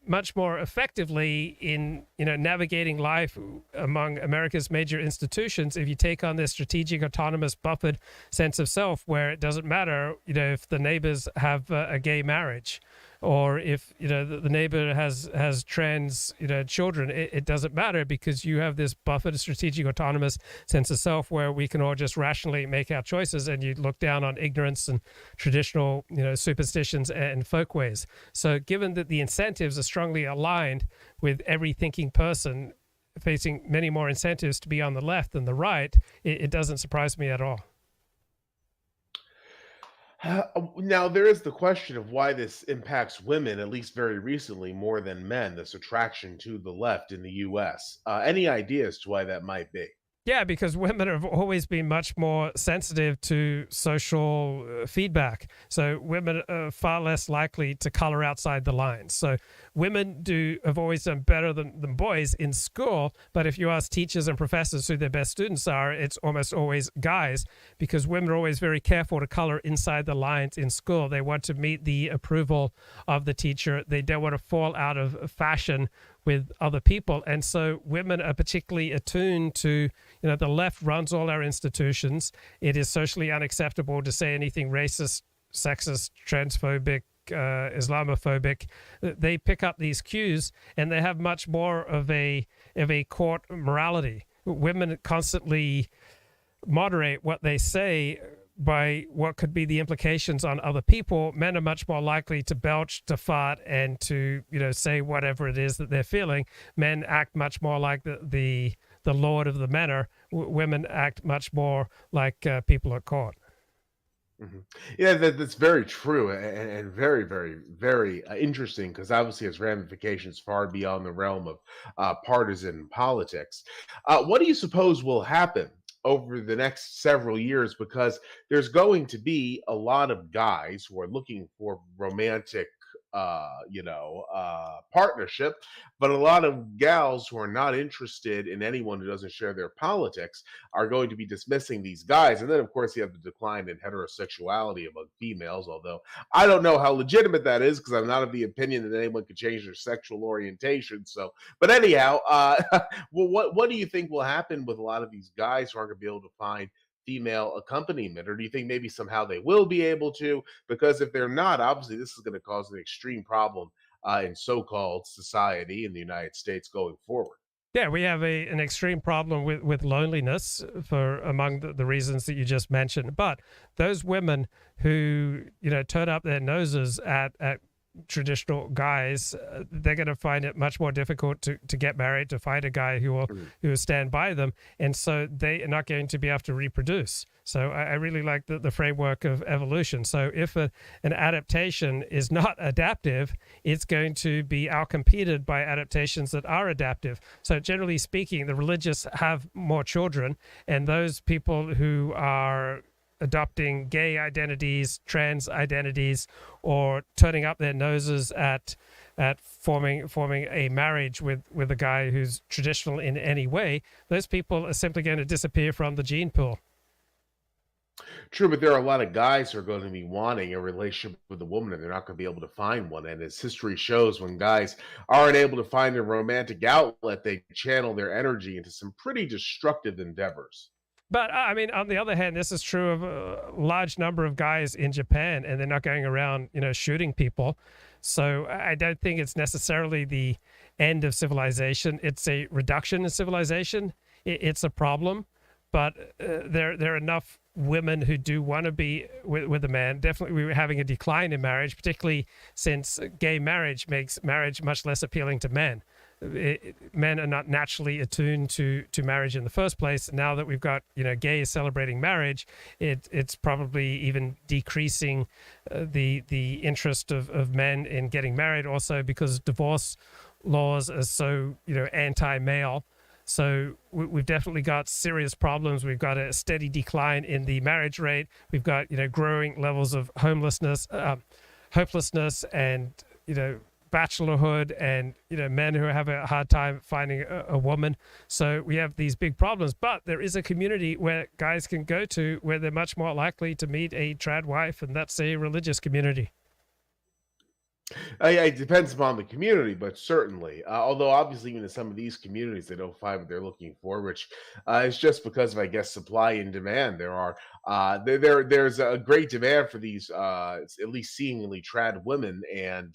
much more effectively in navigating life among America's major institutions if you take on this strategic, autonomous, buffered sense of self, where it doesn't matter if the neighbors have a gay marriage, or if the neighbor has trans children. It doesn't matter, because you have this buffered, strategic, autonomous sense of self where we can all just rationally make our choices, and you look down on ignorance and traditional superstitions and folkways. So given that the incentives are strongly aligned with every thinking person, facing many more incentives to be on the left than the right, it doesn't surprise me at all. Now, there is the question of why this impacts women, at least very recently, more than men, this attraction to the left in the US. Any idea as to why that might be? Yeah, because women have always been much more sensitive to social feedback. So women are far less likely to color outside the lines. So women have always done better than boys in school. But if you ask teachers and professors who their best students are, it's almost always guys, because women are always very careful to color inside the lines in school. They want to meet the approval of the teacher. They don't want to fall out of fashion with other people. And so women are particularly attuned to, the left runs all our institutions. It is socially unacceptable to say anything racist, sexist, transphobic, Islamophobic. They pick up these cues, and they have much more of a court morality. Women constantly moderate what they say by what could be the implications on other people. Men are much more likely to belch, to fart, and to say whatever it is that they're feeling. Men act much more like the lord of the manor. Women act much more like people at court. Mhm. Yeah, that's very true, and very, very, very interesting, because obviously has ramifications far beyond the realm of partisan politics. What do you suppose will happen over the next several years? Because there's going to be a lot of guys who are looking for romantic, partnership, but a lot of gals who are not interested in anyone who doesn't share their politics are going to be dismissing these guys. And then, of course, you have the decline in heterosexuality among females, although I don't know how legitimate that is, because I'm not of the opinion that anyone could change their sexual orientation. So, but anyhow, well, what do you think will happen with a lot of these guys who aren't going to be able to find female accompaniment? Or do you think maybe somehow they will be able to? Because if they're not, obviously this is going to cause an extreme problem in so-called society in the United States going forward. Yeah, we have an extreme problem with loneliness for among the reasons that you just mentioned. But those women who, turn up their noses at traditional guys, they're going to find it much more difficult to get married, to find a guy who will stand by them, and so they are not going to be able to reproduce. So I really like the framework of evolution. So if an adaptation is not adaptive, it's going to be outcompeted by adaptations that are adaptive. So generally speaking, the religious have more children, and those people who are adopting gay identities, trans identities, or turning up their noses at forming a marriage with a guy who's traditional in any way, those people are simply going to disappear from the gene pool. True, but there are a lot of guys who are going to be wanting a relationship with a woman and they're not going to be able to find one. And as history shows, when guys aren't able to find a romantic outlet, they channel their energy into some pretty destructive endeavors. But I mean, on the other hand, this is true of a large number of guys in Japan, and they're not going around, shooting people. So I don't think it's necessarily the end of civilization. It's a reduction in civilization. It's a problem, but there are enough women who do want to be with a man. Definitely, we were having a decline in marriage, particularly since gay marriage makes marriage much less appealing to men. Men are not naturally attuned to marriage in the first place. Now that we've got gays celebrating marriage, it's probably even decreasing the interest of men in getting married. Also because divorce laws are so anti-male. So we've definitely got serious problems. We've got a steady decline in the marriage rate. We've got growing levels of hopelessness, and bachelorhood, and men who have a hard time finding a woman. So we have these big problems, but there is a community where guys can go to where they're much more likely to meet a trad wife, and that's a religious community. Yeah, it depends upon the community, but certainly, although obviously even in some of these communities they don't find what they're looking for, which is just because of, I guess, supply and demand. There's a great demand for these at least seemingly trad women, and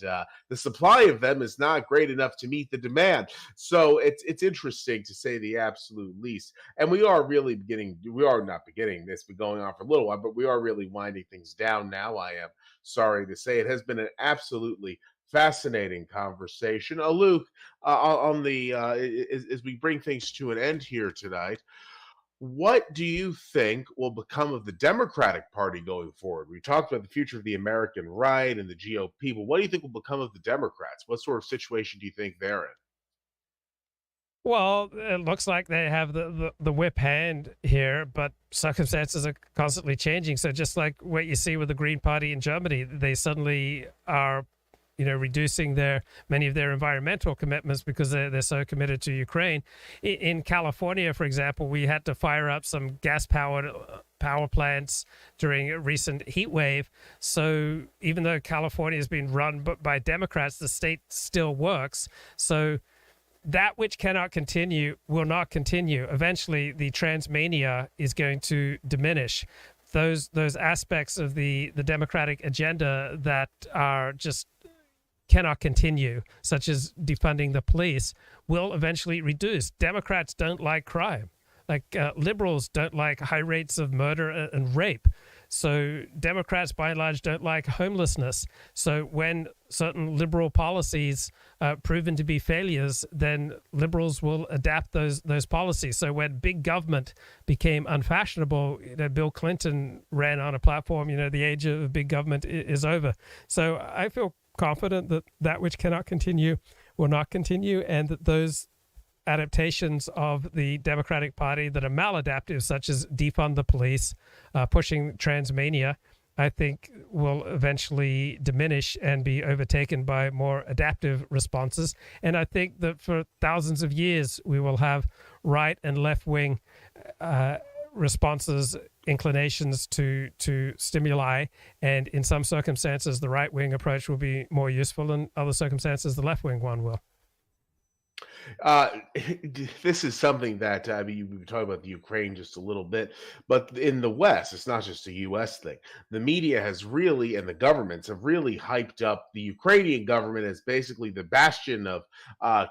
the supply of them is not great enough to meet the demand. So it's interesting to say the absolute least. And we are not beginning this, but going on for a little while, but we are really winding things down now. I am sorry to say it has been an absolutely fascinating conversation. Luke, on the as we bring things to an end here tonight, what do you think will become of the Democratic Party going forward? We talked about the future of the American right and the GOP, but what do you think will become of the Democrats? What sort of situation do you think they're in? Well, it looks like they have the whip hand here, but circumstances are constantly changing. So just like what you see with the Green Party in Germany, they suddenly are, reducing many of their environmental commitments because they're so committed to Ukraine. In California, for example, we had to fire up some gas-powered power plants during a recent heat wave. So even though California has been run by Democrats, the state still works. So that which cannot continue will not continue. Eventually, the transmania is going to diminish. Those aspects of the democratic agenda that are just cannot continue, such as defunding the police, will eventually reduce. Democrats don't like crime. Like liberals don't like high rates of murder and rape. So Democrats, by and large, don't like homelessness. So when certain liberal policies are proven to be failures, then liberals will adapt those policies. So when big government became unfashionable, Bill Clinton ran on a platform, the age of big government is over. So I feel confident that which cannot continue will not continue, and that those adaptations of the Democratic Party that are maladaptive, such as defund the police, pushing transmania, I think will eventually diminish and be overtaken by more adaptive responses. And I think that for thousands of years, we will have right and left wing responses, inclinations to stimuli. And in some circumstances, the right wing approach will be more useful. In other circumstances, the left wing one will. Uh, this is something that I mean, we were talking about the Ukraine just a little bit, but in the West, it's not just a U.S. thing. The media has really, and the governments have really hyped up the Ukrainian government as basically the bastion of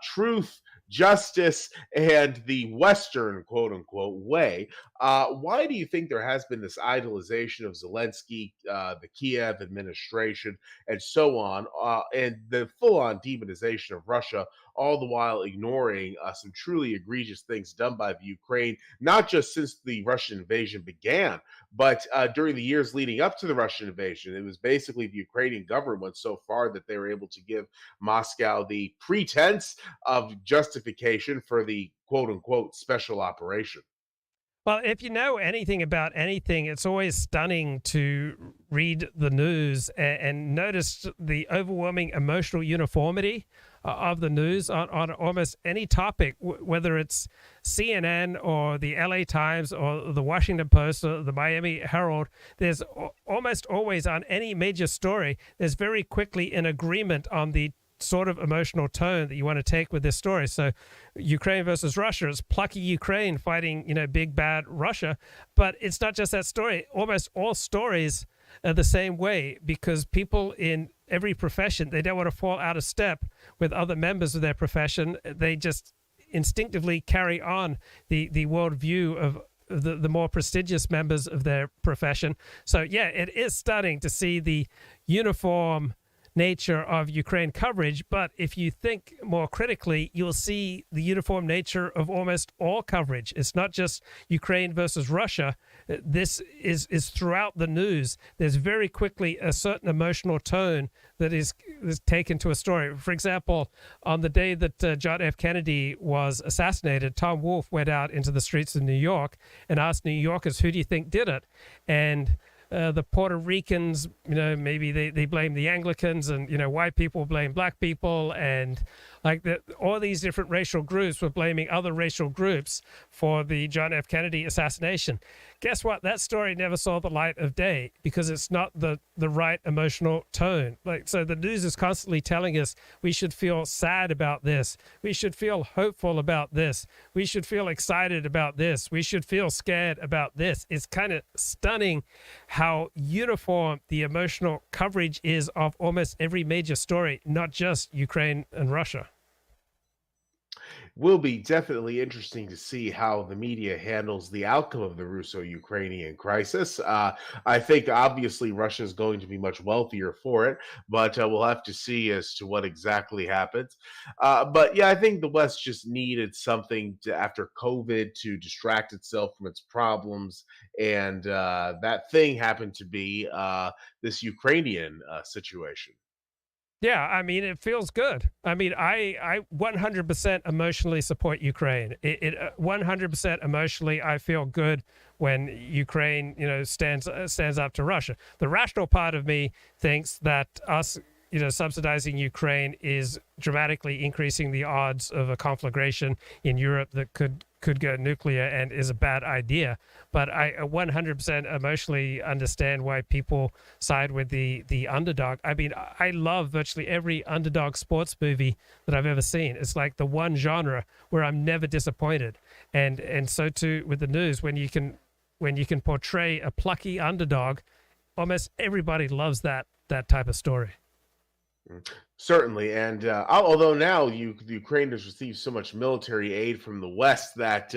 truth, justice and the Western quote unquote way. Why do you think there has been this idolization of Zelensky, the Kiev administration, and so on, and the full on demonization of Russia, all the while ignoring some truly egregious things done by the Ukraine, not just since the Russian invasion began, but during the years leading up to the Russian invasion? It was basically the Ukrainian government went so far that they were able to give Moscow the pretense of justification for the quote unquote special operation. Well, if you know anything about anything, it's always stunning to read the news and notice the overwhelming emotional uniformity of the news on almost any topic, whether it's CNN or the LA Times or the Washington Post or the Miami Herald. There's almost always on any major story, there's very quickly an agreement on the sort of emotional tone that you want to take with this story. So Ukraine versus Russia, it's plucky Ukraine fighting, big bad Russia. But it's not just that story. Almost all stories are the same way, because people in every profession, they don't want to fall out of step with other members of their profession. They just instinctively carry on the worldview of the more prestigious members of their profession. So yeah, it is stunning to see the uniform nature of Ukraine coverage, but if you think more critically, you'll see the uniform nature of almost all coverage. It's not just Ukraine versus Russia. This is throughout the news. There's very quickly a certain emotional tone that is taken to a story. For example, on the day that John F. Kennedy was assassinated, Tom Wolfe went out into the streets of New York and asked New Yorkers, who do you think did it? And the Puerto Ricans, maybe they blame the Anglicans, and, white people blame black people. And all these different racial groups were blaming other racial groups for the John F. Kennedy assassination. Guess what? That story never saw the light of day because it's not the right emotional tone. So the news is constantly telling us we should feel sad about this. We should feel hopeful about this. We should feel excited about this. We should feel scared about this. It's kind of stunning how uniform the emotional coverage is of almost every major story, not just Ukraine and Russia. Will be definitely interesting to see how the media handles the outcome of the Russo-Ukrainian crisis. I think obviously Russia is going to be much wealthier for it, but we'll have to see as to what exactly happens. But yeah, I think the West just needed something after COVID to distract itself from its problems, and that thing happened to be this Ukrainian situation. Yeah, I mean, it feels good. I mean, I 100% emotionally support Ukraine. 100% emotionally, I feel good when Ukraine, stands up to Russia. The rational part of me thinks that us, subsidizing Ukraine is dramatically increasing the odds of a conflagration in Europe that could go nuclear and is a bad idea. But I 100% emotionally understand why people side with the underdog. I mean, I love virtually every underdog sports movie that I've ever seen. It's like the one genre where I'm never disappointed. And so too with the news, when you can portray a plucky underdog, almost everybody loves that type of story. Certainly, and although now the Ukraine has received so much military aid from the West that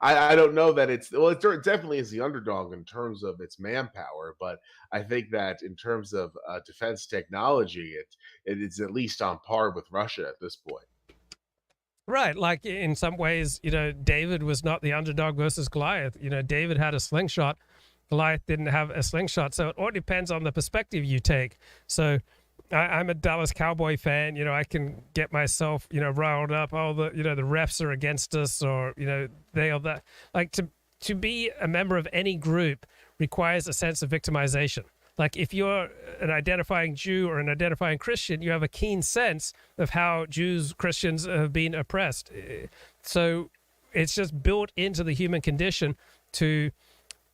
I don't know that it definitely is the underdog in terms of its manpower, but I think that in terms of defense technology, it is at least on par with Russia at this point. Right. Like in some ways, David was not the underdog versus Goliath. David had a slingshot. Goliath didn't have a slingshot. So it all depends on the perspective you take. So I'm a Dallas Cowboy fan. I can get myself, riled up. Oh, the refs are against us, or, they or that. Like to be a member of any group requires a sense of victimization. Like if you're an identifying Jew or an identifying Christian, you have a keen sense of how Jews, Christians have been oppressed. So it's just built into the human condition to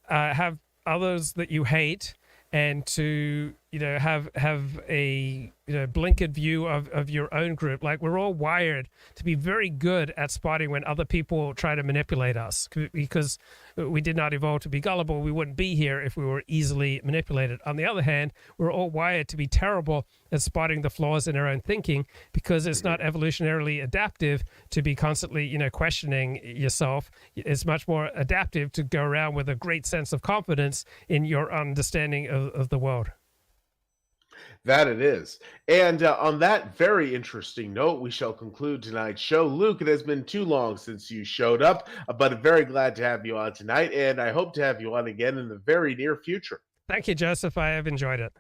have others that you hate and to, have a blinkered view of your own group. Like, we're all wired to be very good at spotting when other people try to manipulate us, because we did not evolve to be gullible. We wouldn't be here if we were easily manipulated. On the other hand, we're all wired to be terrible at spotting the flaws in our own thinking, because it's not evolutionarily adaptive to be constantly questioning yourself. It's much more adaptive to go around with a great sense of confidence in your understanding of the world. That it is. And on that very interesting note, we shall conclude tonight's show. Luke, it has been too long since you showed up, but I'm very glad to have you on tonight, and I hope to have you on again in the very near future. Thank you, Joseph. I have enjoyed it.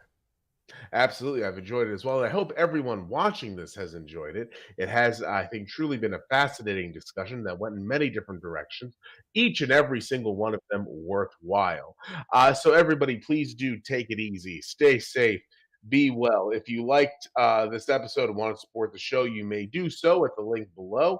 Absolutely. I've enjoyed it as well. I hope everyone watching this has enjoyed it. It has, I think, truly been a fascinating discussion that went in many different directions, each and every single one of them worthwhile. So, everybody, please do take it easy, stay safe, be well. If you liked this episode and want to support the show, you may do so at the link below.